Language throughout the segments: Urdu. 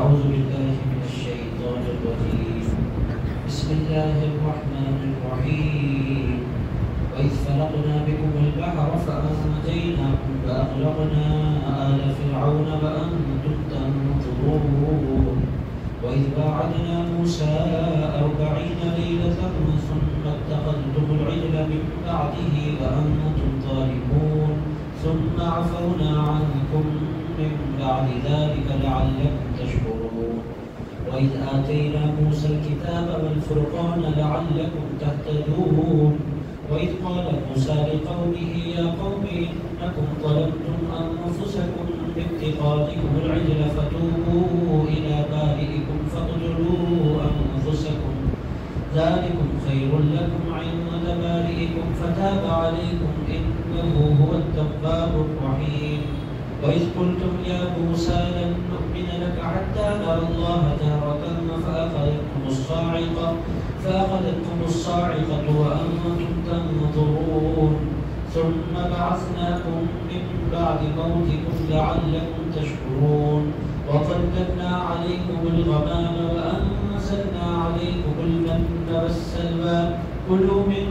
أعوذ بالله من الشيطان الرجيم بسم الله الرحمن الرحيم وإذ فرقنا بكم البحر فأنجيناكم وأغرقنا آل فرعون وأنتم تنظرون وإذ واعدنا موسى 40 ليلة ثم اتخذتم العجل من بعده وأنتم ظالمون ثم عفونا عنكم من بعد ذلك لعلكم تشكرون وإذ آتينا موسى الكتاب والفرقان لعلكم تهتدون وإذ قال موسى لقومه يا قوم إنكم ظلمتم أنفسكم باتخاذكم العجل فتوبوا إلى بارئكم فاقتلوا أنفسكم ذلكم خير لكم عند بارئكم فتاب عليكم إنه هو التواب الرحيم وإذ قلتم يا موسى لن نؤمن لك حتى نرى الله جهرة فأخذتكم الصاعقة وأنتم تنظرون ثم بعثناكم من بعد موتكم لعلكم تشكرون وظللنا عليكم الغمام وأنزلنا عليكم المن والسلوى كلوا من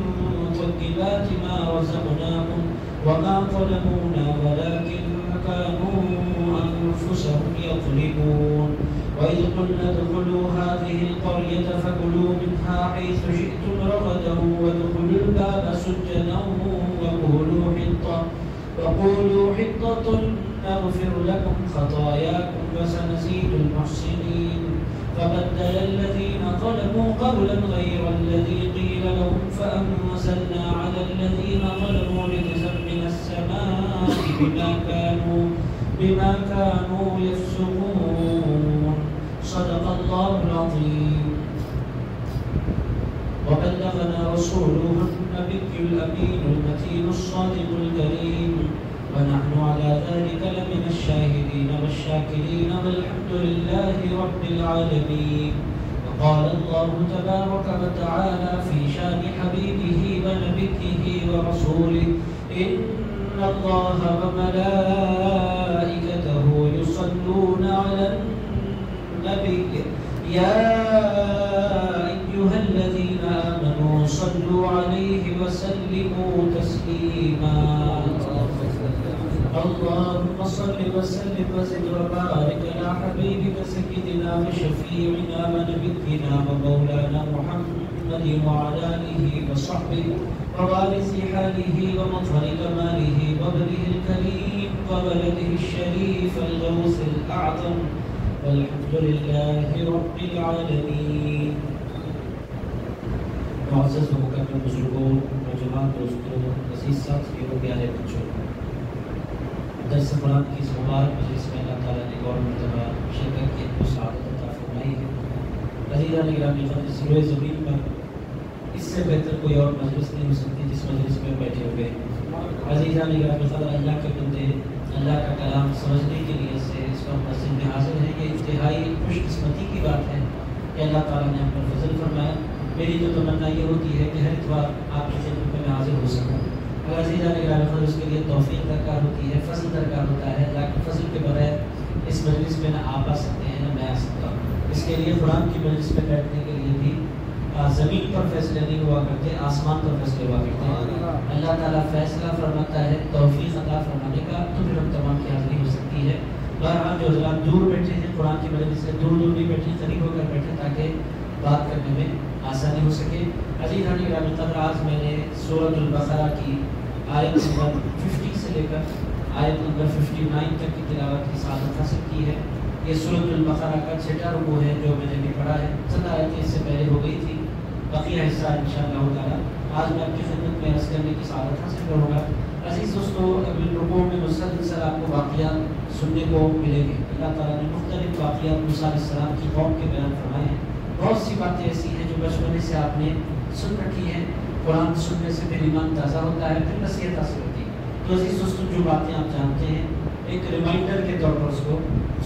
طيبات ما رزقناكم وما ظلمونا ولكن كانوا أنفسهم يظلمون وإذ قلنا ادخلوا هذه القرية فكلوا منها حيث شئتم رغدا وادخلوا الباب سجدا وقولوا حطة نغفر لكم خطاياكم وسنزيد المحسنين فبدل الذين ظلموا قولا غير الذي قيل لهم فأنزلنا على الذين ظلموا رجزا من السماء بما كانوا يفسقون صدق الله العظيم وبلغنا رسوله النبي الأمين المتين الصادق الكريم ونحن على ذلك لمن الشاهدين والشاكرين والحمد لله رب العالمين. وقال الله تبارك وتعالى في شان حبيبه ونبيه ورسوله إن الله وملائكته يصلون على النبي يا أيها الذين آمنوا صلوا عليه وسلموا تسليما اللهم صل وسلم وزد وبارك على حبيبك سيدنا وشفيعنا ونبينا ومولانا محمد وعلى آله وصحبه ووارث حاله ومظهر كماله وابنه الكريم وولده الشريف الغوث الأعظم والحمد لله رب العالمين. معزز و مکرم بزرگوں، نوجوان دوستوں، عزیز ساتھیوں، پیارے بچوں، درس قرآن کی اس مبارک مجلس میں اللہ تعالیٰ نے اور مرتبہ شرکت کی کو سعادت عطا فرمائی ہے. عزیزان گرامی، اس روئے زمین پر اس سے بہتر کوئی اور مجلس نہیں ہو سکتی جس مجلس میں بیٹھے ہوئے. عزیزان گرامی، اللہ کے بندے اللہ کا کلام سمجھنے کے لیے سے اس وقت مسجد میں حاضر ہیں. یہ انتہائی خوش قسمتی کی بات ہے کہ اللہ تعالیٰ نے ہم پر فضل فرمایا. میری تو تمنا یہ ہوتی ہے کہ ہر اتوار آپ کی خدمت میں حاضر ہو سکوں. اگر عزیزان گرامی فضل اس کے لیے توفیق درکار ہوتی ہے، فضل درکار ہوتا ہے. اللہ کے فضل کے بغیر اس مجلس میں نہ آپ آ سکتے ہیں نہ میں آ سکتا ہوں. اس کے لیے قرآن کی مجلس میں بیٹھنے کے لیے بھی زمین پر فیصلے نہیں ہوا کرتے، آسمان پر فیصلے ہوا کرتے ہیں. اللہ تعالیٰ فیصلہ فرماتا ہے توفیق عطا فرمانے کا، تو پھر ہم تمام کی حاضری ہو سکتی ہے. بہرحال جو حضرات دور بیٹھے ہیں قرآن کی مجلس سے دور بھی بیٹھے، قریب ہو کر بیٹھے تاکہ بات کرنے میں آسانی ہو سکے. عزیزان گرامی، آج میں نے سورۃ البقرہ کی آیت نمبر 50 سے لے کر آیت نمبر 59 تک کی تلاوت کی سعادت حاصل کی ہے. یہ سورۃ البقرہ کا 6واں رکوع ہے جو میں نے بھی پڑھا ہے. چند آیتیں اس سے پہلے ہو گئی تھی، بقیہ حصہ انشاءاللہ تعالیٰ آج میں آپ کی خدمت میں عرض کرنے کی سعادت حاصل کروں گا. عزیز دوستو، رکوع میں مسلسل آپ کو واقعات سننے کو ملیں گے. اللہ تعالیٰ نے مختلف واقعات موسیٰ علیہ السلام کی قوم کے بیان فرمائے ہیں. بہت سی باتیں ایسی ہیں جو بچپنے سے آپ نے سن رکھی ہیں. قرآن سننے سے پھر ایمان تازہ ہوتا ہے، پھر نصیحت حاصل ہوتی ہے. تو عزیز دوستو، جو باتیں آپ جانتے ہیں ایک ریمائنڈر کے طور پر اس کو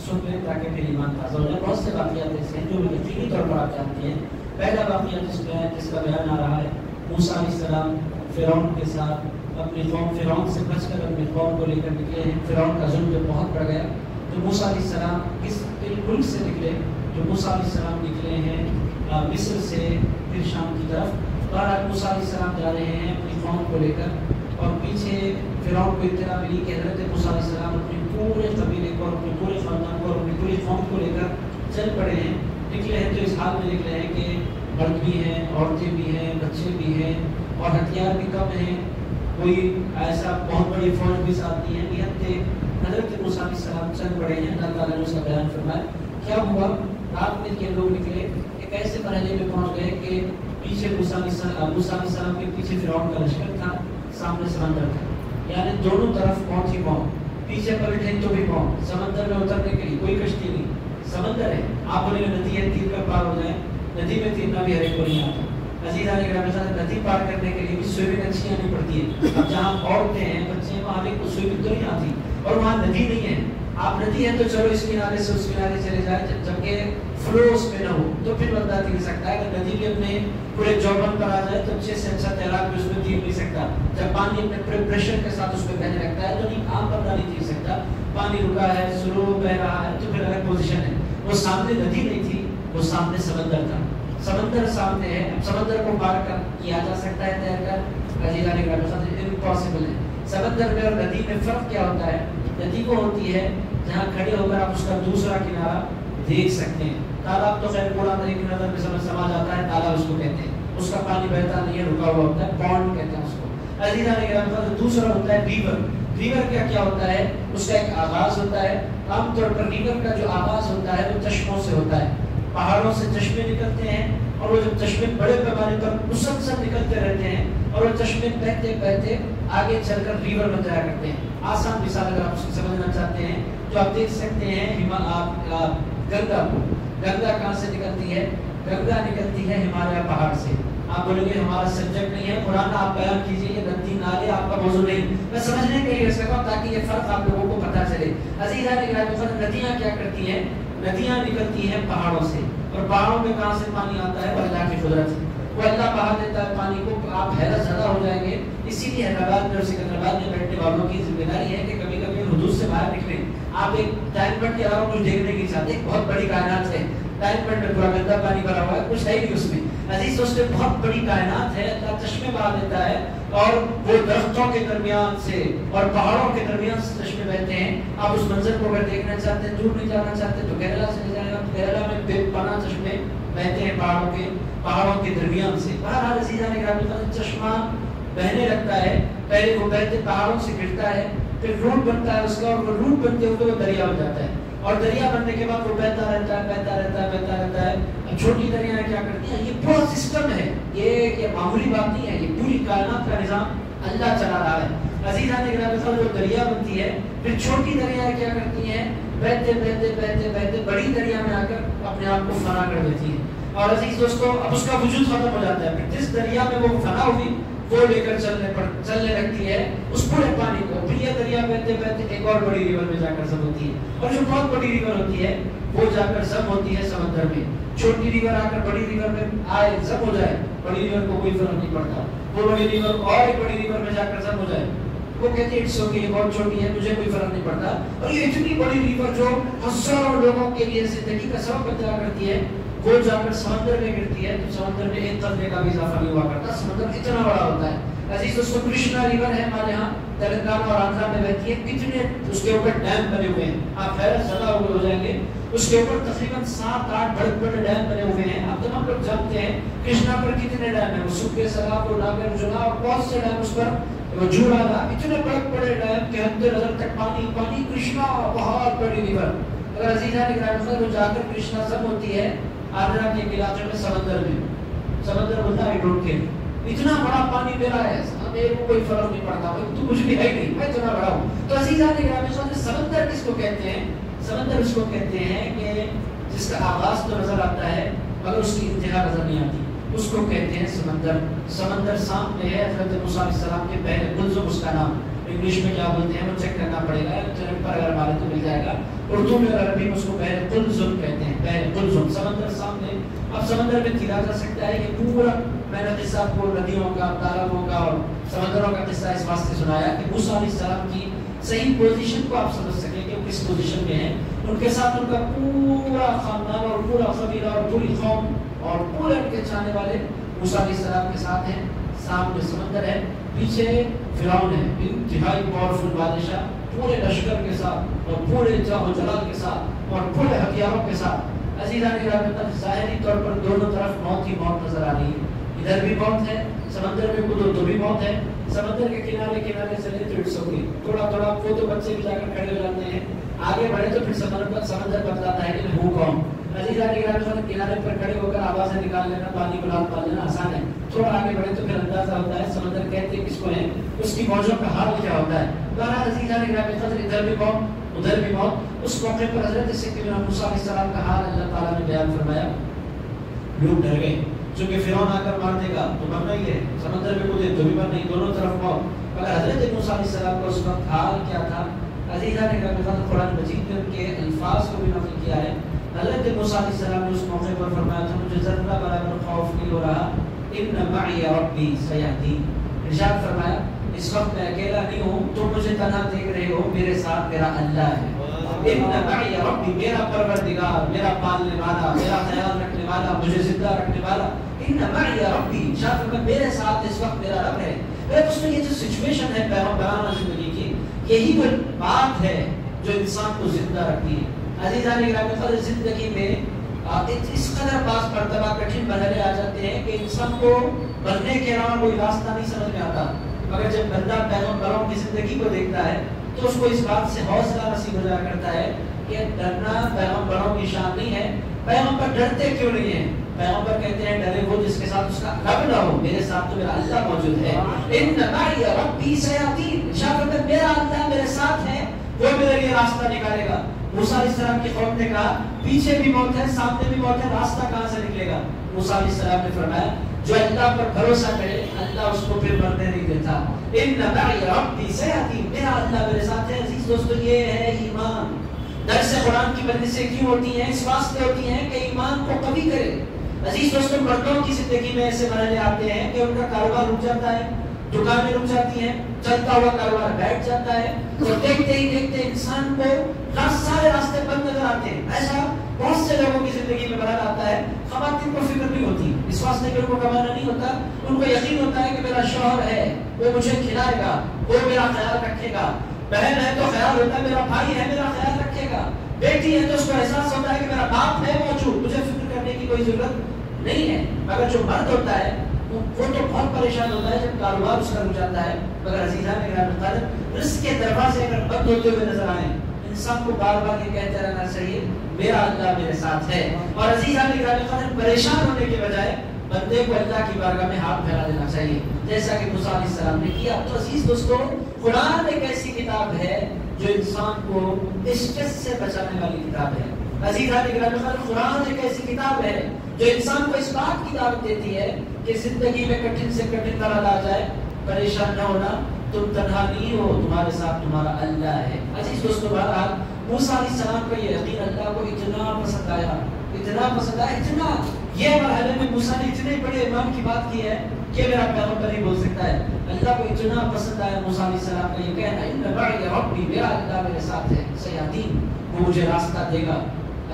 سن لیں تاکہ پھر ایمان تازہ ہو جائے. بہت سے واقعات ایسے ہیں جو یقینی طور پر آپ جانتے ہیں. پہلا واقعہ جس کا بیان آ رہا ہے، موسیٰ علیہ السلام فرعون کے ساتھ اپنی قوم، فرعون سے بچ کر اپنی قوم کو لے کر نکلے ہیں. فرعون کا ظلم جب بہت بڑھ گیا جو موسیٰ علیہ السلام کس ملک سے نکلے، جو موسیٰ علیہ السلام نکلے ہیں مصر سے پھر شام کی طرف، بہرحال موسیٰ علیہ السلام جا رہے ہیں اپنی قوم کو لے کر، اور پیچھے فرعون کو اطلاع ملی کہ حضرت موسیٰ علیہ السلام اپنے پورے قبیلے کو اور اپنے پورے خاندان کو اور اپنی پوری قوم کو لے کر چل پڑے ہیں، نکلے ہیں تو اس حال میں نکلے ہیں کہ مرد بھی ہیں، عورتیں بھی ہیں، بچے بھی ہیں، اور ہتھیار بھی کم ہیں، کوئی ایسا بہت بڑی فوج بھی ساتھ نہیں ہے، یہاں تھے حضرت موسیٰ علیہ السلام چل پڑے ہیں۔ اللہ تعالیٰ نے اس کا بیان فرمایا کیا ہوا، رات میں کے لوگ نکلے، ایک ایسے مرحلے میں پہنچ گئے کہ پیچھے موسیٰ علیہ السلام کے پیچھے فرعون کا لشکر تھا، سامنے سمندر تھا، یعنی دونوں طرف پہنچ ہی پہنچ، پیچھے پلٹے تو بھی پہنچ، سمندر میں اترنے کے لیے کوئی کشتی نہیں، سمندر ہے، آپ بولے ندی ہے تیر کا پار ہو جائے، ندی میں تیرنا بھی ہر ایک کو نہیں آتا۔ عزیزان گرامی ندی پار کرنے کے لیے بھی سوئمنگ اچھی آنی پڑتی ہے، اب جہاں عورتیں ہیں بچے ہیں وہاں بھی کوئی سوئمنگ تو نہیں آتی، اور وہاں ندی نہیں ہے، آپ ندی ہے تو چلو اس کنارے سے اس کنارے چلے جائے، جبکہ فلو اس میں نہ ہو تو پھر بندہ تیر سکتا ہے، اگر ندی بھی اپنے پورے چوبن پر آ جائے تو اچھے سے اچھا تیراک بھی اس میں تیر نہیں سکتا، جب پانی اپنے پورے پریشر کے ساتھ اس میں بہنے لگتا ہے تو نہیں، عام بندہ نہیں تیر سکتا، پانی رکا ہے، سلو بہ رہا ہے تو پھر الگ پوزیشن ہے، وہ سامنے ندی نہیں تھی، وہ سامنے سمندر تھا، سمندر سامنے ہے، اب سمندر کو پار کر کیا جا سکتا ہے تیر کر، عزیزان گرامی امپاسبل ہے۔ سمندر میں اور ندی میں فرق کیا ہوتا ہے، ندی کو ہوتی ہے جہاں کھڑے ہو کر آپ اس کا دوسرا کنارہ دیکھ سکتے ہیں، تالاب تو خیر کوڑا میری نظر میں سما جاتا ہے، تالاب اس کو کہتے ہیں، اس کا پانی بہتا نہیں ہے، رکا ہوا ہوتا ہے، پونڈ کہتے ہیں اس کو۔ عزیزان گرامی دوسرا ہوتا ہے ریور، ریور کیا ہوتا ہے، اس کا ایک آغاز ہوتا ہے، عام طور پر ریور کا جو آغاز ہوتا ہے وہ چشموں سے ہوتا ہے، پہاڑوں سے چشمے نکلتے ہیں، اور وہ جب چشمے بڑے پیمانے پر مسلسل نکلتے رہتے ہیں اور وہ چشمے بہتے بہتے آگے چل کر ریور بن جایا کرتے ہیں۔ آسان مثال اگر آپ اس کو سمجھنا چاہتے ہیں تو آپ دیکھ سکتے ہیں گنگا کو، گنگا کہاں سے نکلتی ہے، گنگا نکلتی ہے ہمالیہ پہاڑ سے۔ آپ بولیں گے ہمارا سبجیکٹ نہیں ہے، قرآن آپ بیان کیجئے، یہ ندی نالے آپ کا موضوع نہیں، میں سمجھنے کے لیے اس کا تاکہ یہ فرق آپ لوگوں کو پتہ چلے۔ عزیزان گرامی ندیاں کیا کرتی ہیں، ندیاں نکلتی ہیں پہاڑوں سے، اور پہاڑوں میں کہاں سے پانی آتا ہے، وہ اللہ کی قدرت ہے، وہ اللہ بہا دیتا ہے پانی کو، آپ حیرت زدہ ہو جائیں گے۔ اسی لیے حیدرآباد میں اور سکندرآباد میں بیٹھنے والوں کی ذمہ داری ہے کہ کبھی کبھی حدود سے باہر نکلیں، آپ ایک ٹائم بٹ کے علاوہ کچھ دیکھنے نہیں چاہتے، بہت بڑی کائنات ہے، ٹائم بٹ میں پورا گندا پانی بھرا ہوا ہے، کچھ ہے نہیں اس میں، عزیز دوستو بہت بڑی کائنات ہے، اللہ چشمے بہا دیتا ہے، اور وہ درختوں کے درمیان سے اور پہاڑوں کے درمیان سے چشمے بہتے ہیں۔ آپ اس منظر کو اگر دیکھنا چاہتے ہیں، دور نہیں جانا چاہتے تو کیرلا سے جائیں گا، کیرلا میں بے پناہ چشمے بہتے ہیں پہاڑوں کے درمیان سے۔ بہرحال عزیزان گرامی چشمہ بہنے لگتا ہے، پہلے وہ بہتے پہاڑوں سے گرتا ہے، پھر روٹ بنتا ہے اس کا، اور وہ روٹ بنتے ہوئے وہ دریا بن جاتا ہے، اور دریا بننے کے بعد وہ بہتا رہتا ہے، بہتا رہتا ہے، بہتا رہتا ہے۔ اب چھوٹی دریاں کیا کرتی ہیں، یہ پورا سسٹم ہے، یہ معمولی بات نہیں ہے، یہ پوری کائنات کا نظام اللہ چلا رہا ہے۔ عزیزان گرامی جو دریا بنتی ہے، پھر چھوٹی دریاں کیا کرتی ہیں، بہتے بہتے بہتے بہتے بڑی دریا میں آ کر اپنے آپ کو فنا کر دیتی ہے، اور عزیز دوستو اب اس کا وجود ختم ہو جاتا ہے، پھر جس دریا میں وہ فنا ہوئی وہ لے کر چلنے لگتی ہے اس پورے پانی کو، پھر یہ دریا بہتے بہتے ایک اور بڑی ریور میں جا کر ضم ہوتی ہے، اور جو بہت بڑی ریور ہوتی ہے وہ جا کر ضم ہوتی ہے سمندر میں۔ چھوٹی ریور آ کر بڑی ریور میں آئے ضم ہو جائے، بڑی ریور کو کوئی فرق نہیں پڑتا، وہ بڑی ریور اور ایک بڑی ریور میں جا کر ضم ہو جائے، وہ کہتے ہیں اٹس اوکے، یہ بہت چھوٹی ہے، مجھے کوئی فرق نہیں پڑتا، اور یہ اتنی بڑی ریور جو ہزاروں لوگوں کے لیے زندگی کا سبب بن جایا کرتی ہے، وہ جا کر سمندر میں گرتی ہے، تو سمندر میں ایک قطرے کا بھی اضافہ نہیں ہوا کرتا، سمندر اتنا بڑا ہوتا ہے۔ عزیز دوستو کرشنا ریور ہے ہمارے ہاں تلنگانہ اور آندھرا میں بہتی ہے، کتنے اس کے اوپر ڈیم بنے ہوئے ہیں، آپ حیرت زدہ ہو جائیں گے، اس کے اوپر تقریباً 7-8 بڑے بڑے ڈیم بنے ہوئے ہیں۔ آپ تمام لوگ جانتے ہیں کرشنا پر کتنے ڈیم ہیں، وہ سکے سراب اور ناگرجنا اور بہت سے ڈیم اس پر جڑا رہا، اتنے بڑے بڑے ڈیم کہ حد نظر تک پانی پانی، کرشنا بہت بڑی ریور۔ اگر عزیزان گرامی وہ جا کر کرشنا ضم ہوتی ہے آندھرا کے علاقے میں سمندر میں، سمندر بولتا ہے ڈونٹ کیئر، اتنا بڑا پانی دے رہا ہے، میرے کو کوئی فرق نہیں پڑتا، تو کچھ بھی ہے نہیں، میں اتنا بڑا ہوں۔ تو عزیزان گرامی سمندر کس کو کہتے ہیں، سمندر اس کو کہتے ہیں کہ جس کا آغاز تو نظر آتا ہے مگر اس کی انتہا نظر نہیں آتی، اس کو کہتے ہیں سمندر۔ سمندر سامنے ہے، حضرت موسیٰ علیہ السلام کے پہلے قلزم اس کا نام، انگلش میں کیا بولتے ہیں وہ چیک کرنا پڑے گا، انٹرنیٹ پر اگر ہمارے تو مل جائے گا، اردو میں اور عربی میں اس کو بحر قلزم کہتے ہیں، بحر قلزم، سمندر سامنے۔ اب سمندر میں تیرا جا سکتا ہے کہ پورا میں نے قصہ آپ کو ندیوں کا، تالابوں کا اور سمندروں کا قصہ اس واسطے سنایا کہ موسیٰ علیہ السلام کی صحیح پوزیشن کو آپ سمجھ سکیں کہ اس پوزیشن میں ہیں، ان کے ساتھ ان کا پورا خاندان اور پورا قبیلہ اور پوری قوم اور پورے ان کے چاہنے والے موسیٰ علیہ السلام کے ساتھ ہیں. سامنے سمندر ہے، پیچھے فرعون ہے، انتہائی پاورفل بادشاہ، پورے لشکر کے ساتھ اور پورے جاہ و جلال کے ساتھ اور پورے ہتھیاروں کے ساتھ. عزیزان گرامی، ظاہری طور پر دونوں طرف موت ہی موت نظر آ رہی ہے. ادھر بھی موت ہے، سمندر میں کودو تو بھی موت ہے، سمندر کے کنارے کنارے چلے تو اٹس اوکے، تھوڑا تھوڑا وہ تو بچے بھی جا کر کھڑے ہو جاتے ہیں، آگے بڑھے تو پھر سمندر بتلاتا ہے کہ وہ کون. عزیزان گرامی، کنارے پر کھڑے ہو کر آوازیں نکال لینا، پانی بلال پا لینا آسان ہے، تھوڑا آگے بڑھے تو پھر اندازہ ہوتا ہے سمندر کہتے کس کو ہے، اس کی موجوں کا حال کیا ہوتا ہے. بہرحال عزیزان گرامی، ادھر بھی موت ادھر بھی موت. اس موقع پر حضرت سیدنا موسیٰ علیہ السلام کا حال اللہ تعالیٰ نے بیان فرمایا. لوگ ڈر گئے چونکہ فرعون آ کر مار دے گا تو مرنا ہی ہے، سمندر میں کودے تو بھی مرنا ہی، دونوں طرف موت. مگر حضرت موسیٰ علیہ السلام کا اس وقت حال کیا تھا؟ عزیزان گرامی، قرآن مجید میں ان کے الفاظ کو بھی نقل کیا ہے. حضرت موسیٰ علیہ السلام نے اس موقع پر فرمایا تھا مجھے ذرہ برابر خوف نہیں ہو رہا، ان معی ربی سیہدین. ارشاد فرمایا اس وقت میں اکیلا نہیں ہوں، تم مجھے تنہا دیکھ رہے ہو، میرے ساتھ میرا اللہ ہے. ان معی ربی، میرا پروردگار، میرا پالنے والا، میرا خیال رکھنے والا، مجھے زندہ رکھنے والا. ان معی ربی، ارشاد فرمایا میرے ساتھ اس وقت میرا رب ہے. اس میں یہ جو سچویشن ہے پیغمبرانہ زندگی کی، یہی وہ بات ہے جو انسان کو زندہ رکھتی ہے. عزیزان گرامی، زندگی میں اس قدر بعض مرتبہ کٹھن مرحلے آ جاتے ہیں کہ انسان کو بننے کے علاوہ کوئی راستہ نہیں سمجھ میں آتا. مگر جب بندہ پیغمبروں کی زندگی کو دیکھتا ہے تو اس کو اس بات سے حوصلہ نصیب ہو جایا کرتا ہے کہ ڈرنا پیغمبروں کی شان نہیں ہے. پیغمبر ڈرتے کیوں نہیں ہیں؟ پیغمبر کہتے ہیں ڈرے وہ جس کے ساتھ اس کا رب نہ ہو، میرے ساتھ تو میرا اللہ موجود ہے. ان معی ربی سیہدین، شاید میرا اللہ میرے ساتھ ہے، وہ میرے لیے راستہ نکالے گا. موسیٰ علیہ السلام کی قوم نے کہا پیچھے بھی موت ہے، سامنے بھی موت ہے، راستہ کہاں سے نکلے گا؟ موسیٰ علیہ السلام نے فرمایا جو اللہ پر بھروسہ کرے اللہ اس کو پھر مرنے نہیں دیتا. ان معی ربی سیہدین، میرا اللہ میرے ساتھ ہے. عزیز دوستو، یہ ہے ایمان. درس قرآن کی مجلسیں کیوں ہوتی ہیں؟ اس واسطے ہوتی ہیں کہ ایمان کو قوی کرے. عزیز دوستو، مردوں کی زندگی میں ایسے مرحلے آتے ہیں کہ ان کا کاروبار رک جاتا ہے، دکانیں رک جاتی ہیں، چلتا ہوا کاروبار بیٹھ جاتا ہے، اور دیکھتے ہی دیکھتے انسان کو سارے راستے بند نظر آتے ہیں. ایسا بہت سے لوگوں کی زندگی میں مرحلہ آتا ہے. خواتین کو فکر نہیں ہوتی اس واسطے کہ ان کو کمانا نہیں ہوتا، ان کو یقین ہوتا ہے کہ میرا شوہر ہے، وہ مجھے کھلائے گا، وہ میرا خیال رکھے گا. بہن ہے تو خیال ہوتا ہے میرا بھائی ہے میرا خیال رکھے گا. بیٹی ہے تو اس کو احساس ہوتا ہے کہ میرا باپ ہے موجود، مجھے فکر کرنے کی کوئی ضرورت نہیں ہے. مگر جو مرد ہوتا ہے وہ تو بہت پریشان ہوتا ہے جب کاروبار اس کا رک جاتا ہے. مگر عزیزان گرامی، رزق کے دروازے اگر بند ہوتے ہوئے نظر آئیں، انسان کو بار بار یہ کہتے رہنا چاہیے میرا اللہ میرے ساتھ ہے. اور عزیزان گرامی، پریشان ہونے کے بجائے بندے کو اللہ کی بارگاہ میں ہاتھ پھیلا دینا چاہیے جیسا کہ موسیٰ علیہ السلام نے کیا. تو عزیز دوستو، قرآن ایک ایسی کتاب ہے جو انسان کو اسٹریس سے بچانے والی کتاب ہے. عزیزان گرامی، قرآن ایک ایسی کتاب ہے جو انسان کو اس بات کی دعوت دیتی ہے کہ زندگی میں کٹھن سے کٹھن مرحلہ آ جائے، پریشان نہ ہونا، تم تنہا نہیں ہو، تمہارے ساتھ تمہارا اللہ ہے. عزیز دوستو، بہرحال موسیٰ علیہ السلام کا یہ یقین اللہ کو اتنا پسند آیا، اتنا پسند آیا، اتنا یہ مرحلے میں موسیٰ نے اتنے بڑے ایمان کی بات کی ہے کہ میرا پیغمبر نہیں بول سکتا ہے. اللہ کو اتنا پسند آیا موسیٰ علیہ السلام کا یہ کہنا، ان معی ربی، میرا اللہ میرے ساتھ ہے، سیہدین، وہ مجھے راستہ دے گا.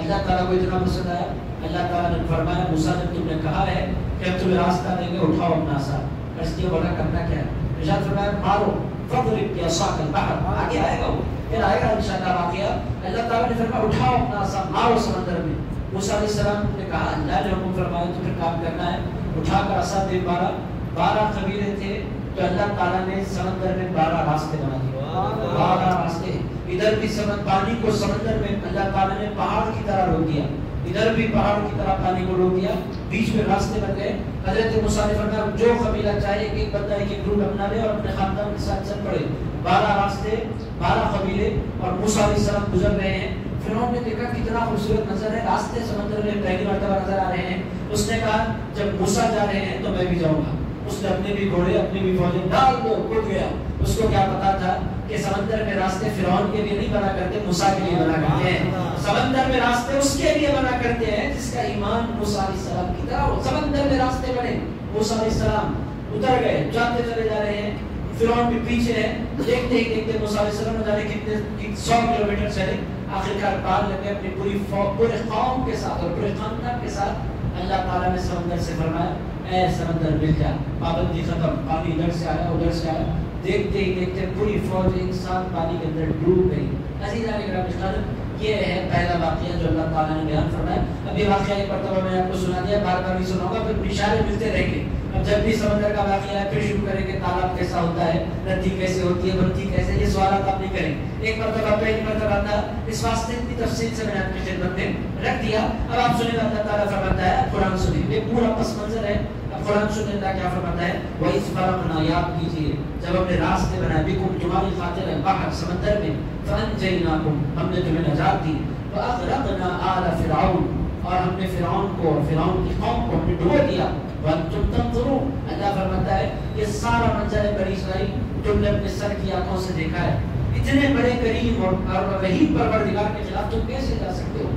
اللہ تعالیٰ کو اتنا پسند آیا، اللہ تعالیٰ نے فرمایا موسیٰ جب تم نے کہا ہے کہ ہم تمہیں راستہ دیں گے، اٹھاؤ اپنا عصا. اس لیے بڑا کرنا کیا ہے؟ ارشاد فرمایا مارو فضرب بعصاک البحر، آگے آئے گا وہ، پھر آئے گا انشاءاللہ واقعہ. اللہ تعالیٰ نے فرمایا اٹھاؤ اپنا عصا، مارو سمندر میں. موسیٰ علیہ السلام نے کہا اللہ نے حکم فرمایا تو پھر کام کرنا ہے. اٹھا کر عصا دے مارا. 12 قبیلے تھے تو اللہ تعالیٰ نے سمندر میں 12 راستے بنا دیے. 12 راستے. ادھر بھی پانی کو سمندر میں اللہ تعالیٰ نے پہاڑ کی طرح روک دیا، ادھر بھی پہاڑ کی طرح پانی کو روک دیا، بیچ میں راستے بن گئے. حضرت موسیٰ نے فرمایا جو قبیلہ چاہے کہ ایک بندہ ایک گروپ اپنا لے اور اپنے خاندان کے ساتھ چل پڑے. 12 راستے، 12 قبیلے، اور موسیٰ علیہ السلام گزر رہے ہیں. فرعون نے دیکھا کتنا خوبصورت نظر ہے، راستے سمندر میں پہلی مرتبہ نظر آ رہے ہیں. اس نے کہا جب موسیٰ جا رہے ہیں تو میں بھی جاؤں گا. اس نے اپنے بھی گھوڑے اپنی بھی فوجیں ڈال دو، کود گیا. اس کو کیا پتا تھا کہ سمندر میں راستے فرعون کے لیے نہیں بنا کرتے، موسیٰ کے لیے بنا کرتے ہیں. سمندر میں راستے اس کے لیے بنا کرتے ہیں جس کا ایمان موسیٰ علیہ السلام کی طرح ہو. سمندر میں راستے بنے. موسیٰ علیہ السلام اتر گئے، جاتے چلے جا رہے ہیں. فرعون بھی پیچھے ہے. دیکھتے ہی دیکھتے موسیٰ علیہ السلام نے جانے کتنے 100 کلومیٹر چلے, آخرکار پار لگے اپنی پورے قوم کے ساتھ اور پورے خاندان کے ساتھ. اللہ تعالیٰ نے سمندر سے فرمایا اے سمندر مل جا, پابندی ختم, پانی ادھر سے آیا ادھر سے آیا. دیکھتے ہی دیکھتے پوری فوج ایک ساتھ پانی کے اندر ڈوب گئی. عزیزان گرامی, یہ ہے پہلا واقعہ جو اللہ تعالیٰ نے بیان فرمایا. ابھی واقعہ ایک مرتبہ میں نے آپ کو سنا دیا, بار بار نہیں سناؤں گا, پھر اشارے ملتے رہیں گے. اب جب بھی سمندر کا واقعہ ہے پھر شروع کریں گے تالاب کیسا ہوتا ہے, ندی کیسے ہوتی ہے, بنتی کیسے, یہ سوالات آپ نہیں کریں. ایک مرتبہ پہ ایک مرتبہ تھا, اس واسطے اتنی تفصیل سے میں نے آپ کی خدمت میں رکھ دیا. اب آپ سنیں اللہ تعالیٰ فرماتا ہے, قرآن سنیں, یہ پورا پس منظر ہے. اب قرآن سنیں اللہ کیا فرماتا ہے, وَإِذْ فَرَقْنَا, یاد کیجئے جب ہم نے راستے بنائے, بِكُمْ تمہاری خاطر ہے, باہر سمندر میں, فَأَنْجَيْنَاكُمْ, ہم نے تمہیں نجات دی, وَأَغْرَقْنَا آلَ فِرْعَوْنَ, اور ہم نے فرعون کو اور فرعون کی قوم کو ہم نے ڈبو دیا. وَأَنْتُمْ تَنْظُرُونَ, اللہ فرماتا ہے یہ سارا منظر بنی اسرائیل تم نے اپنے سر کی آنکھوں سے دیکھا ہے. اتنے بڑے کریم اور رحیم پروردگار کے خلاف تم کیسے جا سکتے ہو؟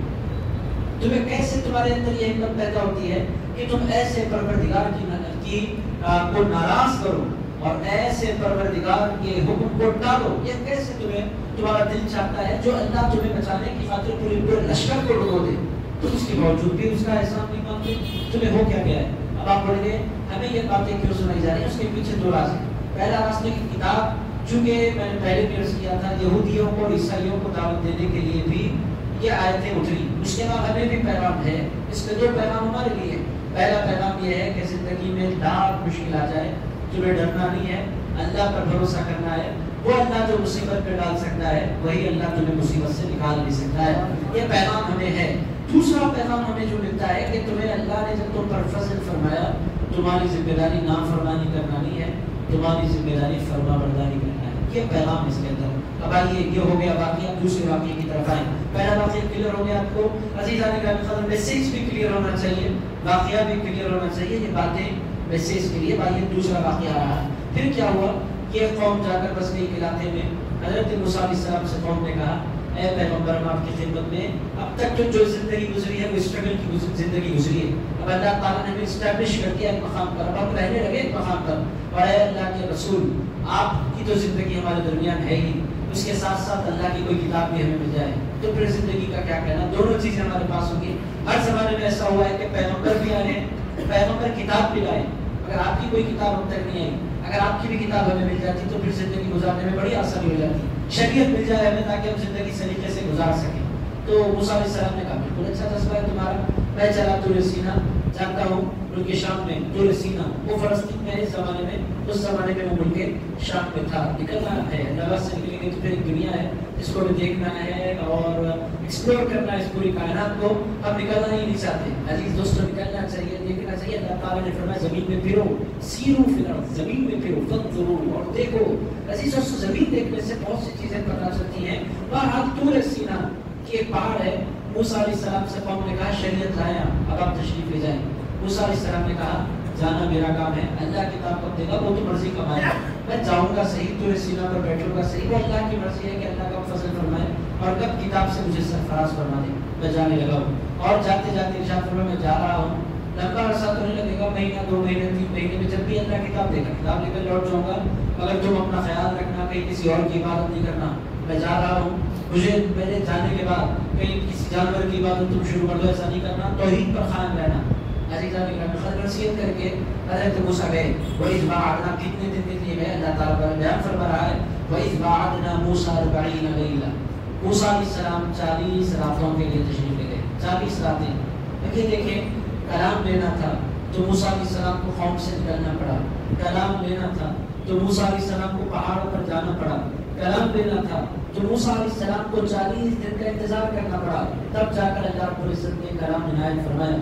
تمہیں کیسے, تمہارے اندر یہ ہمت پیدا ہوتی ہے کہ تم ایسے پروردگار کی کو ناراض کرو اور ایسے پروردگار کے حکم کو ٹالو؟ یہ کیسے تمہارا دل چاہتا ہے جو اللہ تمہیں بچانے کی خاطر پورے لشکر کو ڈبو دے, تم اس کی باوجود بھی اس کا احسان نہیں مانتے؟ تمہیں ہو کیا گیا ہے؟ اب آپ پڑھیں گے ہمیں یہ باتیں کیوں سنائی جا رہی ہیں, اس کے پیچھے دو راز ہیں. پہلا راز کی کتاب, چونکہ میں نے پہلے بھی عرض کیا تھا, یہودیوں کو اور عیسائیوں کو دعوت دینے کے لیے بھی یہ آیتیں اتری. اس کے بعد ہمیں بھی پیغام ہے, اس میں 2 پیغام ہمارے لیے. پہلا پیغام یہ ہے کہ زندگی میں لاکھ مشکل آ جائے, تمہیں ڈرنا نہیں ہے, اللہ پر بھروسہ کرنا ہے. وہ اللہ جو مصیبت پہ ڈال سکتا ہے وہی اللہ تمہیں مصیبت سے نکال بھی سکتا ہے. یہ پیغام ہمیں ہے. دوسرا پیغام ہمیں جو ملتا ہے کہ تمہیں اللہ نے جب تم پر فضل فرمایا, تمہاری ذمہ داری نافرمانی کرنا نہیں ہے, تمہاری ذمہ داری فرما برداری کرنا ہے. یہ پیغام اس کے اندر. اب آئیے, یہ ہو گیا واقعہ, دوسرے واقعے کی طرف آئیں. پہلا واقعہ کلیئر ہو گیا آپ کو. عزیزان گرامی قدر, میسیج بھی کلیئر ہونا چاہیے, واقعہ بھی کلیئر ہونا چاہیے, یہ باتیں میسیج کے لیے. آئیے دوسرا واقعہ آ رہا ہے. پھر کیا ہوا, یہ قوم جا کر بس گئی علاقے میں. حضرت موسیٰ علیہ السلام سے قوم نے کہا اے پیغمبر, ہم آپ کی خدمت میں, اب تک جو زندگی گزری ہے وہ اسٹرگل کی زندگی گزری ہے. اب اللہ تعالیٰ نے ہمیں اسٹیبلش کر دیا ایک مقام پر, اب ہم رہنے لگے ایک مقام پر. اور اے اللہ کے رسول, آپ کی تو زندگی ہمارے درمیان ہے ہی, اس کے ساتھ ساتھ اللہ کی کوئی کتاب بھی ہمیں مل جائے تو پھر زندگی کا کیا کہنا. دونوں چیزیں ہمارے پاس ہوں گی. ہر زمانے میں ایسا ہوا ہے کہ پیغمبر بھی آئے, پیغمبر کتاب بھی لائے. اگر آپ کی کوئی کتاب ہم تک نہیں آئی, اگر آپ کی بھی کتاب ہمیں مل جاتی تو پھر زندگی گزارنے میں بڑی آسانی ہو جاتی. شریعت مل جائے ہمیں تاکہ ہم زندگی سلیقے سے گزار سکیں. تو موسیٰ علیہ السلام نے کہا بالکل اچھا جذبہ ہے تمہارا, میں چلا طور سینا جانتا ہوں. ملک شام میں طور سینا, وہ فلسطین میں اس زمانے میں, اس زمانے میں وہ ملک شام میں تھا. نکلنا ہے, اللہ سے نکلیں گے تو پھر ایک دنیا ہے جس کو بھی دیکھنا ہے اور ایکسپلور کرنا ہے اس پوری کائنات کو. ہم نکلنا ہی نہیں چاہتے. عزیز دوستوں, نکلنا چاہیے, دیکھنا چاہیے. اللہ تعالیٰ نے فرمایا زمین میں پھرو, سیرو فی الارض, زمین میں پھرو, فانظروا, اور دیکھو. عزیز دوستوں, زمین دیکھنے سے بہت سی چیزیں پتہ چلتی ہیں. بہرحال طور سینا کی ایک پہاڑ ہے. موسیٰ علیہ السلام سے قوم نے کہا شریعت لائیں, اب آپ تشریف لے جائیں. موسیٰ علیہ السلام نے کہا جانا میرا کام ہے, اللہ کتاب کب دے گا وہ تو مرضی کمائے, میں جاؤں گا صحیح, طور سینا پر بیٹھوں گا صحیح, وہ اللہ کی مرضی ہے کہ اللہ کب فضل فرمائے اور کب کتاب سے مجھے سرفراز فرما دے. میں جانے لگا ہوں اور جاتے جاتے ارشاد فرمایا میں جا رہا ہوں. لمبا عرصہ تو نہیں لگے گا, مہینہ 2 مہینے 3 مہینے میں جب بھی اللہ کتاب دے گا کتاب لے کر لوٹ جاؤں گا. مگر تم اپنا خیال رکھنا, کہیں کسی اور کی عبادت نہیں کرنا. میں جا رہا ہوں, مجھے میرے جانے کے بعد کہیں کسی جانور کی عبادت تم شروع کر دو, ایسا نہیں کرنا. توحید پر قائم رہنا. عزیزان گرامی قدر, نصیحت کر کے حضرت موسیٰ گئے. وَإِذْ بَعَثْنَا, کتنے دن کے لیے گئے, اللہ تعالیٰ پر بیان فرما رہا ہے. وَإِذْ بَعَثْنَا مُوسَىٰ 40 لَيْلًا, موسیٰ علیہ السلام 40 راتوں کے لیے تشریف لے گئے. 40 راتیں. دیکھیں کلام لینا تھا تو موسیٰ علیہ السلام کو قوم سے نکلنا پڑا. کلام لینا تھا تو موسیٰ علیہ السلام کو پہاڑوں پر جانا پڑا. کلام لینا تھا تو موسیٰ علیہ السلام کو 40 دن کا انتظار کرنا پڑا. تب جا کر اللہ رب العزت نے کلام عنایت فرمایا.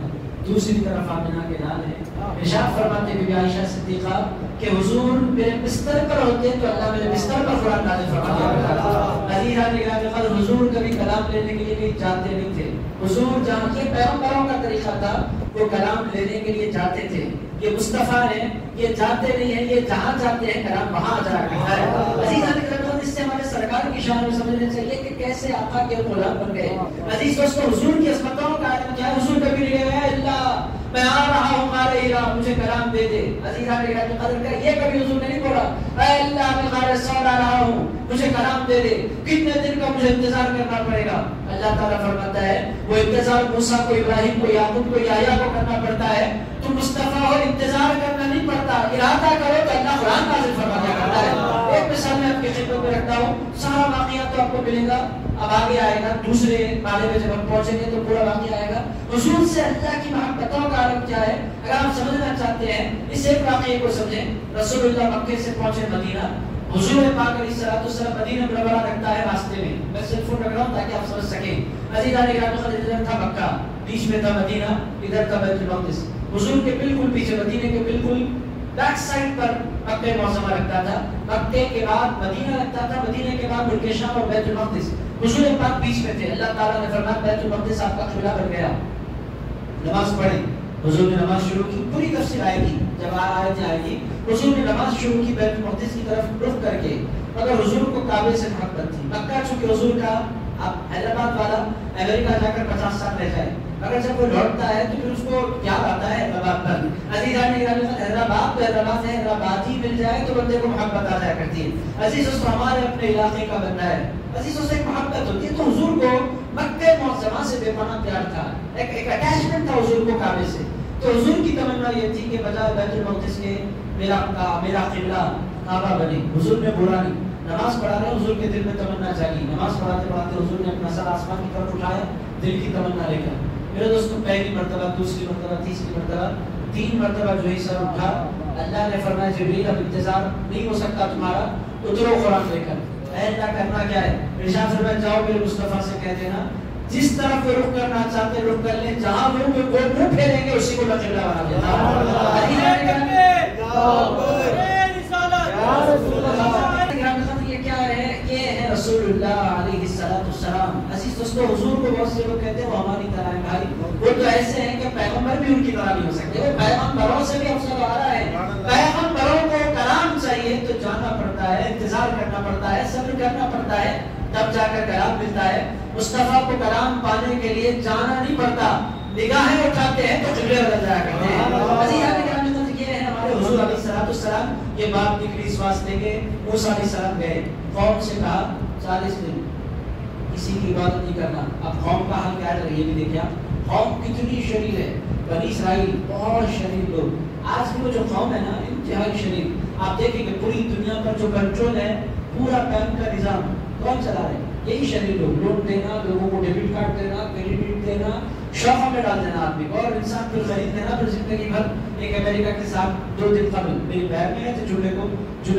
دوسری طرف آمنہ کے نال ہے, ارشاد فرماتے بی بی عائشہ صدیقہ کہ حضور میرے بستر پر ہوتے تو اللہ میرے بستر پر قرآن نازل فرماتا. عزیزان گرامی قدر, حضور کبھی کلام لینے کے لیے کہیں جاتے نہیں تھے. حضور جہاں یہ پیغمبروں کا طریقہ تھا, وہ کلام لینے کے لیے جاتے تھے. یہ مصطفیٰ ہیں, یہ جاتے نہیں ہیں, یہ جہاں جاتے ہیں کلام وہاں جا کرتا ہے. عزیزان گرامی, اس سے ہمارے سرکار کی شان میں سمجھنا چاہیے کہ کیسے آقا کے غلام بن گئے. عزیز دوستو, حضور کی عظمتوں کا عالم کیا ہے. حضور کبھی نہیں گئے اللہ میں آ رہا ہوں غار ہرا، مجھے کلام دے دے. عزیزان گرامی قدر کا یہ کبھی حضور نے نہیں بولا اے اللہ میں غار ثور آ رہا ہوں مجھے کلام دے دے، کتنے دن کا مجھے انتظار کرنا پڑے گا. اللہ تعالیٰ فرماتا ہے وہ انتظار موسیٰ کو، ابراہیم کو، یعقوب کو، یحییٰ کو کرنا پڑتا ہے، تو مصطفیٰ اور انتظار کرنا نہیں پڑتا. ارادہ کرو تو اللہ قرآن نازل فرما دیا کرتا ہے. ایک مثال میں آپ کی خدمت میں رکھتا ہوں، سارا واقعہ تو آپ کو ملے گا، اب آگے آئے گا دوسرے پارے میں جب ہم پہنچیں گے تو پورا واقعہ آئے گا. حضور سے اللہ کی محبتوں کا عالم کیا ہے اگر آپ سمجھنا چاہتے ہیں اس ایک واقعے کو سمجھیں. رسول اللہ مکے سے پہنچے مدینہ، حضور پاک علیہ الصلوۃ والسلام مدینہ منورہ رکھتا ہے راستے میں. میں صرف فون رکھ رہا ہوں تاکہ آپ سمجھ سکیں. عزیزان گرامی قدر ادھر تھا مکہ، بیچ میں تھا مدینہ، ادھر تھا بیت المقدس. حضور کے بالکل پیچھے مدینے کے بالکل بیک سائڈ پر مکہ معظمہ رکھتا تھا. مکے کے بعد مدینہ رکھتا تھا، مدینے کے بعد ملک شام اور بیت المقدس. حضور پاک بیچ میں تھے. اللہ تعالیٰ نے فرمایا بیت المقدس آپ کا قبلہ بن گیا، نماز پڑھی. حضور نے نماز شروع کی، پوری تفصیل آئے گی جب آیت آئے گی. حضور نے نماز شروع کی بیت المقدس کی طرف رخ کر کے، مگر حضور کو کعبے سے محبت تھی. مکہ چونکہ حضور کا، اب حیدرآباد والا امریکہ جا کر 50 سال رہ جائے، اگر جب وہ لوٹتا ہے تو پھر اس کو یاد آتا ہے حیدرآباد پر. عزیزان گرامی حیدرآباد سے حیدرآبادی مل جائے تو بندے کو محبت آ جایا کرتی ہے. عزیز اس کو ہمارے اپنے علاقے کا بندہ ہے، عزیز اس سے ایک محبت ہوتی ہے. تو حضور کو مکہ معظمہ سے بے پناہ پیار تھا، ایک اٹیچمنٹ تھا حضور کو کعبے سے. تو حضور کی تمنا یہ تھی کہ بجائے بیت المقدس کے میرا قبلہ کعبہ بنے. حضور نے بولا نہیں، نماز پڑھا رہے حضور کے دل میں تمنا جاگی. نماز پڑھاتے پڑھاتے حضور نے اپنا سر آسمان کی طرف اٹھایا، دل کی تمنا لے کر. میرے دوستوں پہلی مرتبہ، دوسری مرتبہ، تیسری مرتبہ، 3 مرتبہ جو ہی سر اٹھا، اللہ نے فرمایا جبریل اب انتظار نہیں ہو سکتا تمہارا، اترو قرآن لے کر. اے اللہ کرنا کیا ہے؟ ارشاد فرمایا جاؤ میرے مصطفیٰ سے کہہ دینا جس طرف وہ رخ کرنا چاہتے رخ کر لیں، جہاں وہ منہ پھیریں گے اسی کو میں قبلہ بنا دیتا ہوں. یہ کیا ہے؟ یہ ہے رسول اللہ علیہ السلام. عزیز دوستو حضور کو بہت سے لوگ کہتے ہیں وہ ہماری طرح ہیں. بھائی وہ تو ایسے ہیں کہ پیغمبر بھی ان کی طرح نہیں ہو سکتے، وہ پیغمبروں سے بھی افضل والا ہے. پیغمبروں کو کلام چاہیے تو جانا پڑتا ہے، انتظار کرنا پڑتا ہے، صبر کرنا پڑتا ہے، تب جا کر کلام ملتا ہے. مصطفیٰ کو کلام پانے کے لیے جانا نہیں پڑتا، نگاہیں اٹھاتے ہیں تو قبلے بدل جایا کرتے ہیں. عزیزان گرامی یہ ہے ہمارے حضور علیہ السلام. یہ بات نکلی اس واسطے کہ موسیٰ علیہ السلام گئے، قوم سے کہا 40 دن کسی کی عبادت نہیں کرنا. اب قوم کا حال کیا ہے یہ بھی دیکھا، قوم کتنی شریر ہے. بنی اسرائیل بہت شریر لوگ. آج کی وہ جو قوم ہے نا انتہائی شریر. آپ دیکھیں کہ پوری دنیا پر جو کنٹرول ہے، پورا بینک کا نظام کون چلا رہے ہیں؟ یہی شریر لوگ. لون دینا، لوگوں کو ڈیبٹ کارڈ دینا، کریڈٹ دینا، شوقوں میں ڈال دینا آدمی کو، اور انسان پھر خرید دینا. پھر زندگی بھر ایک امریکہ کے ساتھ 2 دن قبل میری بہن میں ہے تو جمعے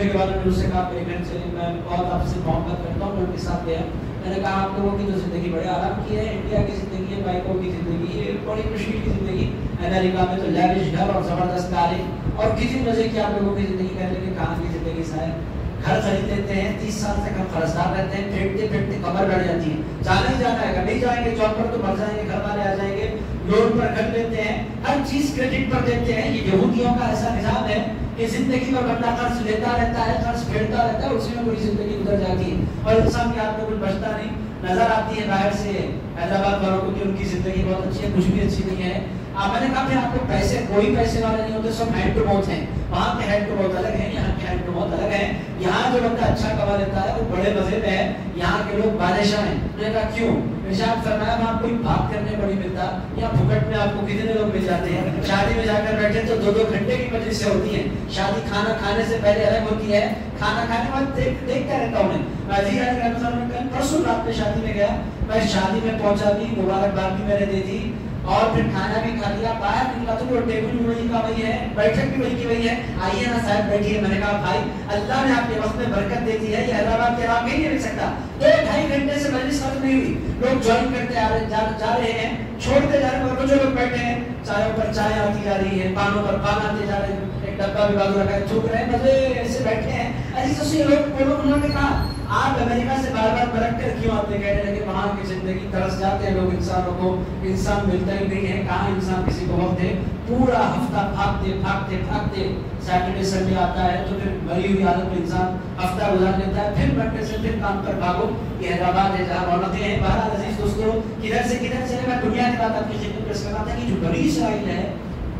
کے بعد میں نے اس سے کہا میری بہن سے میں بہت آپ سے محبت کرتا ہوں، میں ان کے ساتھ گیا. میں نے کہا آپ لوگوں کی تو زندگی بڑے آرام کی ہے، انڈیا کی زندگی ہے، بائکوں کی زندگی ہے، بڑی مشکل کی زندگی. امریکہ میں تو لیوش گھر اور زبردست کاریں اور کتنی مزے کی آپ لوگوں کی زندگی. کہنے لگے کہاں کی زندگی صاحب، گھر خرید لیتے ہیں، 30 سال تک ہم قرضدار رہتے ہیں، پھیٹتے پھیٹتے کمر بیٹھ جاتی ہے. جانا ہی جانا ہے، نہیں جائیں گے جاب پر تو مر جائیں گے، گھر والے آ جائیں گے. لون پر گھر لیتے ہیں، ہر چیز کریڈٹ پر دیتے ہیں. یہ یہودیوں کا ایسا نظام ہے کہ زندگی میں بندہ قرض لیتا رہتا ہے، قرض پھیرتا رہتا ہے، اسی میں پوری زندگی گزر جاتی ہے اور انسان کے ہاتھ میں کچھ بچتا نہیں. نظر آتی ہے باہر سے حیدرآباد والوں کو کہ ان کی زندگی بہت اچھی ہے، کچھ بھی اچھی نہیں ہے. میں نے کہا پھر آپ کو پیسے، کوئی پیسے والے نہیں ہوتے، سب ہینڈ ٹو ماؤتھ ہیں. وہاں کے ہینڈ ٹو ماؤتھ الگ ہیں، یہاں کے ہینڈ ٹو ماؤتھ الگ ہیں. یہاں جو بندہ اچھا کما لیتا ہے وہ بڑے مزے میں ہے، یہاں کے لوگ بادشاہ ہیں. میں نے کہا کیوں؟ ارشاد فرمایا وہاں کوئی بات کرنے بڑی ملتا، یا پھکٹ میں آپ کو کتنے لوگ مل جاتے ہیں. شادی میں جا کر بیٹھے تو 2-2 گھنٹے کی مجلسیں ہوتی ہیں. شادی کھانا کھانے سے پہلے الگ ہوتی ہے، کھانا کھانے بعد دیکھتا رہتا ہوں میں. پرسوں رات میں شادی میں گیا، میں شادی میں پہنچا بھی، مبارکباد بھی میں نے دے دی اور پھر کھانا بھی کھا لیا. باہر نکلا تو وہ ٹیبل بھی وہی کا وہی ہے، بیٹھک بھی وہی کی وہی ہے. آئیے نا صاحب بیٹھیے. میں نے کہا بھائی اللہ نے آپ کے وقت میں برکت دے دی ہے، یہ حیدرآباد کے علاقے ہی نہیں مل سکتا. 2-2.5 گھنٹے سے مجلس ختم نہیں ہوئی، لوگ جوائن کرتے جا رہے ہیں، چھوڑتے جا رہے ہیں. اور جو لوگ بیٹھے ہیں چائے پر چائے آتی جا رہی ہے، پانوں پر پان آتے جا رہے ہیں، ایک ڈبہ بھی بازو رکھا ہے، تھوک رہے ہیں، مزے سے بیٹھے ہیں. ایسے لوگ انہوں نے کہا آپ امریکہ سے بار بار برک کر کیوں آتے؟ کہنے لگے وہاں کی زندگی ترس جاتے ہیں لوگ، انسانوں کو انسان ملتا ہی نہیں ہے، کہاں انسان کسی کو وقت دے. پورا ہفتہ بھاگتے سیٹرڈے سنڈے آتا ہے تو پھر مری ہوئی حالت میں انسان ہفتہ گزار لیتا ہے. پھر بڑھنے سے پھر کام پر بھاگو. یہ حیدرآباد ہے جہاں رونقیں ہیں. بہرحال عزیز دوستو کدھر سے چلے، میں دنیا کی بات آپ کی خدمت پیش کرنا تھا کہ جو بنی اسرائیل ہے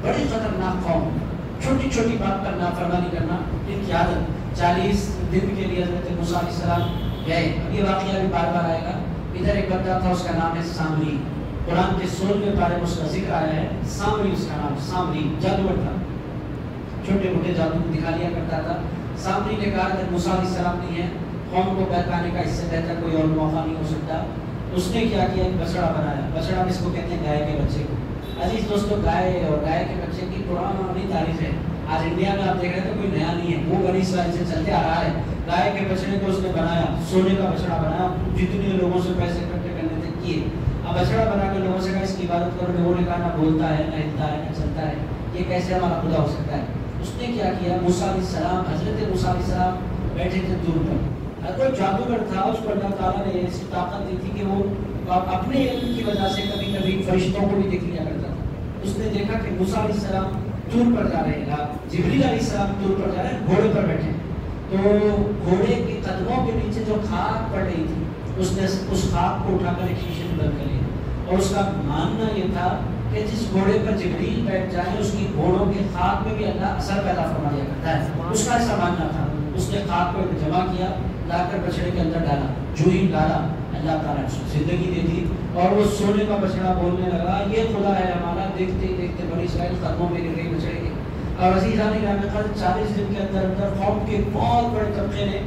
بڑی خطرناک قوم، چھوٹی چھوٹی بات پر نافرمانی کرنا ان کی عادت. 40 دن کے لیے حضرت موسیٰ علیہ السلام گئے. اب یہ واقعہ بھی بار بار آئے گا. ادھر ایک بندہ تھا، اس کا نام ہے سامری. قرآن کے 16ویں پارے میں اس کا ذکر آیا ہے. سامری اس کا نام، سامری جادوگر تھا، چھوٹے موٹے جادو دکھا لیا کرتا تھا. سامری نے کہا کہ موسیٰ علیہ السلام نہیں ہے، قوم کو بہکانے کا اس سے بہتر کوئی اور موقع نہیں ہو سکتا. اس نے کیا کیا؟ ایک بچڑا بنایا. بچڑا اس کو کہتے ہیں گائے کے بچے کو. عزیز دوستو، گائے اور گائے کے بچے کی پرانی تاریخ ہے. آج انڈیا میں آپ دیکھ رہے ہیں تو کوئی نیا نہیں ہے، وہ بنی اسرائیل سے چلتے آ رہا ہے. گائے کے بچڑے کو اس نے بنایا، سونے کا بچڑا بنایا، جتنے لوگوں سے پیسے اکٹھے کرنے تھے کیے. اب بچڑا بنا کے لوگوں سے کہا اس کی عبادت کرو. لوگوں نے کہا نہ بولتا ہے، نہ ہلتا ہے، نہ چلتا ہے، یہ کیسے ہمارا خدا ہو سکتا ہے؟ اس نے کیا کیا؟ موسیٰ علیہ السلام، حضرت موسیٰ علیہ السلام بیٹھے تھے دور پر. کوئی جادوگر تھا، اس کو اللہ تعالیٰ نے ایسی طاقت دی تھی کہ وہ اپنے علم کی وجہ سے کبھی کبھی فرشتوں کو بھی دیکھ لیا کرتا تھا. اس نے دیکھا کہ موسیٰ علیہ السلام دور پر جا رہے ہیں، جبریل علیہ السلام دور پر جا رہے ہیں، گھوڑے پر بیٹھے. تو گھوڑے کے قدموں کے نیچے جو خاک پڑ رہی تھی، اس نے اس خاک کو اٹھا کر ایک شیشے میں بند کر لیا. اور اس کا ماننا یہ تھا کہ جس گھوڑے پر جبریل بیٹھ جائے اس کی گھوڑوں کے خاک میں بھی اللہ اثر پیدا فرما دیا کرتا ہے. اس کا ایسا ماننا تھا. اس نے خاک کو جمع کیا، لا کر بچڑے کے اندر ڈالا. جو ہی ڈالا اللہ تعالیٰ نے اس کو زندگی دے دی اور وہ سونے کا بچڑا بولنے لگا یہ خدا ہے ہمارا. دیکھتے ہی دیکھتے بنی اسرائیل قدموں میں گر گئی بچڑے کے. اور عزیزان گرامی قدر 40 دن کے اندر اندر قوم کے بہت بڑے طبقے نے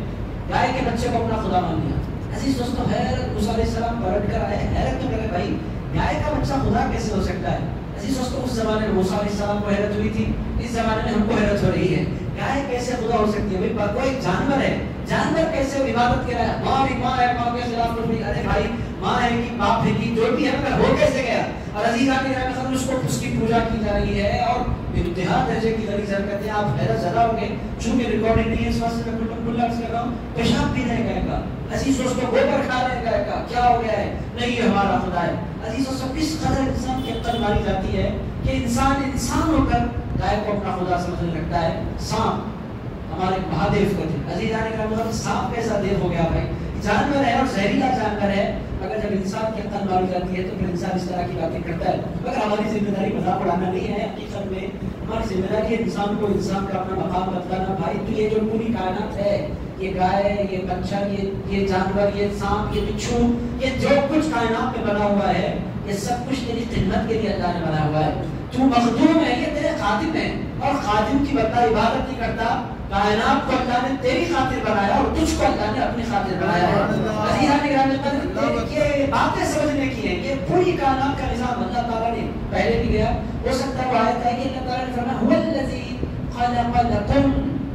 گائے کے بچے کو اپنا خدا مان لیا. عزیز دوستو، حیرت، موسیٰ علیہ السلام پلٹ کر آئے، حیرت میں لگے بھائی گائے کا بچہ خدا کیسے ہو سکتا ہے؟ عزیز دوستو، اس زمانے میں موسیٰ علیہ السلام کو حیرت ہوئی تھی، اس زمانے میں ہم کو حیرت ہو رہی ہے. گائے کیسے خدا ہو سکتی ہے؟ بھائی کوئی جانور ہے، جانور کیسے عبادت کر رہا ہے؟ ماں بھی ماں ہے، ماں کے خلاف کچھ نہیں. ارے بھائی ماں ہے کہ باپ ہے کہ جو بھی ہے مگر ہو کیسے گیا؟ اور عزیزان گرامی اس کو اس کی پوجا کی جا رہی ہے اور انتہا درجے کی غلیظ حرکتیں. آپ حیرت زدہ ہو گئے. چونکہ ریکارڈنگ نہیں ہے اس واسطے میں کل عرض کر رہا ہوں، پیشاب پی رہے گائے کا. عزیز دوستو، گوبر کھا رہے گائے کا. کیا ہو گیا ہے؟ نہیں یہ ہمارا خدا ہے. عزیز دوستو، کس قدر انسان کی عقل ماری جاتی ہے کہ انسان ہو کر گائے کو اپنا خدا سمجھنے لگتا ہے. سانپ ہمارے مہادیو کو تھے. عزیزان گرامی، سانپ کیسا دیو ہو گیا بھائی؟ جانور ہے اور زہریلا جانور ہے، مگر جب انسان کی عقل ماری جاتی ہے تو پھر انسان اس طرح کی باتیں کرتا ہے. مگر ہماری ذمہ داری مذاق اڑانا نہیں ہے. حقیقت میں ہماری ذمہ داری ہے انسان کو انسان کا اپنا مقام بتلانا. بھائی تو یہ جو پوری کائنات ہے، یہ گائے، یہ بچہ، یہ جانور، یہ سانپ، یہ بچھو، یہ جو کچھ کائنات میں بنا ہوا ہے، یہ سب کچھ تیری خدمت کے لیے اللہ نے بنا ہوا ہے. تو مخدوم ہے، یہ تیرے خادم ہے. اور خادم کی بندہ عبادت نہیں کرتا. کائنات کو اللہ نے تیری خاطر بنایا اور تجھ کو اللہ نے اپنی خاطر بنایا ہے. عزیزان گرامی قدر، یہ باتیں سمجھنے کی ہیں. یہ پوری کائنات کا نظام اللہ تعالیٰ نے پہلے بھی گیا. ہو سکتا ہے وہ آیت ہے کہ اللہ تعالیٰ نے فرمایا هو الذی خلق لکم.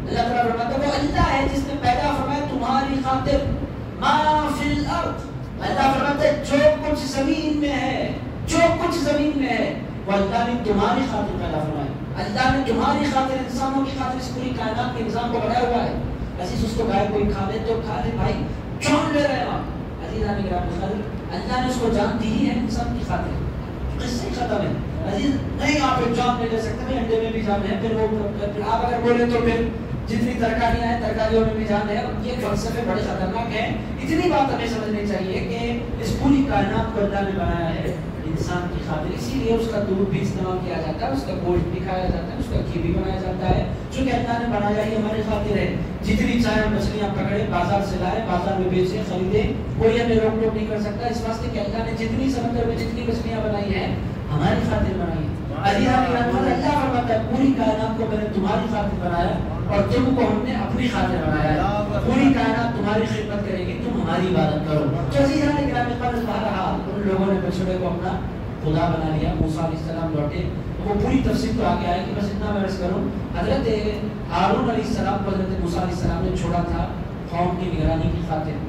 اللہ تعالیٰ فرماتا ہے وہ اللہ ہے جس نے پیدا فرمایا تمہاری خاطر. ما فی الارض، اللہ فرماتا ہے جو کچھ زمین میں ہے، جو کچھ زمین میں ہے وہ اللہ نے تمہاری خاطر پیدا فرمایا. اللہ نے تمہاری خاطر، انسانوں کی خاطر اس پوری کائنات کے نظام کو بنایا ہوا ہے. عزیز اس کو گائے کوئی کھا لے تو کھا لے بھائی، جان لے رہے ہیں آپ. عزیزان گرامی قدر، اللہ نے اس کو جان دی ہی ہے انسان کی خاطر. قصہ ہی ختم ہے. عزیز نہیں، آپ ایک جان نہیں لے سکتے. بھائی انڈے میں بھی جان ہے، پھر وہ آپ اگر بولے تو پھر جتنی ترکاریاں ہیں ترکاریوں میں بھی جان ہے. اور یہ فلسفے بڑے خطرناک ہیں. اتنی بات ہمیں سمجھنی چاہیے کہ اس پوری کائنات کو اللہ نے بنایا ہے انسان کی خاطر. اسی لیے اس کا دودھ بھی استعمال کیا جاتا ہے، اس کا گوشت بھی کھایا جاتا ہے، اس کا گھی بھی بنایا جاتا ہے. چونکہ اللہ نے بنایا ہی ہماری خاطر ہے. جتنی چاہے مچھلیاں پکڑے، بازار سے لائے، بازار میں بیچے، خریدے، کوئی ہمیں روک ٹوک نہیں کر سکتا. اس واسطے کہ اللہ نے جتنی سمندر میں جتنی مچھلیاں بنائی ہیں ہماری خاطر بنائی ہیں. اللہ فرماتا ہے پوری کائنات کو میں نے تمہاری خاطر بنایا اور تم کو ہم نے اپنی خاطر بنایا ہے. پوری کائنات تمہاری خدمت کرے گی، تم ہماری عبادت کرو. تو عزیزان گرامی قدر، بہرحال ان لوگوں نے بچڑے کو اپنا خدا بنا لیا. موسیٰ علیہ السلام لوٹے. وہ پوری تفصیل تو آگے آئے کہ بس اتنا میں عرض کروں. حضرت ہارون علیہ السلام کو حضرت موسیٰ علیہ السلام نے چھوڑا تھا قوم کی نگرانی کی خاطر.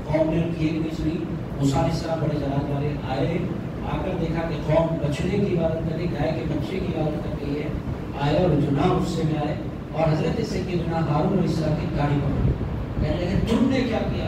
قوم نے ان کی ایک نہیں سنی. موسیٰ علیہ السلام بڑے جلال والے آئے، آ کر دیکھا کہ قوم بچڑے کی عبادت کر رہی، گائے کے بچے کی عبادت کر رہی ہے. آئے اور جناح غصے میں آئے اور حضرت سیدنا ہارون علیہ السلام کی گاڑی پکڑی. کہنے لگے تم نے کیا کیا؟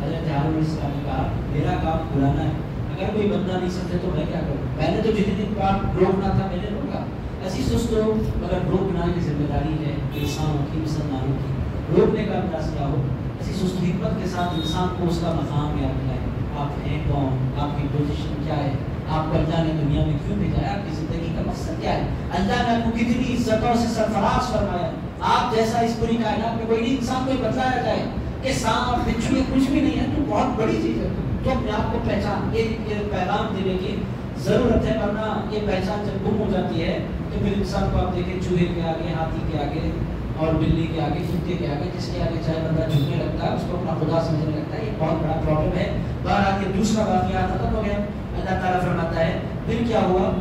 حضرت ہارون علیہ السلام نے کہا میرا کام بلانا ہے. اگر کوئی بندہ نہیں سمجھے تو میں کیا کروں؟ میں نے تو جتنی بار روکنا تھا میں نے روکا. عزیز دوستو، مگر روکنا کی ذمہ داری ہے انسانوں کی، مسلمانوں کی. روکنے کا انداز کیا ہو؟ عزیز دوستو، حکمت کے ساتھ انسان کو اس کا مقام یاد دلائے. آپ ہیں کون؟ آپ کی پوزیشن کیا ہے؟ آپ کو اللہ نے دنیا میں کیوں بھیجا ہے؟ آپ کی زندگی کا مقصد کیا ہے؟ اللہ نے آپ کو کتنی عزتوں سے سرفراز فرمایا. آپ جیسا اس پوری کائنات میں کوئی نہیں. انسان کو بتلایا جائے کہ سانپ بچھو یہ کچھ بھی نہیں ہے, تو بہت بڑی چیز ہے. تو اپنے آپ کو پہچان, یہ پیغام دینے کی ضرورت ہے, ورنہ یہ پہچان جب گم ہو جاتی ہے تو پھر انسان کو آپ دیکھیں چوہے کے آگے, ہاتھی کے آگے اور بلی کے آگے, کتے کے آگے, جس کے آگے چاہے بندہ جھکنے لگتا ہے, اس کو اپنا خدا سمجھنے لگتا ہے. یہ بہت بڑا پرابلم ہے. بہرحال یہ دوسرا واقعہ ختم ہو گیا. اللہ تعالیٰ فرماتا ہے پھر کیا ہوا,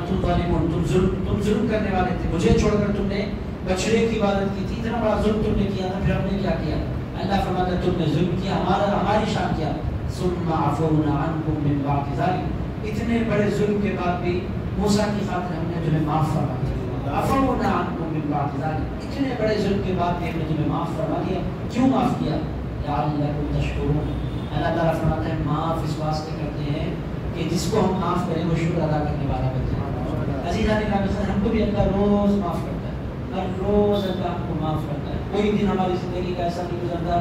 تم ظلم کرنے والے تھے, مجھے چھوڑ کر تم نے بچڑے کی عبادت کی تھی, اتنا بڑا ظلم تم نے کیا تھا, پھر ہم نے کیا کیا؟ اللہ فرماتا ہے تم نے ظلم کیا, ہماری شان کیا. ثم عفونا عنکم من بعد ذلک, اتنے بڑے ظلم کے بعد بھی موسیٰ کی خاطر ہم نے تمہیں معاف فرما دیا. عفونا عنکم من بعد ذلک, اتنے بڑے ظلم کے بعد بھی ہم نے تمہیں معاف فرما دیا. کیوں معاف کیا؟ لعلکم تشکرون. اللہ تعالیٰ فرماتا ہے معاف اس واسطے کرتے ہیں کہ جس کو ہم معاف کریں وہ شکر ادا کرنے والا بن جائے. عزیزان گرامی, ہم کو بھی اللہ روز معاف کرتا ہے, ہر روز اللہ ہم کو معاف کرتا ہے. کوئی دن ہماری زندگی کا ایسا نہیں گزرتا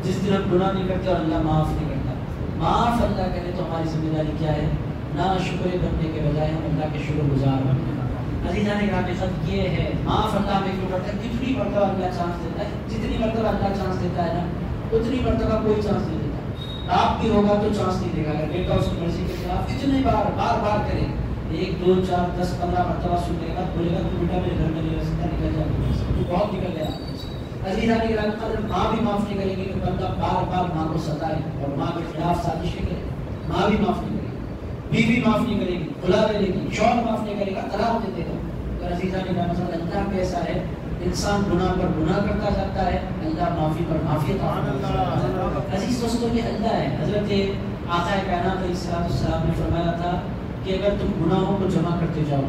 جس دن ہم گناہ نہیں کرتے اور اللہ معاف نہیں کرتا. معاف اللہ کرے تو ہماری ذمہ داری کیا ہے؟ نہ شکر بننے کے بجائے ہم اللہ کے شکر گزار بننے. عزیزان گرامی, خط یہ ہے معاف اللہ ہمیں کیوں کرتا ہے؟ کتنی مرتبہ اللہ چانس دیتا ہے, جتنی مرتبہ اللہ چانس دیتا ہے نا اتنی مرتبہ کوئی چانس نہیں دیتا. آپ بھی ہوگا تو چانس نہیں دے گا. اگر بیٹا اس کی مرضی کے خلاف اتنے بار بار کرے, 1 2 4 10 15 مرتبہ سننے کے بعد بولے گا تو بیٹا میرے گھر میں نہیں رہ سکتا, نکل جا, تو بہت نکل گیا. عزیزان گرامی, ماں بھی معاف نہیں کرے گی کہ بندہ بار ماں کو ستائے اور ماں کے خلاف سازشیں کرے. ماں بھی معاف نہیں کرے گی, بیوی معاف نہیں کرے گی, کھلا دے گی, شوہر معاف نہیں کرے گا, طلاق دے دے گا. اور عزیزان گرامی, اللہ کیسا ہے, انسان گناہ پر گناہ کرتا جاتا ہے, اللہ معافی پر معافی عطا فرماتا ہے. عزیز دوستوں, یہ اللہ ہے. حضرت آقا کائنات علیہ السلام نے فرمایا تھا کہ اگر تم گناہوں کو جمع کرتے جاؤ,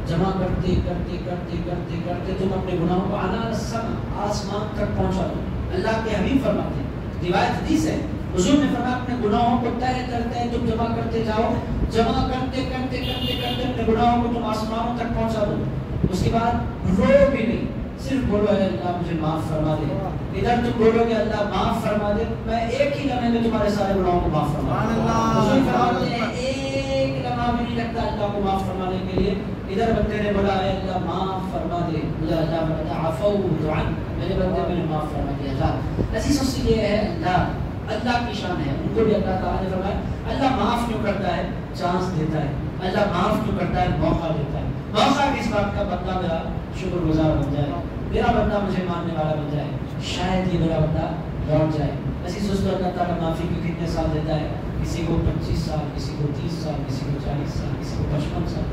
جمع کرتے کرتے کرتے کرتے کرتے تم اپنے گناہوں کو آسمان تک پہنچا دو. اللہ کے حبیب فرماتے ہیں, روایت حدیث ہے, حضور نے فرمایا اپنے گناہوں کو طے کرتے تم جمع کرتے جاؤ, جمع کرتے کرتے کرتے کرتے اپنے گناہوں کو تم آسمانوں تک پہنچا دو. اس کے بعد رو بھی نہیں, صرف بولو اے اللہ مجھے معاف فرما دے. ادھر تم بولو کہ اللہ معاف فرما دے, میں ایک ہی لمحے میں تمہارے سارے گناہوں کو معاف فرما دوں. حضور فرماتے ہیں ایک لمحہ بھی نہیں لگتا اللہ کو معاف فرمانے کے لیے. ادھر بندے نے بولا اے اللہ معاف فرما دے, اللہ فرماتا عفوت عنک, میرے بندے میں نے معاف فرما دیا. عزیز اس لیے ہے اللہ کی شان ہے. ان کو بھی اللہ تعالیٰ نے فرمایا اللہ معاف کیوں کرتا ہے؟ چانس دیتا ہے. اللہ معاف کیوں کرتا ہے؟ موقع دیتا ہے. موقع کس بات کا؟ بندہ میرا شکر گزار بن جائے, میرا بندہ مجھے ماننے والا بن جائے, شاید یہ میرا بندہ لوٹ جائے. عزیز دوستو, اللہ تعالیٰ معافی کے کتنے سال دیتا ہے؟ کسی کو 25 سال, کسی کو 30 سال, کسی کو 40 سال, کسی کو 55 سال.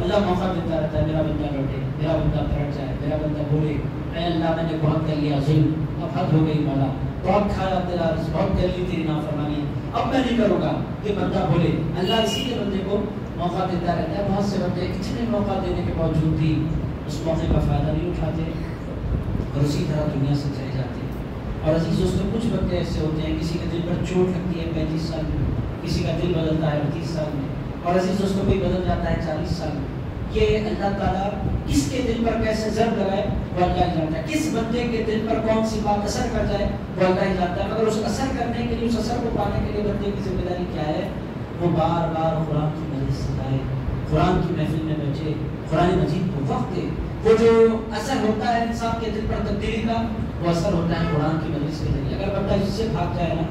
اللہ موقع دیتا رہتا ہے, میرا بندہ لوٹے, میرا بندہ پلٹ جائے, میرا بندہ بولے اے اللہ میں نے بہت کر لیا ظلم, اب حد ہو گئی مولا, بہت کھایا تیرا رزق, بہت کر لی تیری نافرمانی, اب میں نہیں کروں گا. یہ بندہ بولے, اللہ اسی کے بندے کو موقع دیتا رہتا ہے. بہت سے بندے اتنے موقع دینے کے باوجود بھی اس موقع کا فائدہ نہیں اٹھاتے اور اسی طرح دنیا سے چلے جاتے ہیں. اور عزیز دوستوں, کچھ بندے ایسے ہوتے ہیں کسی کے دل پر چوٹ لگتی ہے 35 سال میں, کسی کا دل بدلتا ہے 30 سال میں, اور عزیز دوستوں کوئی بدل جاتا ہے 40 سال میں. یہ اللہ تعالیٰ کس کے دل پر کیسے ضرب لگائے وہ اللہ ہی جانتا ہے. کس بندے کے دل پر کون سی بات اثر کر جائے وہ اللہ ہی جانتا ہے. مگر اس اثر کرنے کے لیے, اس اثر کو پانے کے لیے بندے کی ذمہ داری کیا ہے؟ وہ بار بار قرآن کی مجلس سے آئے, قرآن کی محفل میں بیٹھے, قرآن مجید کو وقت دے. وہ جو اثر ہوتا ہے انسان کے دل پر تبدیلی کا, وہ اثر ہوتا ہے قرآن کی مجلس کے ذریعے. اگر بندہ اس سے بھاگ جائے نا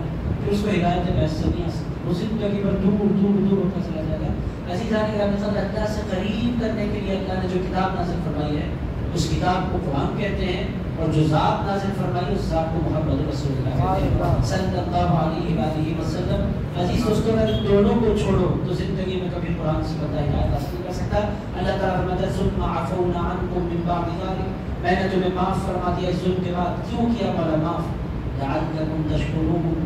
پھر اس کو ہدایت میسر نہیں آ سکتی, وہ زندگی پر دور دور دور ہوتا چلا جائے گا. عزیزان گرامی, اللہ سے قریب کرنے کے لیے اللہ نے جو کتاب نازل فرمائی ہے اس کتاب کو قرآن کہتے ہیں, اور جو ذات نازل فرمائی اس ذات کو محمد رسول اللہ کہتے ہیں صلی اللہ علیہ وآلہ وسلم. عزیز دوستوں, اگر دونوں کو چھوڑو تو زندگی میں کبھی قرآن سے پتہ ہدایت حاصل کر سکتا. اللہ تعالیٰ فرماتا ہے ثم عفونا عنکم من بعد ذلک, میں نے تمہیں معاف فرما دیا اس ظلم کے بعد. کیوں کیا مولا معاف؟ لعلکم تشکرون,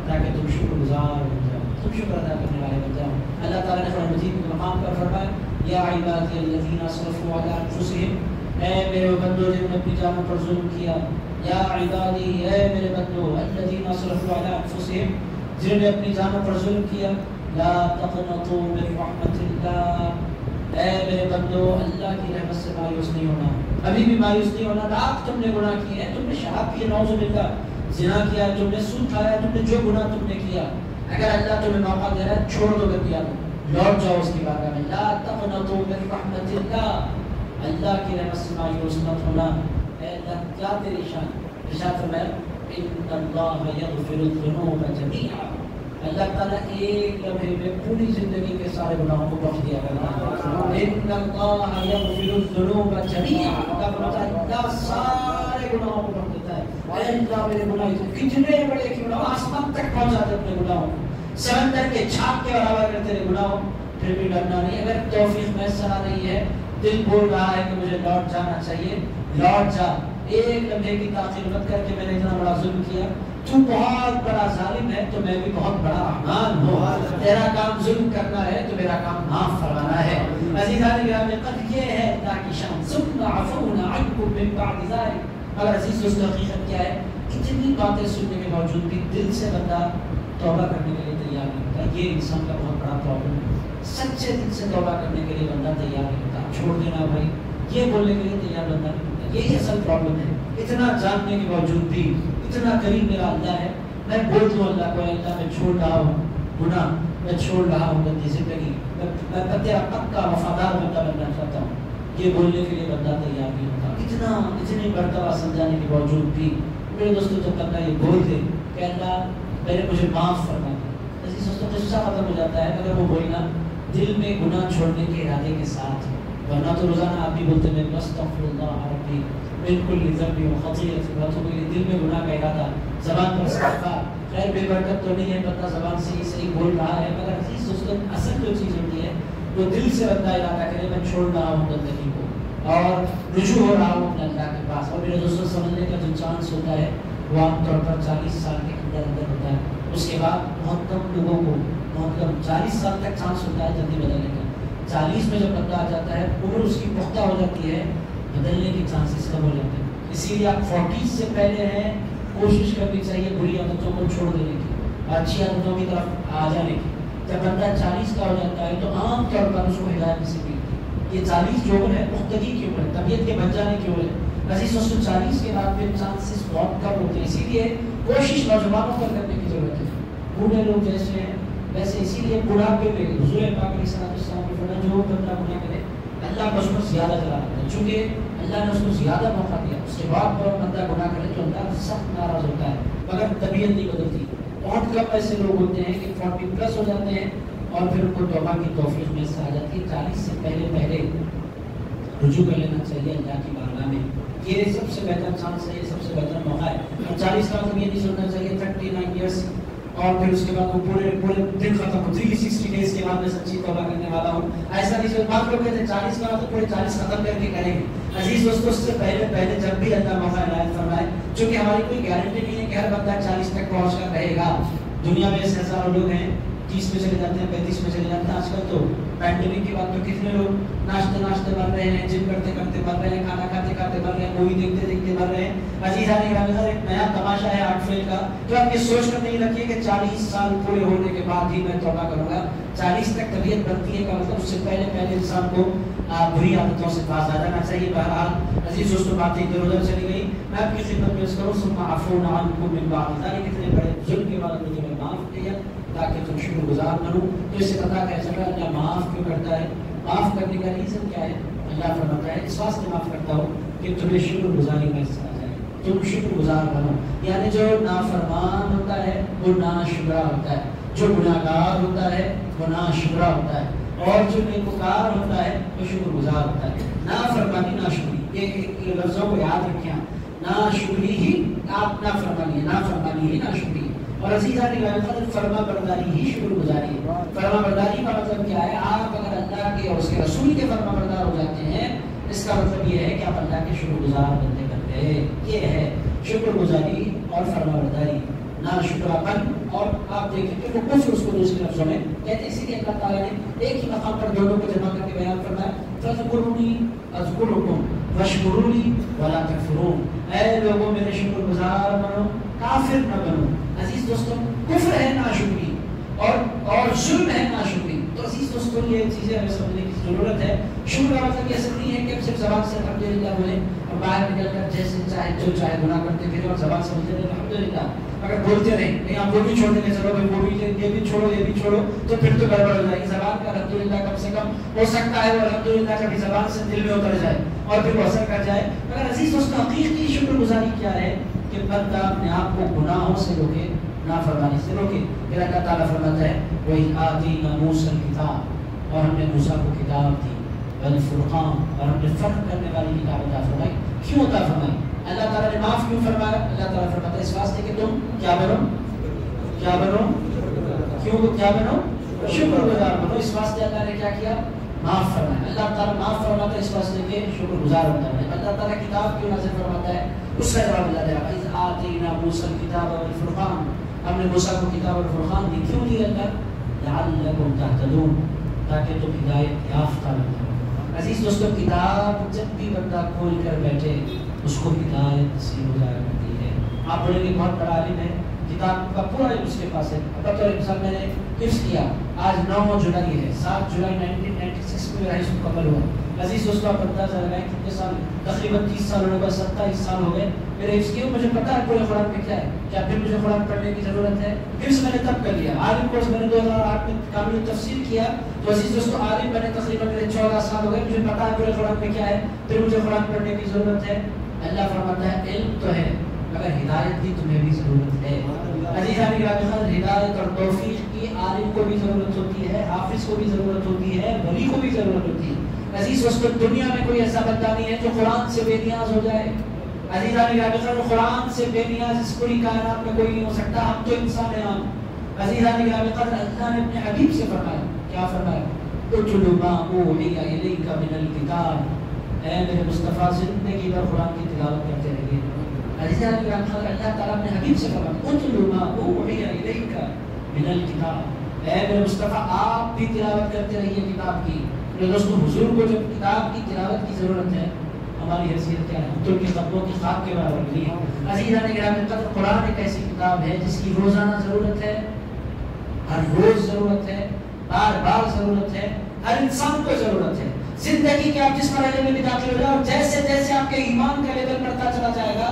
تاکہ تم شکر گزار بن جاؤ, تم شکر ادا کرنے والے بن جاؤ. اللہ تعالیٰ نے قرآن مجید کے مقام پر فرمایا یا عبادی الذین اسرفوا علی انفسہم, اے میرے بندو جنہوں نے اپنی جانوں پر ظلم کیا, یا عبادی, اے میرے بندو الذین اسرفوا علی انفسہم, جنہوں نے اپنی جانوں پر ظلم کیا, لا تقنطوا من رحمت اللہ, اے میرے بندو اللہ کی رحمت سے مایوس نہیں ہونا, ابھی بھی مایوس نہیں ہونا. رات تم نے گناہ کیے ہیں, تم نے شراب کی, نعوذ باللہ زنا کیا, تم نے سود کھایا, تم نے جو گناہ تم نے کیا, اگر اللہ تمہیں موقع دے رہا ہے چھوڑ دو گندگیاں, لوٹ جاؤ اس کی بارگاہ میں. لا تقنطوا من رحمت اللہ، اللہ کی رحمت سے مایوس مت ہونا. اے اللہ کیا تیری شان. ارشاد فرمایا ان اللہ یغفر الذنوب جميعا، اللہ تعالیٰ ایک لمحے میں پوری زندگی کے سارے گناہوں کو بخش دیا کرتا ہے. ان اللہ یغفر الذنوب جميعا، اللہ سارے گناہوں کو بخش دیتا ہے. اے اللہ میرے گناہ کتنے بڑے کیوں نہ آسمان تک پہنچ جاتے اپنے گناہوں، سمندر کے چھاپ کے برابر کرتے رہے گناہوں، پھر بھی ڈرنا نہیں. اگر توفیق میسر آ رہی ہے، دل بول رہا ہے کہ مجھے لوٹ جانا چاہیے، لوٹ جا. ایک لمحے کی تاخیر مت کر کے میں نے اتنا بڑا ظلم کیا، تو بہت بڑا ظالم ہے تو میں بھی بہت بڑا رحمان ہوں. تیرا کام ظلم کرنا ہے تو میرا کام معاف فرمانا ہے. عزیزان گرامی قد یہ ہے اللہ کی شان، ثم عفونا عنکم من بعد ذلک. مگر عزیز دوستو حقیقت کیا ہے؟ اتنی باتیں سننے کے باوجود بھی دل سے بندہ توبہ کرنے کے لیے تیار نہیں ہوتا. یہ انسان کا بہت بڑا پرابلم ہے. سچے دل سے توبہ کرنے کے لیے بندہ تیار نہیں ہوتا. چھوڑ دینا بھائی، یہ بولنے کے لیے تیار بندہ نہیں ہوتا. یہی اصل پرابلم ہے. اتنا جاننے کے باوجود بھی اتنا قریب میرا اللہ ہے، میں بول دوں اللہ کو اللہ میں چھوڑ رہا ہوں گناہ، میں چھوڑ رہا ہوں گندی زندگی، میں تیرا پکا وفادار بندہ بننا چاہتا ہوں. یہ بولنے کے لیے بندہ تیار نہیں ہوتا. اتنی مرتبہ سمجھانے کے باوجود بھی میرے دوستوں جب بندہ یہ بول دے کہ اللہ پہلے مجھے معاف فرما دے، ایسی دوستوں غصہ ختم ہو جاتا ہے. اگر وہ بولنا دل میں گناہ چھوڑنے کے ارادے کے ساتھ، ورنہ تو روزانہ آپ بھی بولتے ہیں استغفر اللہ ربی بالکل ذنب و خطیئت، باتوں کے لیے دل میں گناہ کا ارادہ، زبان پر استغفار. خیر بے برکت تو نہیں ہے، بندہ زبان سے ہی صحیح بول رہا ہے، مگر عزیز دوستوں اصل جو چیز ہوتی ہے وہ دل سے بندہ ارادہ کرے میں چھوڑ رہا ہوں گندگی کو اور رجوع ہو رہا ہوں اپنے اللہ کے پاس. اور میرے دوستوں سمجھنے کا جو چانس ہوتا ہے وہ عام طور پر 40 سال کے اندر ہوتا ہے. اس کے بعد بہت کم لوگوں کو، بہت کم 40 سال تک چانس ہوتا ہے جلدی بدلنے کا. 40 میں جب بندہ آ جاتا ہے، عمر اس کی پختہ ہو جاتی ہے، بدلنے کے چانسز کم ہو جاتے ہیں. اسی لیے آپ 40 سے پہلے ہیں کوشش کرنی چاہیے بری عادتوں کو چھوڑ دینے کی، اچھی عادتوں کی طرف آ جانے کی. جب بندہ 40 کا ہو جاتا ہے تو عام طور پر اس کو ہدایت نصیب ملتی ہے. یہ 40 جو عمر ہے پختگی کی عمر ہے، طبیعت کے بن جانے کی عمر ہے. عزیز دوستو 40 کے بعد پھر چانسز بہت کم ہوتے ہیں. اسی لیے کوشش نوجوانوں پر کرنے کی ضرورت ہے. بوڑھے لوگ جیسے ہیں ویسے اسی لیے بڑھاپے میں حضور پاک علیہ السلام کے فرمان جو بندہ گناہ کرے اللہ کو اس پر زیادہ چلا رہتا ہے، چونکہ اللہ نے اس کو زیادہ موقع دیا. اس کے بعد بندہ گناہ کرے تو اللہ سخت ناراض ہوتا ہے، مگر طبیعت نہیں بدلتی. بہت کم ایسے لوگ ہوتے ہیں کہ 40 پلس ہو جاتے ہیں اور پھر ان کو توبہ کی توفیق میں سے آ جاتی ہے. 40 سے پہلے رجوع کر لینا چاہیے اللہ کی بارگاہ میں. یہ سب سے بہتر چانس ہے، یہ سب سے بہتر موقع ہے. اور 40 کا مطلب یہ نہیں سننا چاہیے 39 ایئرس اور پھر اس کے بعد وہ پورے دن ختم ہو 360 ڈیز کے بعد میں سچی توبہ کرنے والا ہوں. ایسا نہیں سوچ. بات لوگ کہتے ہیں 40 کا مطلب پورے 40 ختم کر کے کریں گے. عزیز دوستو اس سے پہلے جب بھی اللہ موقع عنایت فرمائے، چونکہ ہماری کوئی گارنٹی نہیں ہے کہ ہر بندہ 40 تک پہنچ کر رہے گا. دنیا میں ایسے ہزاروں لوگ ہیں 30 میں چلے جاتے ہیں، 35 میں چلے جاتے ہیں. آج کل تو پینڈیمک کے بعد تو کتنے لوگ ناشتے مر رہے ہیں، جم کرتے مر رہے ہیں، کھانا کھاتے مر رہے ہیں، مووی دیکھتے مر رہے ہیں. عزیزان گرامی ایک نیا تماشا ہے آرٹ فیل کا. تو آپ یہ سوچ کر نہیں رکھیے کہ 40 سال پورے ہونے کے بعد ہی میں توبہ کروں گا. 40 تک طبیعت بنتی ہے کا مطلب اس سے پہلے انسان کو بری عادتوں سے باز آ جانا چاہیے. بہرحال عزیز دوستوں باتیں ادھر ادھر چلی گئی. میں آپ کی خدمت میں کروں ثم عفونا عنکم من بعد ذلک، کتنے بڑے ظلم کے بعد مجھے معاف کیا تاکہ تم شکر گزار بنو. تو اس سے پتہ کیا چلا اللہ معاف کیوں کرتا ہے، معاف کرنے کا ریزن کیا ہے. اللہ فرماتا ہے اس واسطے معاف کرتا ہوں کہ تمہیں شکر گزاری میں آ جائے، تم شکر گزار بنو. یعنی جو نافرمان ہوتا ہے وہ ناشکرا ہوتا ہے، جو گناہگار ہوتا ہے وہ ناشکرا ہوتا ہے، اور جو نیکوکار ہوتا ہے وہ شکر گزار ہوتا ہے. نافرمانی ناشکری، یہ لفظوں کو یاد رکھیں. ناشکری ہی آپ نافرمانی ہے، نافرمانی ہی ناشکری ہے. اور عزیزان گرامی فرما برداری ہی شکر گزاری ہے. فرما برداری کا مطلب کیا ہے؟ آپ اگر اللہ کے اور اس کے رسول کے فرما بردار ہو جاتے ہیں، اس کا مطلب یہ ہے کہ آپ اللہ کے شکر گزار بنتے کرتے ہیں. یہ ہے شکر گزاری اور فرما برداری. نا شکراپن. اور آپ دیکھیں کہ وہ کچھ اس کو دوسرے لفظوں میں کہتے ہیں. اسی لیے اللہ تعالیٰ نے ایک ہی مقام پر دونوں کو جمع کر کے بیان فرمایا فَاذْكُرُونِي أَذْكُرُكُمْ وَاشْكُرُوا لِي وَلَا تَكْفُرُونَ. اے لوگوں میرے شکر گزار بنو، کافر نہ بنو. عزیز دوستوں کفر ہے ناشکری اور ظلم ہے ناشکری. تو عزیز دوستوں یہ چیزیں ہمیں سمجھنے کی ضرورت ہے. شکر کا مطلب یہ ایسا نہیں ہے کہ ہم صرف زبان سے الحمدللہ بولیں اور باہر نکل کر جیسے چاہے جو چاہے گناہ کرتے پھر اور زبان سے بولتے رہے الحمدللہ. اگر بولتے رہیں نہیں آپ وہ بھی چھوڑ دیں گے، چلو وہ بھی یہ بھی چھوڑو یہ بھی چھوڑو، تو پھر تو گڑبڑ ہو جائے گی. زبان کا رد الحمدللہ کم سے کم ہو سکتا ہے وہ الحمدللہ کبھی زبان سے دل میں اتر جائے اور پھر وہ اثر کر جائے. مگر عزیز دوستو حقیقی شکر گزاری کیا ہے کہ بندہ اپنے آپ کو گناہوں سے روکے, نافرمانی سے روکے. پھر اللہ تعالیٰ فرماتا ہے وَإِذْ آتَيْنَا مُوسَى الْكِتَابَ, اور ہم نے موسیٰ کو کتاب دی, والفرقان, اور ہم نے فرق کرنے والی کتاب عطا فرمائی. کیوں عطا فرمائی؟ اللہ تعالیٰ نے معاف کیوں فرمایا؟ اللہ تعالیٰ فرماتا ہے اس واسطے کہ تم کیا بنو, کیا بنو, کیوں کیا بنو, شکر گزار بنو. اس واسطے اللہ نے کیا کیا, معاف فرمایا. اللہ تعالیٰ معاف فرماتا ہے اس واسطے کہ شکر گزار ہوتا ہے. اللہ تعالیٰ کتاب کیوں نازل فرماتا ہے, اس کا جواب اللہ دے رہا ہے اِذْ آتَيْنَا مُوسَى الْكِتَابَ وَالْفُرْقَانَ, ہم نے موسیٰ کو کتاب اور فرقان دی. کیوں دی اللہ؟ لَعَلَّكُمْ تَهْتَدُونَ, تاکہ تم ہدایت یافتہ بنو. عزیز دوستو کتاب جب بھی بندہ کھول کر بیٹھے اس کو ہدایت نصیب ہو جایا کرتی ہے. آپ بولیں گے بہت بڑا عالم ہے, کتاب کا پورا علم اس کے پاس ہے. بطور مثال میں نے حفظ کیا, آج 9 جولائی ہے, 7 جولائی 1996 میں میرا حفظ مکمل ہوا. عزیز دوستو آپ اندازہ لگائیں کتنے سال, تقریباً 30 سال ہونے پر 27 سال ہو گئے میرے حفظ کے. مجھے پتا ہے پورے قرآن میں کیا ہے. کیا پھر مجھے قرآن پڑھنے کی ضرورت ہے؟ حفظ میں نے تب کر لیا. عالم کورس میں نے 2008 میں کامل تفسیر کیا, تو عزیز دوستو عالم بنے تقریباً میرے 14 سال ہو گئے. مجھے پتا ہے پورے قرآن میں کیا ہے, پھر مجھے قرآن پڑھنے کی ضرورت ہے. اللہ فرماتا ہے علم تو ہے مگر ہدایت کی تمہیں بھی ضرورت ہے. عزیزان گرامی, ہدایت اور توفیق کی عالم کو بھی ضرورت ہوتی ہے, حافظ کو بھی ضرورت ہوتی ہے, ولی کو بھی ضرورت ہوتی ہے. عزیز دوستو دنیا میں کوئی ایسا بندہ نہیں ہے جو قرآن سے بے نیاز ہو جائے. عزیزان گرامی, قرآن سے بے نیاز اس پوری کائنات میں کوئی نہیں ہو سکتا. ہم تو انسان ہیں. ہم عزیزان گرامی, اللہ نے اپنے حبیب سے فرمایا, کیا فرمایا, اتل ما اوحی الیک من الکتاب, اے میرے مصطفیٰ زندگی بھر قرآن کی تلاوت کرتے رہیے. عزیزان گرامی, اللہ تعالیٰ اپنے حبیب سے فرمایا اتل ما اوحی الیک من الکتاب, اے میرے مصطفیٰ آپ بھی تلاوت کرتے رہیے کتاب کی. دوستو حضور کو جب کتاب کی تلاوت کی ضرورت ہے, ہماری حیثیت کیا ہے؟ ہم تو ان کے قدموں کی خاک کے برابر نہیں ہے. عزیزان گرامی, قرآن ایک ایسی کتاب ہے جس کی روزانہ ضرورت ہے, ہر روز ضرورت ہے, بار بار ضرورت ہے, ہر انسان کو ضرورت ہے. زندگی کے آپ جس مرحلے میں بھی داخل ہو جائے اور جیسے جیسے آپ کے ایمان کا لیول بڑھتا چلا جائے گا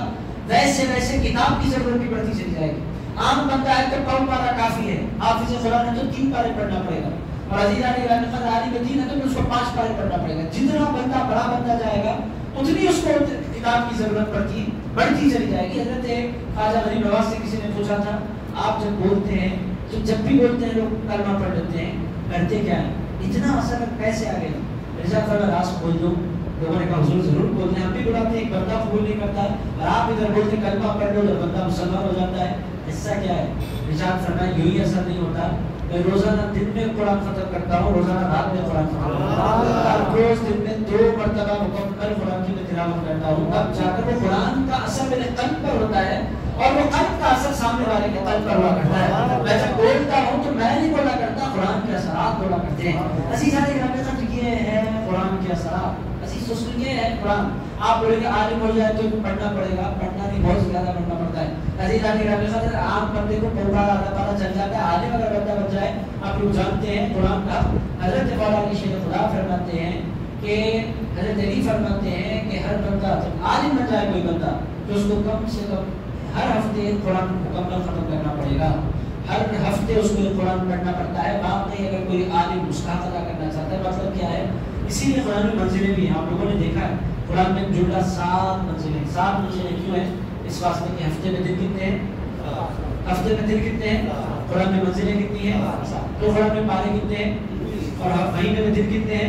ویسے ویسے کتاب کی ضرورت بھی بڑھتی چلی جائے گی. عام بندہ ہے تو کم پارا کافی ہے, حافظ قرآن ہے تو 3 پارے پڑھنا پڑے گا, اور عزیزان گرامی عالم دین ہے تو اس کو 5 پارے پڑھنا پڑے گا. جتنا بندہ بڑا بنتا جائے گا اتنی اس کو کتاب کی ضرورت بڑھتی چلی جائے گی. حضرت خواجہ غریب نواز سے کسی نے پوچھا تھا, آپ جب بولتے ہیں تو جب بھی بولتے ہیں لوگ کلمہ پڑھ لیتے ہیں, کرتے کیا ہے, اتنا اثر کیسے آ گیا؟ رضا فرما راز کھول دو. لوگوں نے کہا حضور ضرور بولتے ہیں, ہم بھی بلاتے ہیں, ایک بندہ قبول نہیں کرتا اور آپ ادھر بولتے کلمہ پڑھ لو تو بندہ مسلمان ہو جاتا ہے. حصہ کیا ہے؟ رضا فرما یوں ہی اثر نہیں ہوتا. میں روزانہ دن میں قرآن ختم کرتا ہوں, روزانہ رات میں قرآن ختم کرتا ہوں, ہر روز دن میں 2 مرتبہ مکمل قرآن کی میں تلاوت کرتا ہوں. اب جا کر وہ قرآن کا اثر میرے قلب پر ہوتا ہے اور وہ قلب کا اثر سامنے والے کے قلب پر ہوا کرتا ہے. میں جب بولتا ہوں تو میں نہیں بولا کرتا, قرآن کے اثرات بولا کرتے ہیں. عزیزان گرامی, یہ ہے قرآن کے اثرات. عزیز دوستو یہ ہے قرآن. آپ بولیں گے عالم ہو جائے تو پڑھنا پڑے گا, پڑھنا نہیں, بہت زیادہ پڑھنا پڑتا ہے. عزیزان گرامی, عام بندے کو پورا آدھا پارا چل جاتا ہے, عالم اگر بندہ بن جائے, آپ لوگ جانتے ہیں قرآن کا حضرت مولا علی شیخ خدا فرماتے ہیں کہ حضرت علی فرماتے ہیں کہ ہر بندہ جب عالم بن جائے کوئی بندہ تو اس کو کم سے کم ہر ہفتے قرآن مکمل ختم کرنا پڑے گا. ہر ہفتے اس کو قرآن پڑھنا پڑتا ہے. بات نہیں اگر کوئی عالم مستحق ادا کرنا چاہتا ہے. مطلب کیا ہے, اسی لیے قرآن میں منزلیں بھی ہیں. آپ لوگوں نے دیکھا ہے قرآن میں جملہ 7 منزلیں. 7 منزلیں کیوں ہیں؟ اس واسطے کہ ہفتے میں دن کتنے ہیں, ہفتے میں دن کتنے ہیں, قرآن میں منزلیں کتنی ہیں, تو قرآن میں پارے کتنے ہیں, اور مہینے میں دن کتنے ہیں.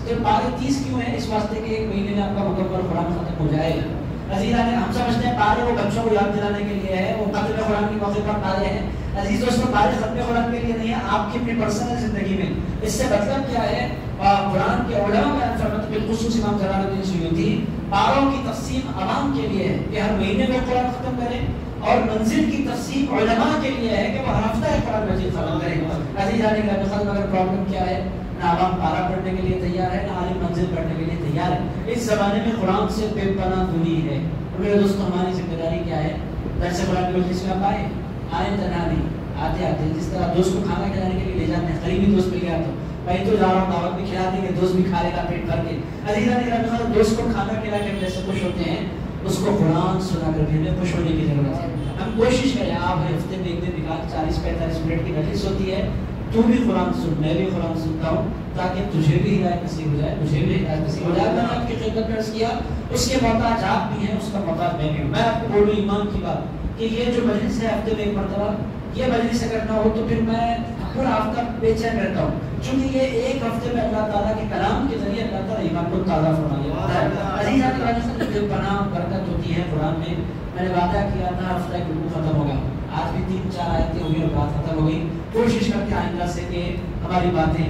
تو پارے 30 کیوں ہیں؟ اس واسطے کہ 1 مہینے میں آپ کا مکمل قرآن ختم ہو جائے گا. عزیزان, ہم سمجھتے ہیں پارے وہ بچوں کو یاد دلانے کے لیے ہے, وہ ختم قرآن کے موقع پر پارے ہیں. عزیز دوستو, پارے ختم قرآن کے لیے نہیں ہے, آپ کی اپنی پرسنل زندگی میں. اس سے مطلب کیا ہے, قرآن کے علماء بیان فرماتے ہیں, بالخصوص امام جلال الدین سیوطی, پاروں کی تقسیم عوام کے لیے ہے کہ ہر مہینے میں قرآن ختم کریں, اور منزل کی تقسیم علماء کے لیے ہے کہ وہ ہر ہفتہ قرآن مجید ختم کریں. عزیزان گرامی, مگر پرابلم کیا ہے, نہ عوام پارا پڑھنے کے لیے تیار ہے, نہ عالم منزل پڑھنے کے لیے تیار ہے. اس زمانے میں قرآن سے بے پناہ دوری ہے. میرے دوستو, ہماری ذمہ داری کیا ہے, درس قرآن کی مجلس میں آپ آئے تنہا نہیں, آتے جس طرح دوست کو کھانا کھلانے کے لیے لے جاتے ہیں, قریبی دوست مل گیا تو میں تو جا رہا ہوں, دعوت بھی کھلا دیں گے, دوست بھی کھا لے گا پیٹ بھر کے. عزیزان گرامی, دوست کو کھانا کھلا کے جیسے خوش ہوتے ہیں, اس کو قرآن سنا کر بھی ہمیں خوش ہونے کی ضرورت ہے. ہم کوشش کریں, آپ ہفتے میں 1 دن نکال 40-45 منٹ کی مجلس ہوتی ہے, تو بھی قرآن سن، میں بھی قرآن سنتا ہوں تاکہ تجھے بھی ہدایت نصیب ہو جائے، مجھے بھی ہدایت نصیب ہو جائے۔ میں نے آپ کی خدمت میں عرض کیا اس کے محتاج آپ بھی ہیں، اس کا محتاج میں بھی ہوں۔ میں آپ کو بولوں ایمان کی بات کہ یہ جو مجلس ہے ہفتے میں ایک مرتبہ یہ مجلس اگر نہ ہو تو پھر میں پورا ہفتہ بے چین رہتا ہوں، چونکہ یہ ایک ہفتے میں اللہ تعالیٰ کے کلام کے ذریعے اللہ تعالیٰ ایمان کو تازہ فرمایا۔ عزیزان جو پناہ برکت ہوتی ہے قرآن میں نے وعدہ کیا تھا ہفتہ کے رکوع ختم ہوگا، آج بھی 3-4 آیتیں ہوئی اور بات ختم ہو گئی۔ کوشش کرتے ہیں آئندہ سے کہ ہماری باتیں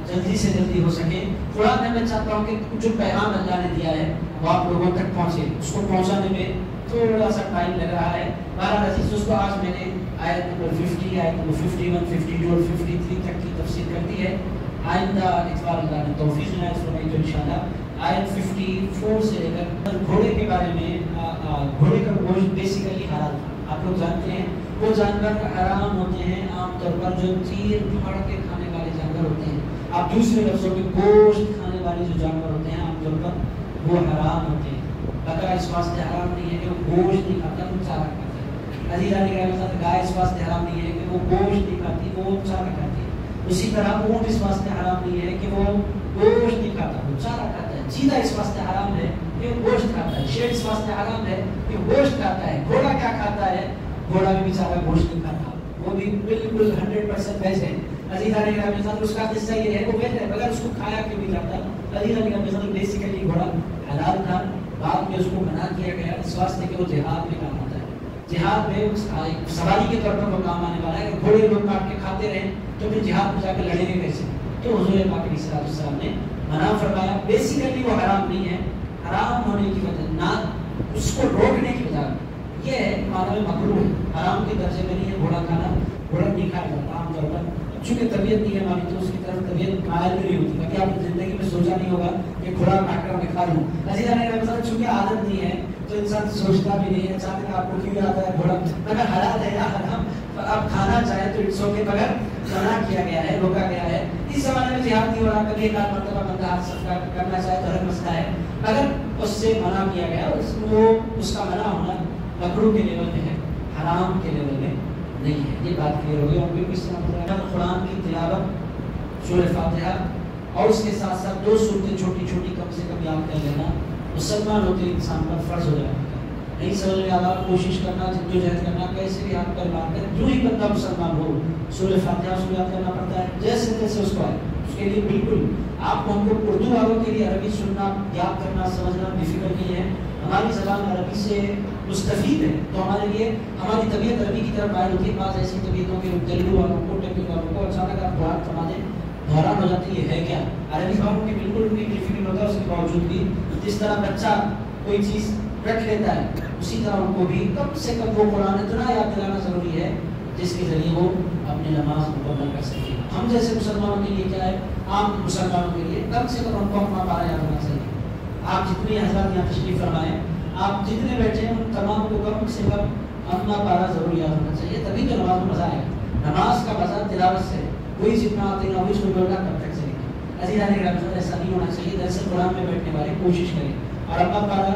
جلدی سے جلدی ہو سکے۔ قرآن میں میں چاہتا ہوں کہ جو پیغام اللہ نے دیا ہے وہ آپ لوگوں تک پہنچے، اس کو پہنچانے میں تھوڑا سا ٹائم لگ رہا ہے۔ بہرحال عزیز اس کو آج میں نے آیت نمبر 50، آیت نمبر 51، 52 اور 53 تک کی تفسیر کر دی ہے۔ آئندہ اتوار اللہ نے توفیق عنایت فرمائی تو انشاءاللہ آیت 54 سے لے کر گھوڑے کے بارے میں، گھوڑے کا گوشت بیسیکلی حلال تھا، آپ لوگ جانتے ہیں وہ جانور حرام ہوتے ہیں عام طور پر جو چیر پھاڑ کے کھانے والے جانور ہوتے ہیں۔ آپ دوسرے لفظوں میں گوشت کھانے والے جو جانور ہوتے ہیں عام طور پر وہ حرام ہوتے ہیں۔ بکرا اس واسطے حرام نہیں ہے کہ وہ گوشت نہیں کھاتا، وہ چارہ کھاتا ہے۔ عزیزان گرامی گائے اس واسطے حرام نہیں ہے کہ وہ گوشت نہیں کھاتی، وہ چارہ کھاتی ہے۔ اسی طرح اونٹ اس واسطے حرام نہیں ہے کہ وہ گوشت نہیں کھاتا، وہ چارہ کھاتا ہے۔ چیتا اس واسطے حرام ہے کہ وہ گوشت کھاتا ہے۔ شیر اس واسطے حرام ہے کہ وہ گوشت کھاتا ہے۔ گھوڑا کیا کھاتا ہے؟ گھوڑا بھی بیچارہ گوشت نہیں کھاتا، وہ بھی بالکل 100% ویج ہے۔ عزیزان گرامی اس کا قصہ یہ ہے وہ ویج ہے مگر اس کو کھایا کیوں نہیں جاتا؟ عزیزان گرامی بیسیکلی گھوڑا حلال تھا، بعد میں اس کو منع کیا گیا اس واسطے کہ وہ جہاد میں کام آتا ہے۔ جہاد میں سواری کے طور پر وہ کام آنے والا ہے کہ گھوڑے لوگ کاٹ کے کھاتے رہیں تو پھر جہاد میں جا کے لڑیں گے کیسے؟ تو حضور پاک علیہ الصلوۃ والسلام نے منع فرمایا۔ بیسیکلی وہ حرام نہیں ہے، حرام ہونے کی وجہ نہ اس کو روکنے کی وجہ یہ ہے معنی میں مکروہ ہے، حرام کے درجے میں نہیں ہے گھوڑا کھانا۔ گھوڑا نہیں کھایا جاتا عام طور پر، چونکہ طبیعت نہیں ہے ہماری تو اس کی طرف طبیعت مائل نہیں ہوتی، تاکہ آپ نے زندگی میں سوچا نہیں ہوگا کہ گھوڑا کاٹ کر میں کھا لوں۔ عزیزان گرامی چونکہ عادت نہیں ہے تو انسان سوچتا بھی نہیں ہے، اچانک آپ کو کیوں یاد آیا گھوڑا؟ مگر حلال ہے یا حرام آپ کھانا چاہیں تو اٹس اوکے، مگر منع کیا گیا ہے، روکا گیا ہے۔ اس زمانے میں جہاد نہیں ہو رہا، کبھی ایک آدھ مرتبہ بندہ ہاتھ صدقہ کرنا چاہے تو الگ مسئلہ ہے، مگر اس سے منع کیا گیا، اس کا منع ہونا مکروہ کے لیول میں ہے، حرام کے لیول میں نہیں ہے۔ یہ بات کلیئر ہو گئی۔ اور کس طرح قرآن کی تلاوت سورہ فاتحہ اور اس کے ساتھ ساتھ 2 سورتیں چھوٹی چھوٹی کم سے کم یاد کر لینا مسلمان ہوتے انسان پر فرض ہو جائے گا۔ نہیں سمجھ میں آ کوشش کرنا، جدوجہد کرنا، کیسے بھی ہاتھ پر مار کر جو ہی بندہ مسلمان ہو سورہ فاتحہ اس کو یاد کرنا پڑتا ہے جیسے تیسے اس کو آئے۔ اس کے لیے بالکل آپ کو ہم کو اردو والوں کے لیے عربی سننا، یاد کرنا، سمجھنا ڈیفیکلٹ نہیں ہے۔ ہماری زبان عربی سے مستفید ہے تو ہمارے لیے ہماری طبیعت عربی کی طرف مائل ہوتی ہے۔ بعض ایسی طبیعتوں کے تیلگو والوں کو، ٹیپل والوں کو اچانک آپ قرآن فرما دیں حیران ہو جاتی ہے کیا؟ عربی والوں کی بالکل بھی ڈیفیکلٹ ہوتا ہے، اس کے باوجود بھی جس طرح بچہ کوئی چیز رکھ لیتا ہے اسی طرح ان کو بھی کم سے کم وہ قرآن اتنا یاد دلانا ضروری ہے جس کے ذریعے وہ اپنی نماز مکمل کر سکے۔ ہم جیسے مسلمانوں کے لیے کیا ہے، عام مسلمانوں کے لیے کم سے کم ہم کو اپنا پارا یاد ہونا چاہیے۔ آپ جتنے حضرات یہاں تشریف فرمائیں، آپ جتنے بیٹھے ہیں ان تمام کو کم سے کم اپنا پارا ضرور یاد ہونا چاہیے، تبھی تو نماز میں مزہ آئے گا۔ نماز کا مزہ تلاوت سے، کوئی جتنا آتے ہیں وہی چھوٹا چھوٹا کب تک چلے گا۔ عزیزان گرامی ایسا نہیں ہونا چاہیے۔ دراصل قرآن میں بیٹھنے والے کوشش کریں، اور اپنا پارا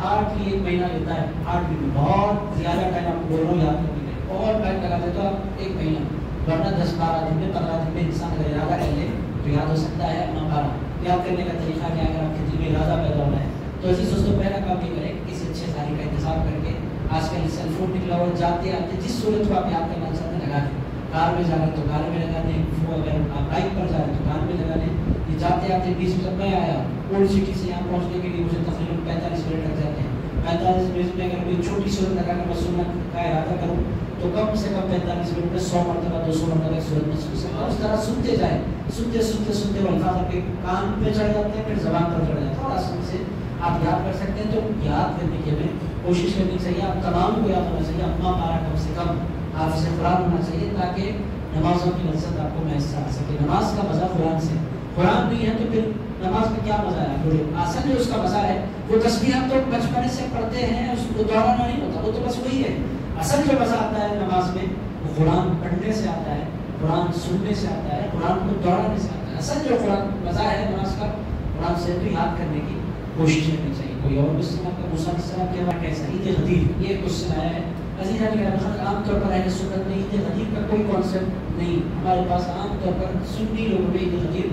ہارٹ کی 1 مہینہ لیتا ہے، ہارٹ بھی بہت زیادہ ٹائم آپ کو دونوں یاد کرنے میں بہت ٹائم لگا دے تو آپ 1 مہینہ، ورنہ 10-12 دن میں 15 دن میں انسان اگر ارادہ کر لے تو یاد ہو سکتا ہے۔ اپنا پارا یاد کرنے کا طریقہ کیا ہے؟ اگر آپ کے دل میں ارادہ پیدا ہونا ہے تو اسی دوستوں پہلا کام یہ کریں کہ کسی اچھے ساری کا انتظام کر کے، آج کل سیل فون نکلا ہوا، جاتے آتے جس صورت کو آپ یاد کرنا چاہتے ہیں لگا دیں۔ کار میں جا رہے ہیں تو کار میں لگا دیں، اگر آپ بائک پر جا رہے ہیں تو کار میں لگا دیں۔ یہ جاتے آتے 20 منٹ میں آیا، اولڈ سٹی سے یہاں پہنچنے کے لیے مجھے تقریباً 45 منٹ لگ جاتے ہیں۔ 45 منٹ میں اگر کوئی چھوٹی صورت لگا کر میں سننا کا ارادہ کروں تو کم سے کم 45 منٹ میں 100 مرتبہ 200 مرتبہ صورت میں سن سکتا ہوں۔ اس طرح سنتے جائیں، سنتے سنتے سنتے وہ الفاظ آپ کے کان پہ چڑھ جاتے ہیں، پھر زبان پر چڑھ جاتے ہیں، تھوڑا سن سے آپ یاد کر سکتے ہیں۔ تو یاد کرنے کے لیے کوشش کرنی چاہیے، آپ تمام کو یاد ہونا چاہیے، اپنا پارا کم سے کم آپ سے قرآن ہونا چاہیے تاکہ نمازوں کی لذت آپ کو میسر آ سکے۔ نماز کا مزہ قرآن سے، قرآن نہیں ہے تو پھر نماز میں کیا مزہ ہے؟ اصل جو اس کا مزہ ہے وہ تسبیح ہم تو بچپنے سے پڑھتے ہیں، اس کو دوہرانا نہیں ہوتا، وہ تو بس وہی ہے۔ اصل جو مزہ آتا ہے نماز میں وہ قرآن پڑھنے سے آتا ہے، قرآن سننے سے آتا ہے، قرآن کو دوہرانے سے آتا ہے۔ اصل جو قرآن مزہ ہے نماز کا، قرآن سے تو یاد کرنے کی کوشش کرنی چاہیے۔ کوئی اور کوشچن آپ کا موسیٰ علیہ السلام کے بعد کیسا عید غدیر یہ کوشچن آیا ہے؟ عزیزان گرامی، عام طور پر اہل سنت میں عید غدیر کا کوئی کانسیپٹ نہیں، ہمارے پاس عام طور پر سنی لوگوں میں عید غدیر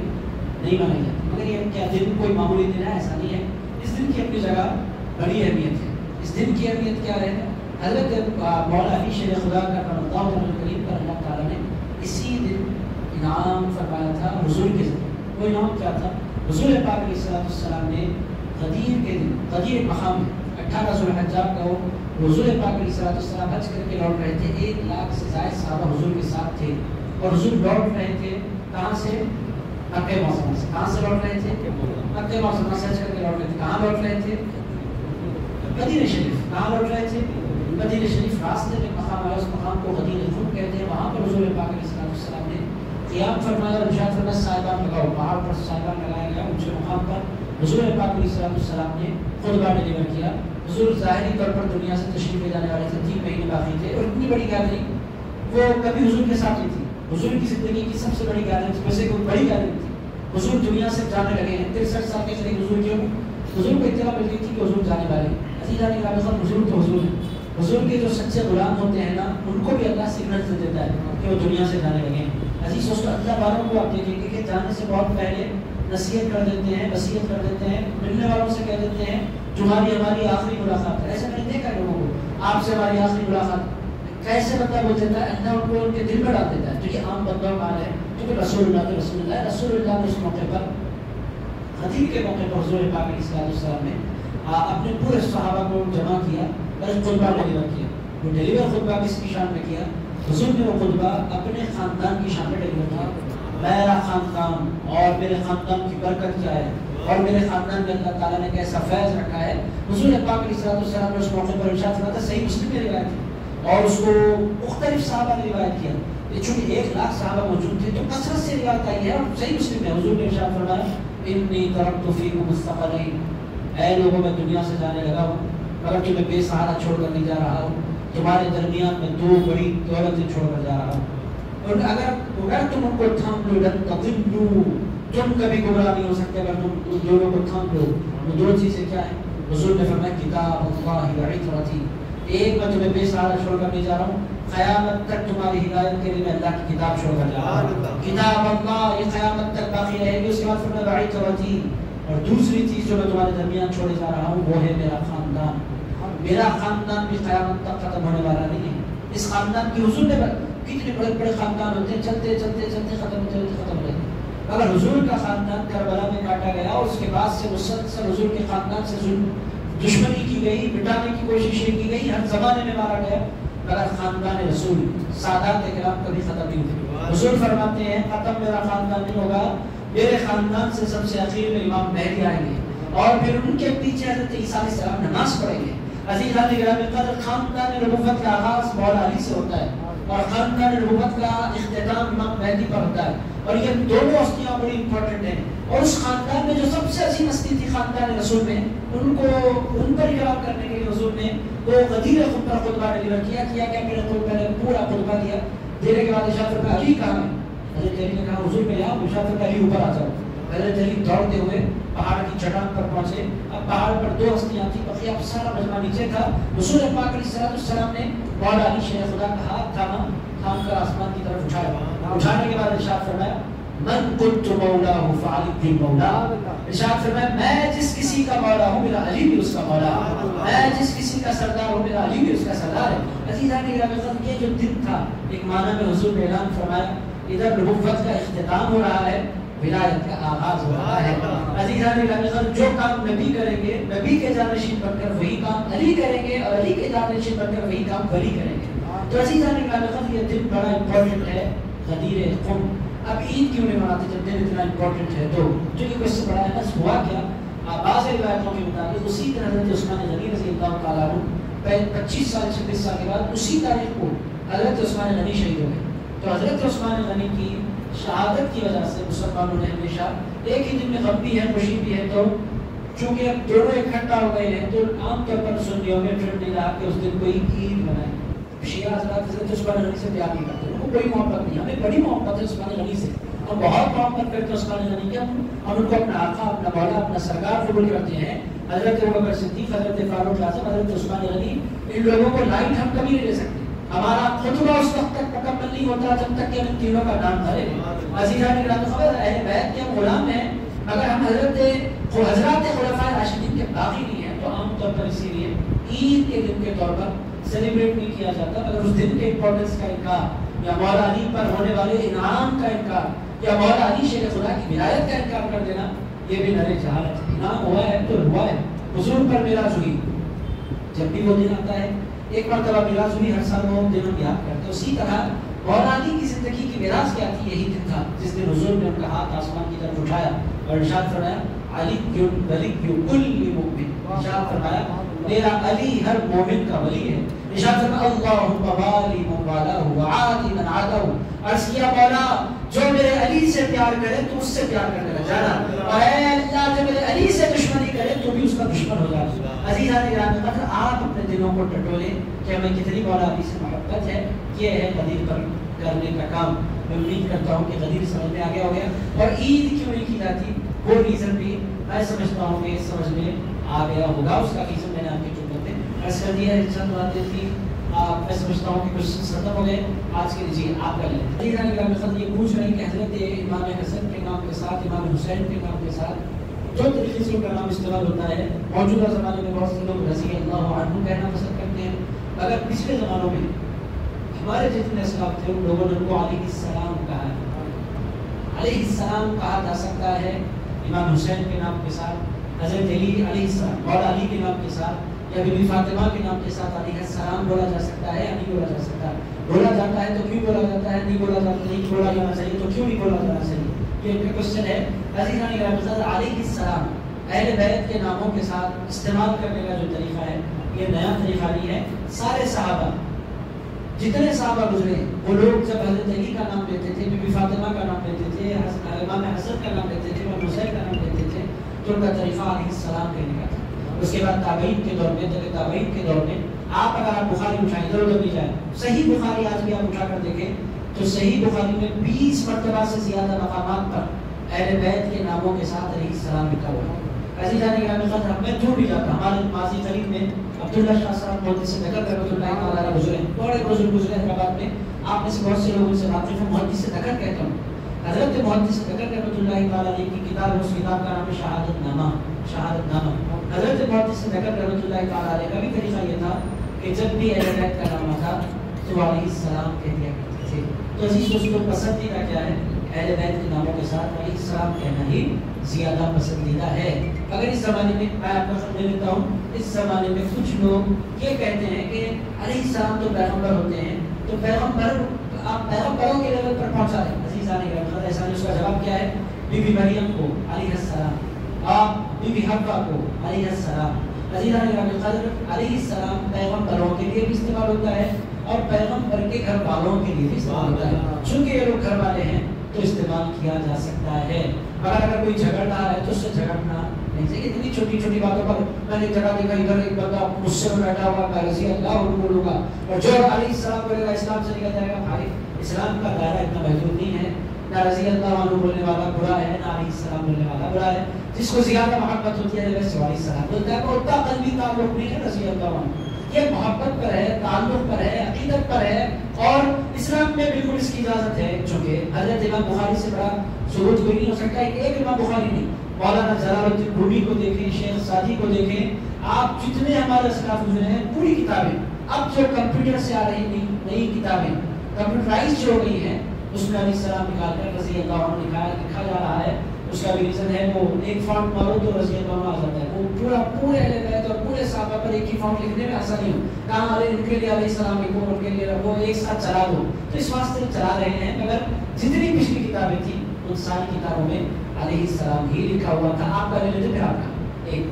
نہیں منائی جاتی، مگر یہ کیا دن کوئی معمولی دن ہے؟ ایسا نہیں ہے، اس دن کی اپنی جگہ بڑی اہمیت ہے۔ اس دن کی اہمیت کیا ہے؟ حضرت مولا علی شیر خدا کا رحمۃ اللہ کریم پر اللہ تعالیٰ نے اسی دن انعام فرمایا تھا حضور کے ذریعے۔ وہ انعام کیا تھا؟ حضور پاک علیہ السلام نے غدیر کے دن، غدیر مقام ہے 18 ذوالحجہ کو حضور پاک علیہ السلام حج کر کے لوٹ رہے تھے، 1 لاکھ سے زائد صحابہ حضور کے ساتھ تھے، اور حضور لوٹ رہے تھے کہاں سے؟ مکہ معظمہ سے۔ کہاں سے لوٹ رہے تھے؟ مکہ معظمہ سے حج کر کے لوٹ رہے تھے۔ کہاں لوٹ رہے تھے؟ مدینہ شریف۔ کہاں لوٹ رہے تھے؟ مدینہ شریف۔ راستے میں مقام آیا، اس مقام کو غدیر خم کہتے ہیں، وہاں پر حضور پاک علیہ السلام نے قیام فرمایا اور ارشاد فرمایا صاحبان لگاؤ، پہاڑ پر صاحبان لگایا گیا، اونچے مقام پر حضور پاک علیہ السلام نے خطبہ ڈلیور کیا۔ حضور ظاہری طور پر دنیا سے تشریف لے جانے والے تھے، 3 مہینے باقی تھے، اور اتنی بڑی گیدرنگ وہ کبھی حضور کے ساتھ نہیں تھی۔ حضور کی زندگی کی سب سے بڑی گیدرنگ میں سے کوئی بڑی گیدرنگ تھی۔ حضور دنیا سے جانے لگے ہیں، 63 سال کے قریب حضور کی عمر، حضور کو اطلاع مل گئی تھی کہ حضور جانے والے ہیں۔ عزیزان گرامی، حضور تو حضور ہیں، حضور کے جو سچے غلام ہوتے ہیں نا، ان کو بھی اللہ سگنل دے دیتا ہے کہ وہ دنیا سے جانے لگے ہیں۔ عزیز دوستو، اللہ والوں کو آپ دیکھیں گے کہ جانے سے بہت پہلے نصیحت کر دیتے ہیں، وصیت کر دیتے ہیں، ملنے والوں سے کہہ دیتے ہیں تمہاری ہماری آخری ملاقات ہے۔ ایسا میں نے دیکھا لوگوں کو، آپ سے ہماری آخری ملاقات کیسے بندہ بول دیتا ہے، اللہ ان کو ان کے دل میں ڈال دیتا ہے۔ تو یہ عام بندوں کا حال ہے، کیونکہ رسول اللہ نے اس موقع پر، غدیر کے موقع پر حضور پاک علیہ السلام نے اپنے پورے صحابہ کو جمع کیا اور ایک خطبہ ڈلیور کیا۔ وہ ڈلیور خطبہ کس کی شان میں کیا؟ حضور نے وہ خطبہ اپنے خاندان کی شان میں ڈلیور کیا۔ میرا خاندان اور میرے خاندان کی برکت کیا ہے، اور میرے خاندان میں اللہ تعالیٰ نے کیسا فیض رکھا ہے۔ حضور پاک علیہ السلام نے اس موقع پر ارشاد فرمایا تھا، صحیح مسلم میں روایت ہے، اور اس کو مختلف صحابہ نے روایت کیا۔ یہ چونکہ 1 لاکھ صحابہ موجود تھے تو کثرت سے روایت آئی ہے، اور صحیح مسلم میں حضور نے ارشاد فرمایا، انی ترکت فیکم الثقلین، اے لوگوں میں دنیا سے جانے لگا ہوں مگر تمہیں بے سہارا چھوڑ کر نہیں جا رہا ہوں، تمہارے درمیان میں 2 بڑی دولتیں چھوڑ کر جا رہا ہوں، اور اگر تم ان کو تھام لو لن تضلوا، تم کبھی گمراہ نہیں ہو سکتے اگر تم ان دونوں کو تھام لو۔ وہ 2 چیزیں کیا ہیں؟ حضور نے فرمایا کتاب اللہ وعترتی، ایک میں تمہیں بے سہارا چھوڑ کر نہیں جا رہا ہوں، قیامت تک تمہاری ہدایت کے لیے میں اللہ کی کتاب چھوڑ کر جا رہا ہوں، کتاب اللہ یہ قیامت تک باقی رہے گی۔ اس کے بعد فرمایا وعترتی، اور دوسری چیز جو میں تمہارے درمیان چھوڑے جا رہا ہوں وہ ہے میرا خاندان۔ میرا خاندان بھی قیامت تک ختم ہونے والا نہیں ہے۔ اس خاندان کی حضور نے کتنے بڑے بڑے خاندان ہوتے ہیں، چلتے چلتے چلتے ختم ہوتے ہوتے ختم ہوتے ہیں، اگر حضور کا خاندان کربلا میں کاٹا گیا اور اس کے بعد سے مسلسل حضور کے خاندان سے دشمنی کی گئی، مٹانے کی کوششیں کی گئی، ہر زمانے میں مارا گیا، مگر خاندان رسول سادات کرام کبھی ختم نہیں ہوتے۔ حضور فرماتے ہیں ختم میرا خاندان نہیں ہوگا، میرے خاندان سے سب سے اخیر میں امام مہدی آئیں گے، اور پھر ان کے پیچھے حضرت عیسیٰ علیہ السلام نماز پڑھیں گے۔ عزیزان گرامی قدر، خاندان نبوت کا آغاز مولا علی سے ہوتا ہے، اور خاندان نبوت کا اختتام امام مہدی پر ہوتا ہے، اور یہ دونوں ہستیاں بڑی امپورٹنٹ ہیں۔ اور اس خاندان میں جو سب سے عظیم ہستی تھی خاندان رسول میں، ان پر اکرام کرنے کے لیے حضور نے وہ غدیر خم پر خطبہ ڈلیور کیا میرے خطبہ نے پورا خطبہ دیا، دینے کے بعد ارشاد فرمایا علی کہاں ہے؟ حضرت علی نے کہا حضور میں یہاں، ارشاد فرمایا علی اوپر آ جاؤ۔ حضرت علی دوڑتے ہوئے پہاڑ کی چٹان پر پہنچے۔ اب پہاڑ پر 2 ہستیاں تھیں، بقیہ سارا مجمع نیچے تھا۔ رسول پاک علیہ السلام نے مولا علی شیر خدا کا ہاتھ تھام کر آسمان کی طرف اٹھایا۔ اٹھانے کے بعد ارشاد فرمایا من كنت مولاه فعلي بن مولا، ارشاد فرمایا میں جس کسی کا مولا ہوں میرا علی بھی اس کا مولا ہے، میں جس کسی کا سردار ہوں میرا علی بھی اس کا سردار ہے۔ عزیزان گرامی، یہ جو دن تھا ایک معنی میں حضور نے اعلان فرمایا ادھر نبوت کا اختتام ہو رہا ہے، ولایت کا آغاز ہو رہا ہے۔ عزیزان گرامی، جو کام نبی کریں گے نبی کے جانشین بن کر وہی کام علی کریں گے، اور علی کے جانشین بن کر وہی کام ولی کریں گے۔ تو عزیزان گرامی، یہ دن بڑا امپورٹنٹ ہے، غدیر خم۔ اب عید کیوں نہیں مناتے جب دن اتنا امپورٹنٹ ہے؟ تو جو کہ اس سے بڑا ہے بس ہوا کیا، بعض روایتوں کے مطابق اسی دن حضرت عثمان غنی رضی اللہ تعالیٰ عنہ 25 سال 26 سال کے بعد اسی تاریخ کو حضرت عثمان غنی شہید ہو گئے۔ تو حضرت عثمان غنی کی شہادت کی وجہ سے مسلمانوں نے ہمیشہ ایک ہی دن میں غم بھی ہے خوشی بھی ہے، تو چونکہ اب دونوں اکٹھا ہو گئے ہیں تو عام طور پر سنیوں میں ٹرینڈ نہیں رہا کہ اس دن کوئی عید منائے۔ شیعہ حضرات حضرت عثمان غنی سے پیار نہیں کرتے، ان کو کوئی محبت نہیں، ہمیں بڑی محبت ہے عثمان غنی سے، ہم بہت محبت کرتے ہیں عثمان غنی کے، ہم ان کو اپنا آقا، اپنا مولا، اپنا سرکار قبول کرتے ہیں۔ حضرت ابوبکر صدیق، حضرت فاروق اعظم، حضرت عثمان غنی ان لوگوں کو لائٹ ہم کبھی نہیں لے سکتے. ہمارا خطبہ اس وقت تک مکمل نہیں ہوتا جب تک کہ ہم ان تینوں کا نام دھرے. عزیزان گرامی خبر اہل بیت کے ہم غلام ہیں مگر ہم حضرات خلفائے راشدین کے باقی نہیں ہیں. تو عام طور پر اسی لیے عید کے دن کے طور پر سیلیبریٹ نہیں کیا جاتا مگر اس دن کے امپورٹنس کا انکار یا مولا علی پر ہونے والے انعام کا انکار یا مولا علی شیر خدا کی ولایت کا انکار کر دینا یہ بھی نرے جہالت. انعام ہوا ہے تو ہوا ہے. حضور پر میراث ہوئی جب بھی وہ دن آتا ہے ایک مرتبہ میراث ہوئی ہر سال وہ دن ہم یاد کرتے ہیں. اسی طرح مولا علی کی زندگی کی میراث کیا تھی؟ یہی دن تھا جس دن حضور نے ان کا ہاتھ آسمان کی طرف اٹھایا اور ارشاد فرمایا علی ولی کل مومن. ارشاد فرمایا میرا علی ہر مومن کا ولی ہے. ارشاد فرمایا اللهم والی من والہ وعادی من عادہ. عرض کیا مولا جو میرے علی سے پیار کرے تو اس سے پیار کرنے لگ جانا اور اے اللہ جو میرے علی سے دشمنی کرے تو بھی اس کا دشمن ہو جانا. عزیزان گرامی قدر آپ اپنے دلوں کو ٹٹولیں کہ ہمیں کتنی مولا علی سے محبت ہے. یہ ہے غدیر پر کرنے کا کام. میں امید کرتا ہوں کہ غدیر سمجھ میں آگے ہو گیا. اور عید کیوں نہیں کی جاتی وہ ریزن بھی میں سمجھتا ہوں کہ سمجھ میں آ گیا ہوگا. اس کا ریزن میں نے آپ کی خدمت میں عرض کر دیا ہے. چند باتیں تھی میں سمجھتا ہوں کہ کچھ ختم ہو گئے آج کے. جی آپ کر لیں. عزیزان گرامی قدر یہ پوچھ رہے ہیں کہ حضرت امام حسن کے نام کے ساتھ امام حسین کے نام کے ساتھ جو طریقے سے ان کا نام استعمال ہوتا ہے موجودہ زمانے میں بہت سے لوگ رضی اللہ عنہ کہنا پسند کرتے ہیں. اگر پچھلے زمانوں میں ہمارے جتنے اسلاف تھے ان لوگوں نے ان کو علیہ السلام کہا ہے. علیہ السلام کہا جا سکتا ہے امام حسین کے نام کے ساتھ, حضرت علی علیہ السلام مولا علی کے نام کے ساتھ یا بی بی فاطمہ کے نام کے ساتھ علیہ السلام بولا جا سکتا ہے یا نہیں بولا جا سکتا. بولا جاتا ہے تو کیوں بولا جاتا ہے, نہیں بولا جاتا نہیں بولا جانا چاہیے تو کیوں نہیں بولا جانا چاہیے, یہ ان کا کوشچن ہے. عزیزان گرامی علیہ السلام اہل بیت کے ناموں کے ساتھ استعمال کرنے کا جو طریقہ ہے یہ نیا طریقہ نہیں ہے. سارے صحابہ جتنے صحابہ گزرے وہ لوگ جب حضرت علی کا نام لیتے تھے, بی بی فاطمہ کا نام لیتے تھے, امام حسن کا نام لیتے تھے, امام حسین کا نام لیتے تھے تو ان کا طریقہ علیہ السلام کہنے کا تھا. اس کے بعد تابعین کے دور میں جب تابعین کے دور میں آپ اگر آپ بخاری اٹھائیں ادھر ادھر نہیں جائیں, صحیح بخاری آج بھی آپ اٹھا کر دیکھیں تو صحیح بخاری میں 20 مرتبہ سے زیادہ مقامات پر اہل بیت کے ناموں کے ساتھ علیہ السلام لکھا ہوا ہے. عزیزان گرامی قدر میں چھوڑ بھی جاتا ہوں. ہمارے ماضی قریب میں عبداللہ شاہ صاحب بہت سے نقل رحمۃ اللہ تعالیٰ گزرے, بڑے بزرگ گزرے حیدرآباد میں. آپ میں سے بہت سے لوگوں سے واقف ہیں. محدث نقل کہتا ہوں. حضرت محدث نقل رحمۃ اللہ تعالیٰ علیہ کی کتاب ہے, اس کتاب کا نام ہے شہادت نامہ. شہادت نامہ حضرت محدث نقل رحمۃ اللہ تعالیٰ علیہ کا بھی طریقہ یہ تھا کہ جب بھی اہل بیت کا نام آتا تو علیہ السلام کہہ دیا کرتے تھے. تو عزیز دوستوں پسندیدہ کیا ہے, اہل بیت کے ناموں کے ساتھ علیہ السلام کہنا ہی زیادہ پسندیدہ ہے. اگر اس زمانے میں میں آپ کو سمجھ دیتا ہوں, اس زمانے میں کچھ لوگ یہ کہتے ہیں کہ علیہ السلام تو پیغمبر ہوتے ہیں تو پیغمبر آپ پیغمبروں کے لیول پر پہنچا رہے ہیں. عزیزان گرامی ایسا نہیں. اس کا جواب کیا ہے؟ بی بی مریم کو علیہ السلام, آپ بی بی حوا کو علیہ السلام. عزیزان گرامی قدر علیہ السلام پیغمبروں کے لیے بھی استعمال ہوتا ہے اور پیغمبر کے گھر والوں کے لیے بھی استعمال ہوتا ہے. چونکہ یہ لوگ گھر والے ہیں تو استعمال کیا جا سکتا ہے. اگر کوئی جھگڑ رہا ہے تو اس سے جھگڑنا نہیں چاہیے. اتنی چھوٹی چھوٹی باتوں پر میں نے جگہ دیکھا ادھر ایک بندہ مجھ سے بیٹھا ہوا میں رضی اللہ عنہ بولوں گا اور جو علیہ السلام بولے گا اسلام سے نکل جائے گا. بھائی اسلام کا دائرہ اتنا محدود نہیں ہے. نہ رضی اللہ عنہ بولنے والا برا ہے نہ علیہ السلام بولنے والا برا ہے. جس کو زیادہ محبت ہوتی ہے ویسے علیہ السلام بولتا ہے. اتنا قلبی تعلق نہیں ہے رضی اللہ عنہ. یہ محبت پر ہے, تعلق پر ہے, عقیدت پر ہے اور اسلام میں بالکل اس کی اجازت ہے. چونکہ حضرت امام بخاری سے بڑا ثبوت کوئی نہیں ہو سکتا. ایک امام بخاری نہیں, مولانا جلال الدین رومی کو دیکھیں, شیخ سعدی کو دیکھیں, آپ جتنے ہمارے اسلاف گزرے ہیں پوری کتابیں اب جو کمپیوٹر سے آ رہی نئی کتابیں کمپیوٹرائز جو ہو گئی ہیں اس میں علیہ السلام نکال کر رضی اللہ عنہ لکھا جا رہا ہے. اس کا بھی ریزن ہے وہ ایک فونٹ مارو تو رضی اللہ عنہ آ جاتا ہے. وہ پورے اہل بیت اور پورے صحابہ پر ایک ہی فونٹ لکھنے میں آسانی ہو. کہاں علیہ ان کے لیے علیہ السلام لکھو, ان کے لیے رکھو, ایک ساتھ چلا دو. تو اس واسطے چلا رہے ہیں. مگر جتنی پچھلی کتابیں تھیں ان ساری کتابوں میں علیہ السلام ہی لکھا ہوا تھا. آپ کا لے لیتے پھر آپ کا ایک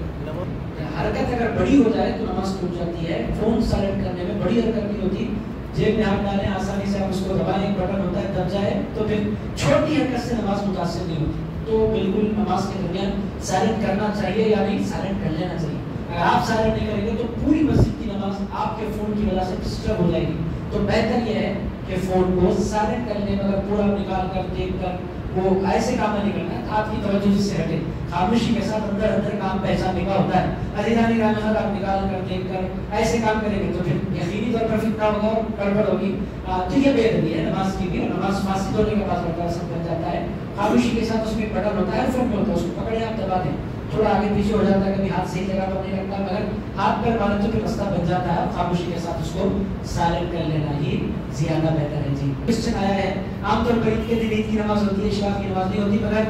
حرکت اگر بڑی ہو جائے تو نماز ٹوٹ جاتی ہے. فون سائلنٹ کرنے میں بڑی حرکت نہیں ہوتی. جیب میں ہاتھ ڈالیں آسانی سے آپ اس کو دبائیں, ایک بٹن ہوتا ہے دب جائے تو پھر چھوٹی حرکت سے نماز متاثر نہیں ہوتی. تو بالکل نماز کے درمیان سائلنٹ کرنا چاہیے یا نہیں, سائلنٹ کر لینا چاہیے. اگر آپ سائلنٹ نہیں کریں گے تو پوری مسجد کی نماز آپ کے فون کی وجہ سے ڈسٹرب ہو جائے گی. تو بہتر یہ ہے کہ فون کو سائلنٹ کر لیں, مگر پورا نکال کر دیکھ کر وہ ایسے کام نہیں کرنا ہے، آپ کی توجہ جس سے ہٹے، خاموشی کے ساتھ اندر اندر کام پہچاننے کا ہوتا ہے۔ عزیزان گرامی، آپ نکال کر دیکھ کر ایسے کام کریں گے تو پھر یقینی طور پر فتنہ ہوگا اور گڑبڑ ہوگی۔ تو یہ بے ادبی ہے نماز کی بھی، اور نماز فاسد ہونے کے بعد بڑا سب بن جاتا ہے۔ خاموشی کے ساتھ اس میں بٹن ہوتا ہے، فون میں ہوتا ہے، اس کو پکڑے آپ دبا دیں، تھوڑا آگے پیچھے ہو جاتا ہے، کبھی ہاتھ صحیح جگہ پر نہیں رکھتا، مگر ہاتھ پر مارے تو رستہ بن جاتا ہے۔ خاموشی کے ساتھ اس کو سائلنٹ کر لینا ہی زیادہ بہتر ہے۔ جی کوشچن آیا ہے، عام طور پر عید کے دن عید کی نماز ہوتی ہے، اشراق کی نماز نہیں ہوتی، مگر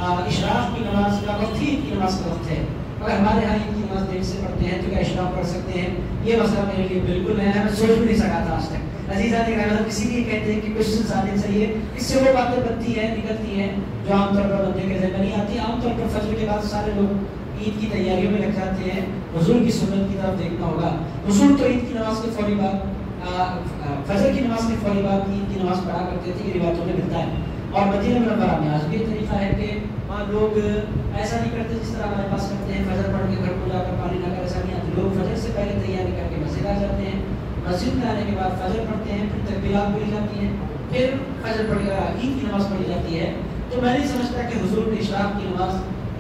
اشراق کی نماز کا وقت ہی عید کی نماز کا وقت ہے۔ اگر ہمارے یہاں عید کی نماز دیر سے پڑھتے ہیں تو کیا اشراق پڑھ سکتے ہیں؟ یہ مسئلہ میرے لیے بالکل نیا ہے، میں سوچ بھی نہیں سکا تھا آج تک۔ عزیزان گرامی، کسی لیے کہتے ہیں کہ کوشچن آنے چاہیے، اس سے وہ باتیں بنتی ہیں نکلتی ہیں جو عام طور پر بندے کے ذہن میں نہیں آتی۔ عام طور پر فجر کے بعد سارے لوگ عید کی تیاریوں میں لگ جاتے ہیں۔ حضور کی سنت کی طرف دیکھنا ہوگا، حضور تو عید کی نماز کے فوری بعد فجر کی نماز کے فوری بعد عید کی نماز پڑھا کرتے تھے، یہ روایتوں میں ملتا ہے۔ اور مدینہ منورہ میں آج بھی یہ طریقہ ہے کہ وہاں لوگ ایسا نہیں کرتے جس طرح ہمارے پاس کرتے ہیں، فجر پڑھ کے گھر کو جا کر پانی لا کر، ایسا نہیں آتے۔ لوگ فجر سے پہلے تیاری کر کے مسجد آ جاتے ہیں، مسجد میں آنے کے بعد فجر پڑھتے ہیں، پھر تکبیرات پڑھی جاتی ہیں، پھر فجر پڑھی عید کی نماز پڑھی جاتی ہے۔ تو میں نہیں سمجھتا کہ حضور نے اشراق کی نماز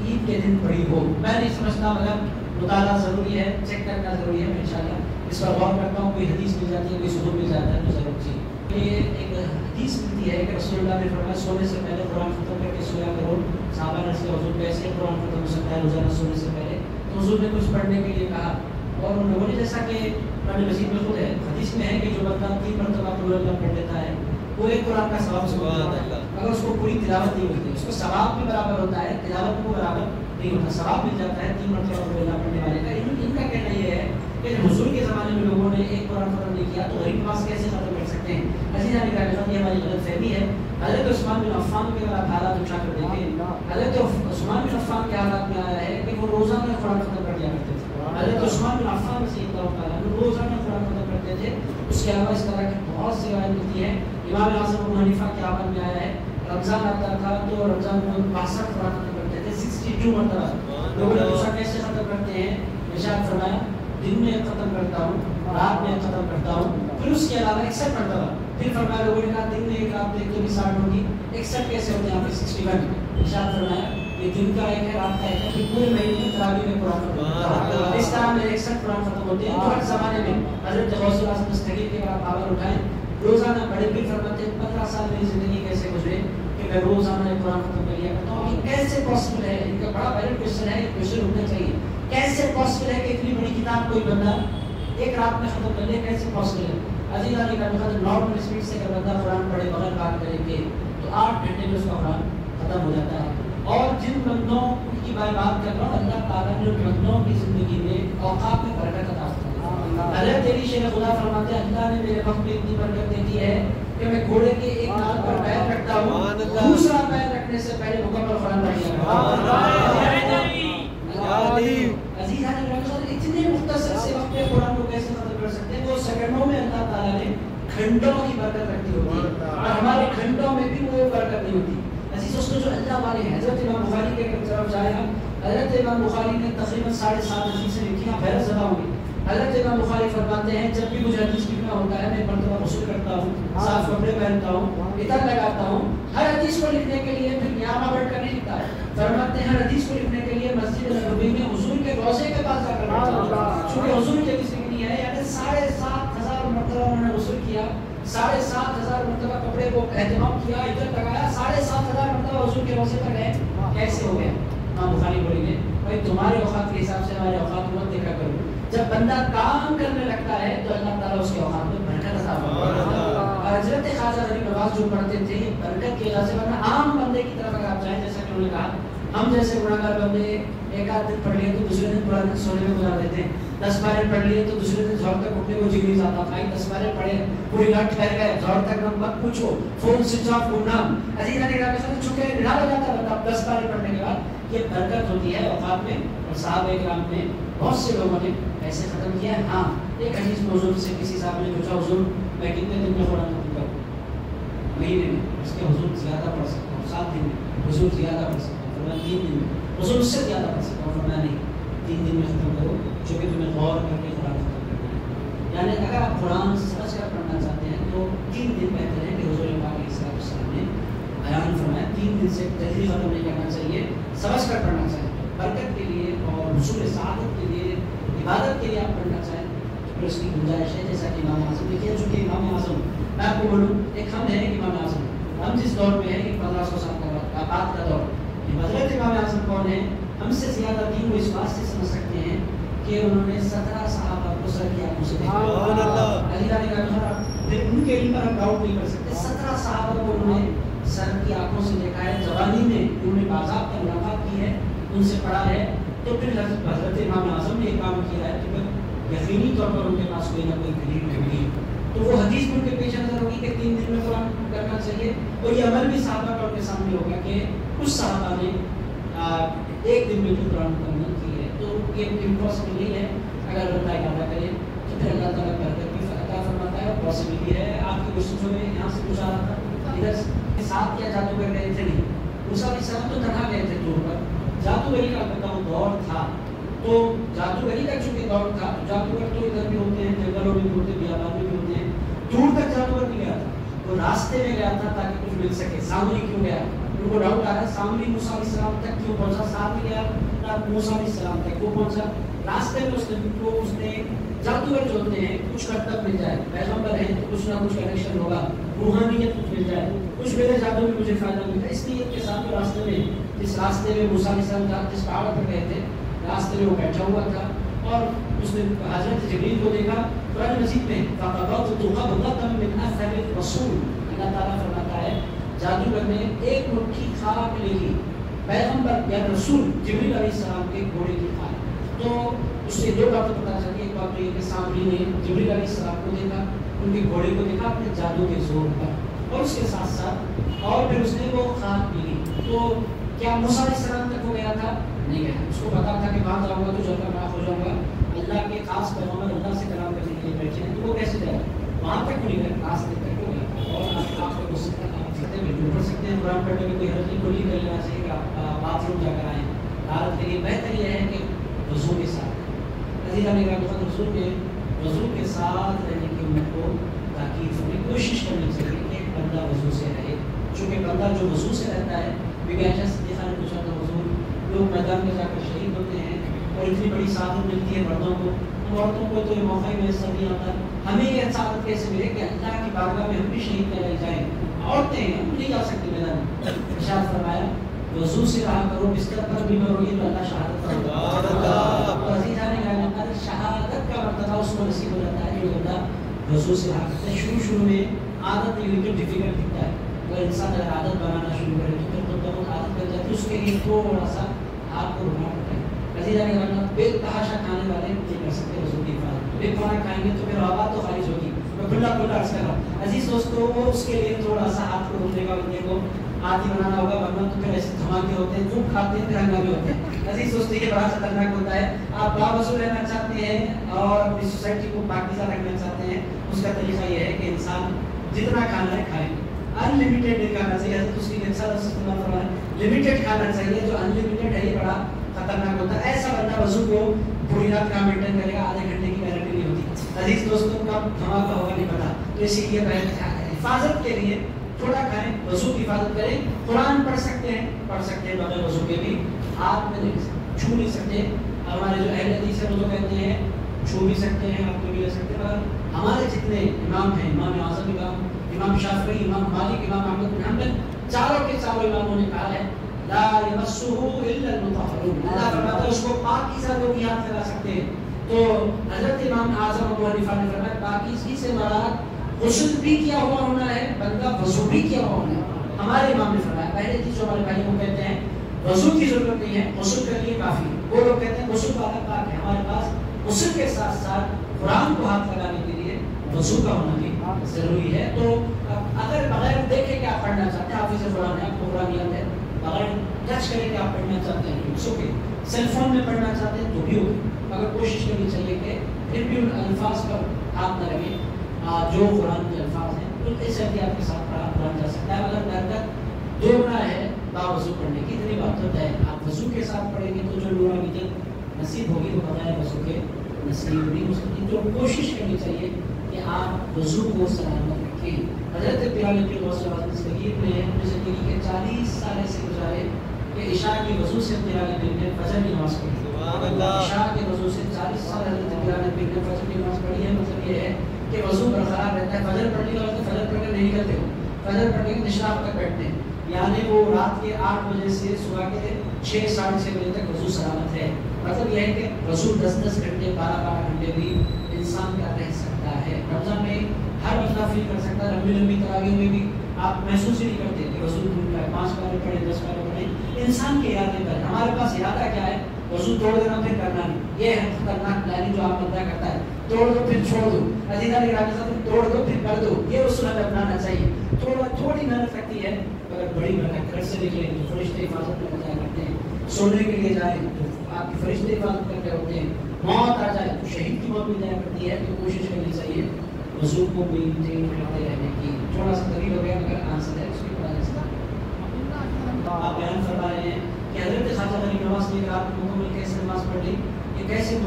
عید کے دن پڑھی ہو، میں نہیں سمجھتا، مگر مطالعہ ضروری ہے، چیک کرنا ضروری ہے۔ میں انشاءاللہ اس پر غور کرتا ہوں، کوئی حدیث مل جاتی ہے، کوئی ثبوت مل جاتا ہے تو ضرور جی۔ یہ ایک حدیث ملتی ہے کہ رسول اللہ نے فرمایا سونے سے پہلے قرآن ختم کر کے سویا کرو۔ صحابہ نے سے حضور کیسے قرآن ختم ہو سکتا ہے روزانہ سونے سے پہلے؟ تو حضور نے کچھ پڑھنے کے لیے کہا، اور ان لوگوں نے جیسا کہ قرآن مجید میں خود ہے، حدیث میں ہے کہ جو بندہ 3 مرتبہ قل اللہ پڑھ لیتا ہے وہ ایک قرآن کا ثواب سے ہوتا ہے، اگر اس کو پوری تلاوت نہیں ہوتی، اس کو ثواب بھی برابر ہوتا ہے، تلاوت کو برابر نہیں ہوتا، ثواب مل جاتا ہے 3 مرتبہ قل اللہ پڑھنے والے کا۔ ان کا کہنا یہ ہے کہ حضور کے زمانے میں لوگوں نے ایک قرآن ختم نہیں کیا تو غریب نماز کیسے ختم کر سکتے ہیں؟ عزیزان گرامی، یہ ہماری غلط فہمی ہے۔ حضرت عثمان بن عفان کے اگر آپ حالات اٹھا کر دیکھیں، حضرت عثمان بن عفان کے حالات میں آیا ہے کہ وہ روزانہ قرآن ختم کر دیا کرتے تھے۔ حضرت عثمان بن عفان رضی اللہ تعالیٰ عنہ روزانہ قرآن ختم کرتے تھے۔ اس کے علاوہ اس طرح کی بہت سی روایت ملتی ہے۔ امام اعظم ابو حنیفہ کے عمل میں آیا ہے، رمضان آتا تھا تو رمضان میں 62 قرآن ختم کرتے تھے، 62 مرتبہ۔ لوگوں نے پوچھا کیسے ختم کرتے ہیں؟ ارشاد فرمایا دن میں ختم کرتا ہوں، رات میں ختم کرتا ہوں، پھر اس کے علاوہ 61 مرتبہ۔ پھر فرمایا لوگوں نے کہا دن میں ایک رات میں ایک تو بھی 60 ہوگی، 61 کیسے ہوتے ہیں آپ کے 61؟ ارشاد فرمایا یہ دن کا ایک ہے، رات کا ایک ہے، پھر پورے مہینے میں تراویح میں قرآن ختم ہوتا ہے۔ اس طرح میں 61 قرآن ختم ہوتے ہیں۔ تو ہر زمانے میں حضرت غوث الاعظم دستگیر کے بعد پاور اٹھائیں، روزانہ بڑے بھی فرماتے ہیں 15 سال میری زندگی کیسے گزرے کہ میں روزانہ ایک قرآن ختم کر لیا کرتا ہوں۔ یہ کیسے پاسبل ہے؟ ان کا بڑا ویلڈ کوشچن ہے، کوشچن اٹھنا چاہیے۔ کیسے پاسبل ہے کہ اتنی بڑی کتاب کوئی بندہ ایک رات میں ختم کر لے؟ کیسے پاسبل ہے؟ عزیزان گرامی، نارمل اسپیڈ سے اگر بندہ قرآن پڑھے بغیر بات کریں گے تو 8 گھنٹے میں اس کا قرآن ختم ہو جاتا ہے۔ اور جن بندوں کی بات کر رہا ہوں، اللہ تعالیٰ نے ان بندوں کی زندگی میں اوقات میں برکت عطا فرمائی ہے۔ حضرت علی شیخ خدا فرماتے ہیں اللہ نے میرے وقت میں اتنی برکت دی ہے کہ میں گھوڑے کے ایک نال پر پیر رکھتا ہوں، دوسرا پیر رکھنے سے پہلے مکمل قرآن پڑھ لیا۔ عزیزان گرامی، اتنے مختصر سے وقت میں قرآن کو کیسے ختم کر سکتے ہیں؟ وہ سیکنڈوں میں اللہ تعالیٰ نے گھنٹوں کی برکت رکھی ہوتی ہے، اور ہمارے گھنٹوں میں بھی وہ برکت نہیں ہوتی۔ عزیز اس کو جو اللہ والے ہیں، حضرت امام بخاری کے طرف جایا، حضرت امام بخاری نے تقریباً 7.5 حدیثیں لکھی ہیں، حیرت زدہ ہوئی۔ حضرت امام بخاری فرماتے ہیں جب بھی مجھے حدیث لکھنا ہوتا ہے میں مرتبہ غسل کرتا ہوں، صاف کپڑے پہنتا ہوں، عطر لگاتا ہوں، ہر حدیث کو لکھنے کے لیے پھر یہاں بیٹھ کر نہیں لکھتا ہے۔ فرماتے ہیں ہر حدیث کو لکھنے کے لیے مسجد نبوی میں حضور کے روضے کے پاس جا کر بیٹھتا ہوں، چونکہ حضور کی حدیث لکھنی ہے، یعنی 7,500 مرتبہ انہوں نے غسل کیا، 7,500 مرتبہ کپڑے کو اہتمام کیا، عطر لگایا، 7,500 مرتبہ حضور کے روضے پر گئے۔ کیسے ہو گیا؟ امام بخاری بولیں گے بھائی تمہارے اوقات کے حساب سے ہمارے اوقات کو مت دیکھا کرو۔ جب بندہ کام کرنے لگتا ہے تو اللہ تعالیٰ اس کے اوقات میں برکت عطا فرماتا ہے۔ حضرت خواجہ غریب نواز جو پڑھتے تھے یہ برکت کی وجہ سے، ورنہ عام بندے کی طرف اگر آپ جائیں، جیسا کہ انہوں نے کہا ہم جیسے گناہگار بندے ایک آدھ دن پڑھ لیے تو دوسرے دن پورا دن سونے میں گزار دیتے ہیں، 10 بارے پڑھ لیے تو دوسرے دن ظہر تک اٹھنے کو جی نہیں جاتا، بھائی 10 بارے پڑھے پوری رات ٹھہر گئے، ظہر تک نہ مت پوچھو، فون سوئچ آف کرنا۔ عزیزان گرامی، چونکہ نڈال ہو جاتا ہے 10 بارے پڑھنے کے بعد، یہ برکت ہوتی ہے اوقات میں۔ اور صحابہ کرام نے بہت سے لوگوں نے ایسے ختم کیا ہے۔ ہاں ایک حدیث میں حضور سے کسی صاحب نے پوچھا حضور میں کتنے دن میں قرآن ختم کروں؟ مہینے میں؟ اس کے حضور زیادہ پڑھ سکتا ہوں، 7 دن میں حضور زیادہ پڑھ سکتا ہوں، فرمایا 3 دن میں حضور اس سے زیادہ پڑھ سکتا ہوں، فرمایا نہیں 3 دن میں ختم کرو، چونکہ تمہیں غور کر کے قرآن ختم کرنا ہے۔ یعنی اگر آپ قرآن سمجھ کر پڑھنا چاہتے ہیں تو 3 دن بہتر ہے کہ حضور پاک علیہ السلام نے بیان فرمایا 3 دن سے جلدی ختم نہیں کرنا چاہیے، سمجھ کر پڑھنا چاہیے، برکت کے لیے اور حصول سعادت کے لیے، عبادت کے لیے آپ پڑھنا چاہیں تو پھر اس کی گنجائش ہے. جیسا کہ امام اعظم دیکھیے، چونکہ امام اعظم میں آپ کو بولوں ایک ہم ہے امام اعظم، ہم جس دور میں ہیں یہ 1500 سال کا بعد کا دور. حضرت امام اعظم کون ہے؟ ہم سے زیادہ دین کو اس بات سے سمجھ سکتے ہیں کہ انہوں نے 17 صحابہ کو سر کی آنکھوں سے دیکھا. علی رضی اللہ عنہ ان کے علم پر ہم ڈاؤٹ نہیں کر سکتے. 17 صحابہ کو انہوں نے سر کی آنکھوں سے دیکھا ہے، زبانی میں انہوں نے باضابطہ ملاقات کی ہے، ان سے پڑھا ہے. تو پھر حضرت امام اعظم نے ایک کام کیا ہے کہ پھر یقینی طور پر ان کے پاس کوئی نہ کوئی دلیل ہوگی، تو وہ حدیث ان کے پیش نظر ہوگی کہ 3 دن میں قرآن کرنا چاہیے. اور یہ عمل بھی صحابہ کا ان کے سامنے ہوگا کہ کچھ صحابہ نے ایک دن میں جو قرآن مکمل کی ہے. تو یہ امپاسبل نہیں ہے. اگر بندہ ارادہ کرے تو پھر اللہ تعالیٰ برکت بھی عطا فرماتا ہے اور پاسبل ہے. آپ کی کوششوں میں یہاں سے پوچھا رہا تھا ادھر ساتھ کیا جادوگر گئے تھے؟ نہیں، موسیٰ علیہ السلام تو تنہا گئے تھے دور پر. جادوگری کا بتاؤ دور تھا، تو جادوگری کا چونکہ دور تھا تو جادوگر تو ادھر بھی ہوتے ہیں، جنگلوں میں بھی ہوتے ہیں، بیابان میں بھی ہوتے ہیں. دور تک جادوگر نہیں گیا تھا، وہ راستے میں گیا تھا تاکہ کچھ مل سکے. سامری کیوں گیا؟ ان کو ڈاؤٹ آ رہا ہے سامری موسیٰ علیہ السلام تک کیوں پہنچا؟ ساتھ میں گیا تھا موسیٰ علیہ السلام تک وہ پہنچا. راستے میں اس نے جادوگر جو ہوتے ہیں کچھ کرتب مل جائے، پیغمبر ہیں تو کچھ نہ کچھ کنیکشن ہوگا، روحانیت کچھ مل جائے، کچھ میرے جادو میں مجھے فائدہ ملتا ہے. اس لیے کے ساتھ راستے میں جس راستے میں موسیٰ علیہ السلام جس پہاڑ پر گئے تھے راستے میں وہ بیٹھا ہوا تھا اور اس نے حضرت جبریل کو دیکھا. قرآن مجید میں اللہ تعالیٰ فرماتا ہے جادوگر نے ایک مٹھی خاک لے لی، پیغمبر یا رسول جبریل علیہ السلام کے گھوڑے کی خاک. تو اس سے دو باتیں پتہ چلی. ایک بات تو یہ کہ سامری نے جبریل علیہ السلام کو دیکھا، ان کے گھوڑے کو دیکھا اپنے جادو کے زور پر، اور اس کے ساتھ ساتھ اور پھر اس نے وہ خاک لی. تو کیا موسیٰ علیہ السلام تک وہ گیا تھا؟ نہیں گیا. اس کو پتا تھا کہ وہاں جاؤں گا تو جب تک معاف ہو جاؤں گا. اللہ کے خاص پیغمبر اللہ سے کلام کرنے کے لیے بیٹھے ہیں تو وہ کیسے جائے؟ وہاں تک نہیں گئے، راستے تک ہو گیا. اور آپ کو بالکل پڑھ سکتے ہیں، قرآن پڑھنے میں کوئی حرج نہیں. کلی کر لینا چاہیے کہ آپ باتھ روم جا کر آئیں. حالت کے لیے بہتر یہ ہے کہ وضو کے ساتھ رسول کے وضو کے ساتھ رہنے کی امت کو تاکید کرنے کی کوشش کرنی چاہیے کہ بندہ وضو سے رہے. چونکہ بندہ جو وضو سے رہتا ہے، بیبی عائشہ صدیقہ نے پوچھا تھا حضور لوگ میدان میں جا کر شہید ہوتے ہیں اور اتنی بڑی سعادت ملتی ہے مردوں کو، عورتوں کو تو یہ موقع ہی میسر نہیں آتا، ہمیں یہ سعادت کیسے ملے کہ اللہ کی بارگاہ میں ہم بھی شہید کرائی جائیں؟ عورتیں ہیں، ہم نہیں جا سکتے میدان میں. ارشاد فرمایا وضو سے رہا کرو، بستر پر بھی مرو، یہ تو اللہ شہادت کا ہوتا ہے. شہادت کا مرتبہ اس کو نصیب ہو جاتا ہے جو بندہ وضو سے رہا کرتا ہے. شروع میں عادت نہیں ہوئی تو ڈیفیکلٹ دکھتا ہے، اگر انسان اگر عادت بنانا شروع کرے تو پھر تو بہت عادت بن جاتی ہے. اس کے لیے تھوڑا سا آپ کو رکنا پڑتا ہے. بے تحاشا کھانے والے نہیں کر سکتے وضو کی حفاظت. بے کھانا کھائیں گے تو پھر آواز تو خارج ہوگی. میں کھلا عرض کر رہا ہوں عزیز دوستو، وہ اس کے لیے تھوڑا سا ہاتھ کو روکنے کا بندے کو عادی بنانا ہوگا، ورنہ تو پھر ایسے دھماکے ہوتے ہیں، خوب کھاتے ہیں پھر ہنگامے ہوتے ہیں. عزیز دوستو، یہ بڑا خطرناک ہوتا ہے. آپ باوضو رہنا چاہتے ہیں اور اپنی سوسائٹی کو پاکیزہ رکھنا چاہتے ہیں، اس کا طریقہ یہ ہے کہ انسان جتنا کھانا ہے کھائیں، ان لمیٹیڈ نہیں کھانا چاہیے. حضرت اس کی استعمال فرمایا لمیٹیڈ کھانا چاہیے. جو ان لمیٹیڈ ہے یہ بڑا خطرناک ہوتا ہے. ایسا بندہ وضو کو پوری رات کا مینٹین کرے گا، آدھے گھنٹے کی گارنٹی نہیں ہوتی. عزیز دوستوں، کب دھماکہ ہوگا نہیں پتا. تو اسی لیے حفاظت کے لیے تھوڑا کھائیں، وضو کی حفاظت کریں. قرآن پڑھ سکتے ہیں بغیر وضو کے بھی. ہاتھ میں چھو نہیں سکتے. ہمارے جو اہل حدیث ہے وہ تو کہتے ہیں چھو بھی سکتے ہیں، ہاتھ میں بھی لے سکتے ہیں. مگر ہمارے جتنے امام ہیں، امام اعظم امام شافعی، امام مالک، امام احمد بن حنبل، چاروں کے چاروں اماموں نے کہا ہے لا یمسہ الا المطہرون. اللہ فرماتا ہے اس کو پاکیزہ لوگ ہی ہاتھ لگا سکتے ہیں. تو حضرت امام اعظم ابو حنیفہ نے فرمایا پاکیزگی سے مراد غسل بھی کیا ہوا ہونا ہے، بندہ وضو بھی کیا ہوا ہونا ہے. ہمارے امام نے فرمایا پہلے چیز جو ہمارے بھائیوں کو کہتے ہیں وضو کی ضرورت نہیں ہے، غسل کر لیے کافی. وہ لوگ کہتے ہیں غسل والا پاک ہے. ہمارے پاس غسل کے ساتھ ساتھ قرآن کو ہاتھ لگانے کے لیے وضو کا ہونا بھی ضروری ہے. تو اگر بغیر دیکھے کہ آپ پڑھنا چاہتے ہیں، حافظ قرآن ہے، آپ کو قرآن یاد ہے، بغیر ٹچ کرے کہ آپ پڑھنا چاہتے ہیں اٹس اوکے. سیل فون میں پڑھنا چاہتے ہیں تو بھی ہوگی، مگر کوشش کرنی چاہیے کہ پھر بھی ان الفاظ پر ہاتھ نہ لگے جو قرآن کے الفاظ ہیں. تو اس احتیاط کے ساتھ پڑھا جا سکتا ہے. اگر برکت دوڑنا ہے باوضو پڑھنے کی، اتنی بات ہوتا ہے. آپ وضو کے ساتھ پڑھیں گے تو جو نورانیت نصیب ہوگی وہ بغیر وضو کے نصیب نہیں ہو سکتی. تو کوشش کرنی چاہیے کہ آپ وضو کو سلامت رکھیں. حضرت بلال بن غوث صغیر نے اپنی زندگی کے 40 سال ایسے گزارے کہ عشاء کی وضو سے بلال بن نے فجر کی نماز پڑھی. سبحان اللہ. عشاء کے وضو سے 40 سال حضرت بلال بن نے فجر کی نماز پڑھی ہے. مطلب یہ ہے کہ وضو برقرار رہتا ہے. فجر پڑھنے کے بعد فجر پڑھ کر نہیں نکلتے ہو, فجر پڑھنے کے اشراق تک بیٹھتے ہیں, یعنی وہ رات کے 8 بجے سے صبح کے 6 ساڑھے 6 بجے تک وضو سلامت ہے. مطلب یہ ہے کہ وضو 10 گھنٹے 12 گھنٹے بھی انسان کا رہ سکتا ہے. رمضان میں ہر بندہ فیل کر سکتا ہے. لمبی تراویح میں بھی آپ محسوس ہی نہیں کرتے کہ وضو ٹوٹ رہا ہے, 5 پارے پڑھیں 10 پارے پڑھیں, انسان کے ارادے پر. ہمارے پاس ارادہ کیا ہے, وضو توڑ دینا پھر کرنا نہیں. یہ ہے خطرناک پلاننگ جو آپ بندہ کرتا ہے, توڑ دو پھر چھوڑ دو. عزیزان گرامی توڑ دو پھر کر دو, یہ اصول ہمیں اپنانا چاہیے. تھوڑی محنت لگتی ہے مگر بڑی برکت. گھر سے نکلے تو فرشتے حفاظت میں بتایا کرتے ہیں, سونے کے لیے جائیں تو آپ کی فرشتے حفاظت کر رہے ہوتے ہیں, موت آ جائے تو شہید کی موت بھی جایا کرتی ہے. تو کوشش کرنی چاہیے وضو کو مینٹین کرتے رہنے کی. تھوڑا سا طویل ہو گیا مگر آنسر ہے, اس کی بڑا جیسا آپ بیان فرما رہے ہیں کہ حضرت خواجہ غریب نواز نے رات کو مکمل کیسے نماز پڑھ لی, یہ کیسے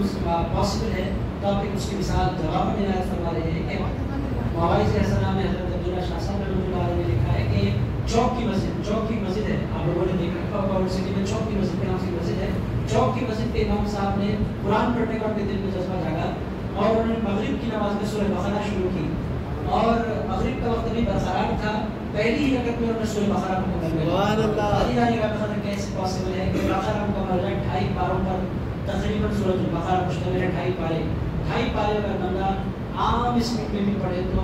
پاسبل ہے. تو آپ اس کی مثال جواب میں عنایت فرما رہے ہیں کہ مواعظ السلام میں حضرت عبداللہ شاہ صاحب رحمۃ اللہ علیہ نے لکھا ہے کہ چوک کی مسجد ہے. آپ لوگوں نے دیکھا پاور سٹی میں چوک کی مسجد کے نام سے مسجد ہے. چوک کی مسجد کے امام صاحب نے قرآن پڑھنے کا اپنے دل میں جذبہ جاگا اور انہوں نے مغرب کی نماز میں سورہ بقرہ شروع کی, اور مغرب کا وقت بھی برقرار تھا. پہلی ہی رکعت میں انہوں نے سورہ بقرہ مکمل کیا. سبحان اللہ. کیسے پاسبل ہے کہ بقرہ مکمل ہے 2.5 پاروں پر تقریباً سورۃ البقرہ مشتمل ہے. 2.5 پارے اگر بندہ عام اسپیڈ میں بھی پڑھے تو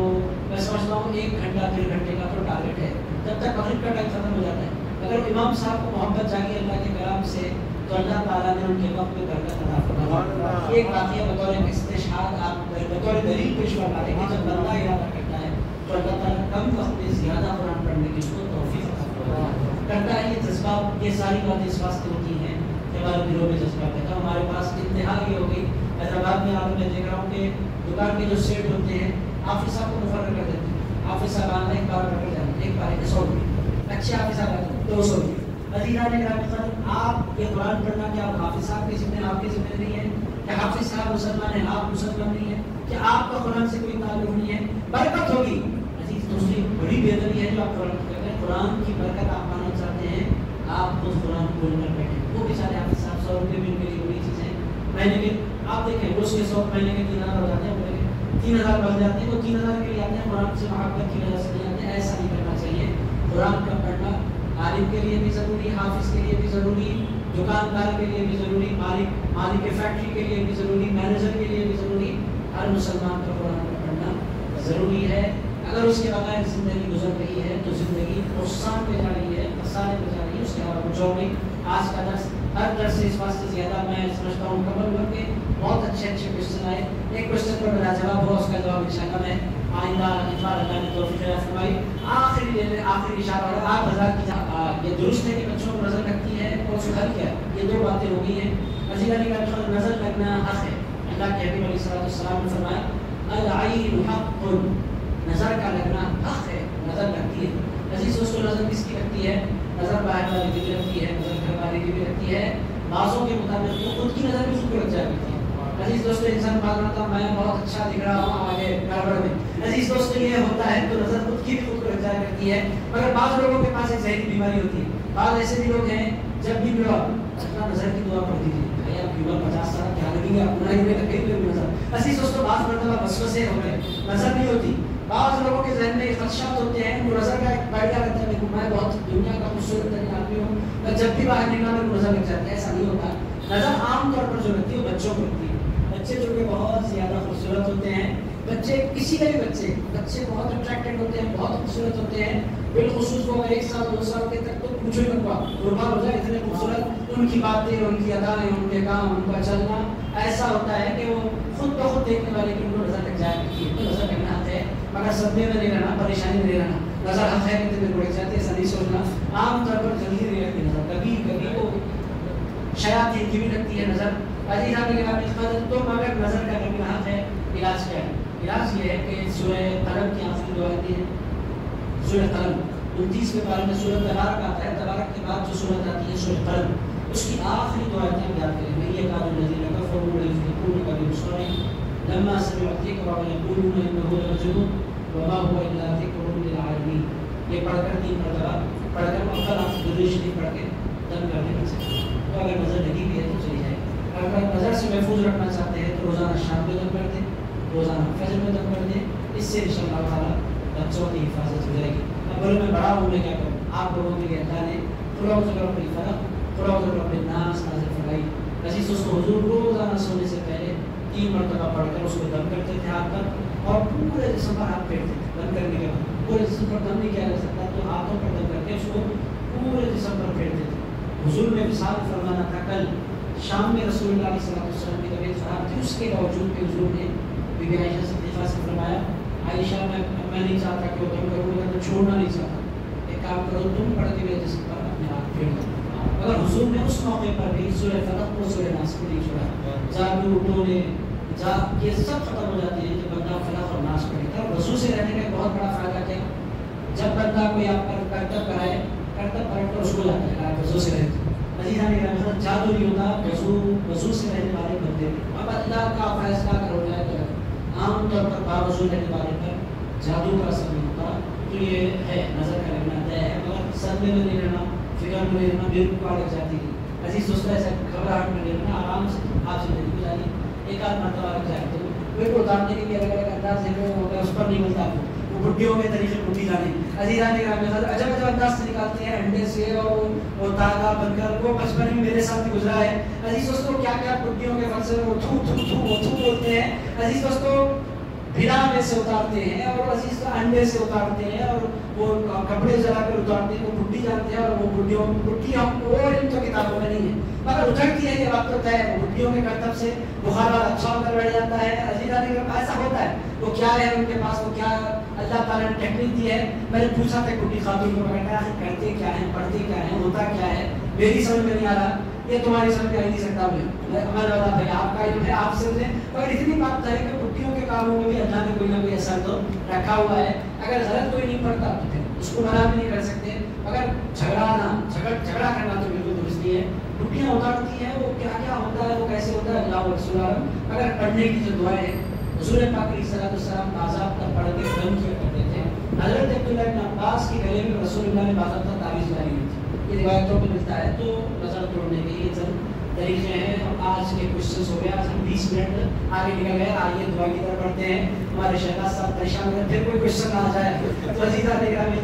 میں سمجھتا ہوں 1 گھنٹہ 1.5 گھنٹے کا تو ٹارگیٹ ہے, جب تک مغرب کا ٹائم ختم ہو جاتا ہے. اگر امام صاحب کو محبت جاگی اللہ کے کلام سے تو اللہ تعالیٰ نے ان کے وقت میں برکت عطا فرمایا. ایک واقعہ بطور استشہاد آپ بطور دلیل پیش فرما رہے ہیں کہ جب بندہ ارادہ کرتا ہے تو اللہ تعالیٰ کم وقت میں زیادہ قرآن پڑھنے کی اس کو توفیق عطا کرتا ہے. یہ جذبات, یہ ساری باتیں اس واسطے ہوتی ہیں کہ ہمارے دلوں میں جذبہ پیدا. ہمارے پاس انتہا یہ ہو گئی. حیدرآباد میں آپ میں دیکھ رہا ہوں کہ دکان کے جو سیٹ ہوتے ہیں حافظ صاحب کو مقرر کر دیتے ہیں. حافظ صاحب آنا 1 بار پکڑ جاتے ہیں, 1 بار 100 روپئے, اچھے حافظ صاحب آتے ہیں 200 روپئے. عزیزان گرامی, آپ یہ قرآن پڑھنا کیا حافظ صاحب کے ذمہ, آپ کے ذمہ نہیں ہے؟ کہ حافظ صاحب مسلمان ہیں, آپ مسلمان نہیں ہیں؟ کہ آپ کا قرآن سے کوئی تعلق نہیں ہے؟ برکت ہوگی. عزیز دوسری بڑی بہتری ہے جو آپ قرآن کر رہے ہیں. قرآن کی برکت آپ پانا چاہتے ہیں, آپ خود قرآن کھول کر بیٹھیں. وہ بیچارے حافظ صاحب 100 روپئے بھی ان کے لیے بڑی چیز ہے. مہینے کے آپ دیکھیں روز کے 100 مہینے کے 3000 ہو جاتے ہیں, 3000 بن جاتے ہیں. وہ 3000 کے لیے آتے ہیں, قرآن سے محبت کی وجہ سے نہیں آتے ہیں. ایسا نہیں کرنا چاہیے. قرآن کا پڑھنا عالم کے لیے بھی ضروری, حافظ کے لیے بھی ضروری, دکاندار کے لیے بھی ضروری, مالک فیکٹری کے لیے بھی ضروری, مینیجر کے لیے بھی ضروری. ہر مسلمان کا قرآن کا پڑھنا ضروری ہے. اگر اس کے بغیر زندگی گزر رہی ہے تو زندگی نقصان پہ جا رہی ہے, خسارے پہ جا رہی ہے. اس کے علاوہ کچھ اور نہیں. آج کا درس ہر درس سے اس واسطے زیادہ میں سمجھتا ہوں مکمل ہو کے بہت اچھے کوشچن آئے. ایک کوشچن پر میرا جواب ہوا, اس کا جواب انشاءاللہ میں آئندہ انشاءاللہ اللہ نے توفیق عطا فرمائی. آخری اشارہ ہے آپ حضرات کی, یہ درست ہے کہ بچوں کو نظر لگتی ہے اور سدھر کیا, یہ 2 باتیں ہو گئی ہیں. عزیزان کا نظر لگنا حق ہے. اللہ کے حبیب علیہ السلام نے فرمایا العین حق, نظر کا لگنا حق ہے, نظر لگتی ہے. عزیز دوستو, نظر کس کی لگتی ہے؟ نظر باہر والے کی بھی لگتی ہے, نظر گھر والے کی بھی لگتی ہے. بعضوں کے مطابق تو خود کی نظر بھی خود کو لگ جاتی ہے. عزیز دوستو, انسان بات کرتا میں بہت اچھا دکھ رہا ہوں آگے گڑبڑ میں. عزیز دوستو, یہ ہوتا ہے تو نظر خود کی بھی خود کو لگ جایا کرتی ہے. مگر بعض لوگوں کے پاس ایک ذہنی بیماری ہوتی ہے. بعض ایسے بھی لوگ ہیں جب بھی ملا اپنا نظر کی دعا پڑھ دیجیے, بھائی آپ کی عمر 50 سال کیا لگیں گے, اپنا ہی میں کہیں پہ بھی نظر. عزیز دوستو, بعض مرتبہ وسوسے ہو گئے, نظر نہیں ہوتی. بعض لوگوں کے ذہن میں خدشات ہوتے ہیں, وہ نظر کا ایک آئیڈیا رہتا ہے کہ میں بہت دنیا کا خوبصورت ترین آدمی ہوں, میں جب بھی باہر نکلا میرے کو نظر لگ جاتی ہے. ایسا نہیں ہوتا. نظر عام طور پر جو لگتی ہے وہ بچوں کو لگتی ہے. بچے جو کہ بہت زیادہ خوبصورت ہوتے ہیں, بچے کسی کے بھی بچے بہت اٹریکٹڈ ہوتے ہیں, بہت خوبصورت ہوتے ہیں. بالخصوص وہ 1 سال 2 سال کے تک تو پوچھو ہی مت, قربان ہو جائے, اتنے خوبصورت ان کی باتیں, ان کی ادائیں, ان کے کام, ان کا چلنا ایسا ہوتا ہے کہ وہ خود بخود دیکھنے والے کی ان کو نظر لگ جایا کرتی ہے. تو نظر لگنا حق ہے, مگر صدمے میں نہیں رہنا, پریشانی میں نہیں رہنا. نظر حق ہے کہ تمہیں لگ جاتی ہے, ایسا نہیں سوچنا. عام طور پر جلدی نہیں لگتی نظر, کبھی کبھی وہ شیاطین کی بھی لگتی ہے نظر. عزیز آپ نے تو مگر نظر کا لگنا حق ہے. علاج کیا ہے؟ علاج یہ ہے کہ سورہ قلم کی آخری دعا آتی ہے, سورہ قلم 29 پارے میں سورہ تبارک آتا ہے. تبارک کے بعد جو سورت آتی ہے سورہ قلم, اس کی آخری دعا آتی ہے. یاد کریں, میں یہ قال الذین کفروا یفرقون ببصرهم لما سمعوا الذکر ویقولون انه لمجنون وما هو الا ذکر للعالمین. یہ پڑھ کر 3 مرتبہ پڑھ کر اول آپ درود شریف پڑھ کے دم کرنے لگ سکتے ہیں. تو اگر نظر لگی ہوئی ہے تو چلی جائے. اگر نظر سے محفوظ رکھنا چاہتے ہیں تو روزانہ شام میں دم کر دیں, روزانہ فجر میں دم کر دیں. اس سے انشاءاللہ تعالیٰ بچوں کی حفاظت ہو جائے گی. اب بولے میں بڑا ہوں, میں کیا کروں؟ آپ لوگوں کے لیے اللہ نے قل اعوذ برب الفلق, قل اعوذ برب الناس نازل فرمائی. عزیز دوستو, حضور روزانہ سونے سے پہلے 3 مرتبہ پڑھ کر اس کو دم کرتے تھے ہاتھ پر, اور پورے جسم پر ہاتھ پھیرتے تھے. دم کرنے کے بعد پورے جسم پر دم نہیں کیا جا سکتا, تو ہاتھوں پر دم کر کے اس کو پورے جسم پر پھیرتے تھے. حضور نے وصال فرمانا تھا. کل شام میں رسول اللہ علیہ وسلم کی طبیعت خراب تھی, اس کے باوجود بھی حضور نے بی بی عائشہ صدیقہ سے فرمایا, عائشہ میں نہیں چاہتا کہ وہ دم کروں گا تو چھوڑنا نہیں چاہتا, ایک کام کرو تم پڑھ کے میرے جسم پر اپنے ہاتھ پھیر دو. اگر حضور نے اس موقع پر بھی سورہ فلق کو سورہ ناس کو نہیں چھوڑا, جادو ٹونے یہ سب ختم ہو جاتے ہیں جب بندہ فلق اور ناس پڑھے گا. وضو سے رہنے کا بہت بڑا فائدہ کیا, جب بندہ کوئی آپ پر کرتب کرائے, کرتب پلٹ کر اس کو جاتا ہے وضو سے رہتے. عزیزان گرامی, جادو نہیں ہوتا, وضو سے رہنے والے بندے. اب اللہ کا فیصلہ اگر ہو جائے تو عام طور پر باوضو رہنے والے پر جادو کا اثر نہیں ہوتا, تو یہ ہے نظر کا رہنا طے ہے. مگر صدمے میں نہیں رہنا, فکر میں نہیں رہنا, بے رکاوٹ لگ جاتی ہے. عزیز دوستو, ایسا گھبراہٹ میں نہیں رہنا, آرام سے آپ زندگی گزاری. ایک آدھ مرتبہ لگ جائے تو بالکل اتارنے کے لیے الگ الگ انداز ہے, اس پر نہیں ملتا. وہ بڈھیوں کے طریقے بڈھی جانے, عزیزان گرامی, عجب عجب انداز سے نکالتے ہیں انڈے سے اور تاغا بن کر. وہ بچپن میں میرے ساتھ گزرا ہے. عزیز دوستو, کیا کیا بڈھیوں کے فرض وہ تھو تھو تھو وہ تھو بولتے ہیں. عزیز دوستو, بھلا میں سے اتارتے ہیں, اور عزیز انڈے سے اتارتے ہیں, اور وہ کپڑے جلا کر اتارتے ہیں. وہ بڈھی جانتے ہیں, اور وہ بڈھیوں بڈھی ہم اور ان تو کتابوں میں نہیں ہے, مگر اترتی ہے. یہ بات تو طے ہے, بڈھیوں کے کرتب سے بخار والا اچھا ہو کر بیٹھ جاتا ہے. عزیزان کا ایسا ہوتا ہے. وہ کیا ہے ان کے پاس, وہ کیا اللہ تعالیٰ نے ٹیکنیک دی ہے. میں نے پوچھا تھا بڈھی خاتون کو, بیٹا کرتے کیا ہیں, پڑھتے کیا ہیں, ہوتا کیا ہے, میری سمجھ میں نہیں آ رہا, یہ تمہاری سمجھ میں آ نہیں سکتا. ہمارا بتا بھائی آپ کا علم ہے, آپ سمجھیں. مگر اتنی بات ہے کہ بڈھیوں کے کاموں میں بھی اللہ نے کوئی نہ کوئی اثر تو رکھا ہوا ہے. اگر غلط کوئی نہیں پڑھتا تو پھر اس کو منع بھی نہیں کر سکتے, مگر جھگڑا کرنا تو بالکل درست نہیں ہے. بڈھیاں اتارتی ہیں, وہ کیا کیا ہوتا ہے, وہ کیسے ہوتا ہے, اللہ رسول عالم. اگر پڑھنے کی جو دعائیں ہیں, حضور پاک علیہ الصلوۃ والسلام آزاد پر پڑھ کے دم کیا کرتے تھے. حضرت عبداللہ بن عباس کے گلے میں رسول اللہ نے باضابطہ تعویذ ڈالی ہوئی تھی. یہ روایتوں میں ملتا ہے. تو نظر توڑنے کے یہ چند طریقے ہیں. آج کے کوشچنس ہو گیا, آج ہم 20 منٹ آگے نکل گئے. آئیے دعا کی طرف بڑھتے ہیں. ہمارے شہباز صاحب پریشان ہوئے, پھر کوئی کوشچن نہ آ جائے تو عزیزان گرامی,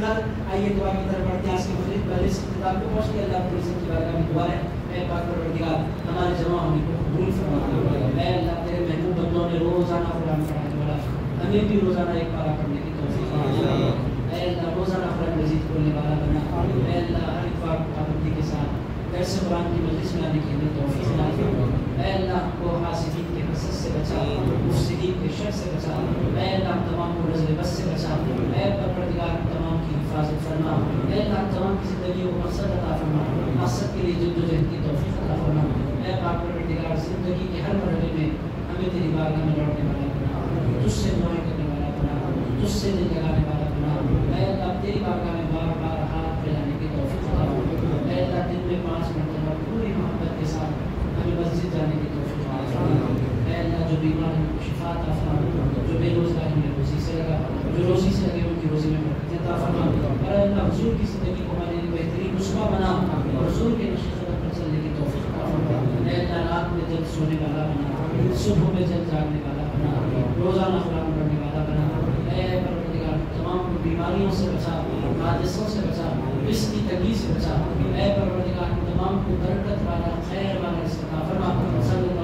آئیے دعا کی طرف بڑھتے ہیں. آج کے مجلس پہلے اس کتاب کو پہنچ کے اللہ کی عزت کی بارگاہ میں دعا ہے, اے پاک پروردگار ہمارے جمع ہونے کو قبول فرما. اے اللہ, تیرے محبوب بندوں نے روزانہ قرآن پڑھانے والا, ہمیں بھی روزانہ ایک پارہ پڑھنے کی توفیق عطا فرما. اے اللہ, روزانہ قرآن مجید کھولنے والا بنا. اے اللہ, ہر اتوار کو پابندی کے ساتھ درس قرآن کی مجلس میں آنے کی ہمیں توفیق عطا فرما. اے اللہ, کو حاسدین کے حسد سے بچا, مفسدین کے شر سے بچا. اے اللہ, تمام کو نظر بس سے بچا. اے پروردگار, تمام کی حفاظت فرما. اے اللہ, تمام کی زندگی کو مقصد عطا فرما, مقصد کے لیے جدوجہد کی توفیق عطا فرما. اے پاک پروردگار, زندگی کے ہر مرحلے میں ہمیں تیری بارگاہ میں لوٹنے والا بنا, تجھ سے دعائیں کرنے والا بنا, تجھ سے دل لگانے والا بنا. اے اللہ, تیری بارگاہ میں بار بار ہاتھ پھیلانے کی توفیق عطا فرما. اے اللہ, دن میں 5 مرتبہ پوری محبت کے ساتھ ہمیں مسجد جانے کی توفیق عطا فرما. اے اللہ, جو بیمار ہیں ان کو شفا عطا فرما, جو بے روزگار ہیں روزی سے لگا, جو روزی سے لگے ان کی روزی میں برکت عطا فرما. اور اے اللہ, حضور کی زندگی کو ہمارے لیے بہترین نسخہ بنا, اور حضور کے نقش قدم پر چلنے کی توفیق عطا فرما. اے اللہ, رات میں جلد سونے والا بنا, صبح میں جلد جاگنے والا بنا, روزانہ قرآن پڑھنے والا بنا. اے پروردگار, تمام بیماریوں سے بچا, حادثوں سے بچا, اس کی تنگی سے بچا. اے پروردگار, تمام کو برکت والا, خیر والا رزق عطا فرما. صلی اللہ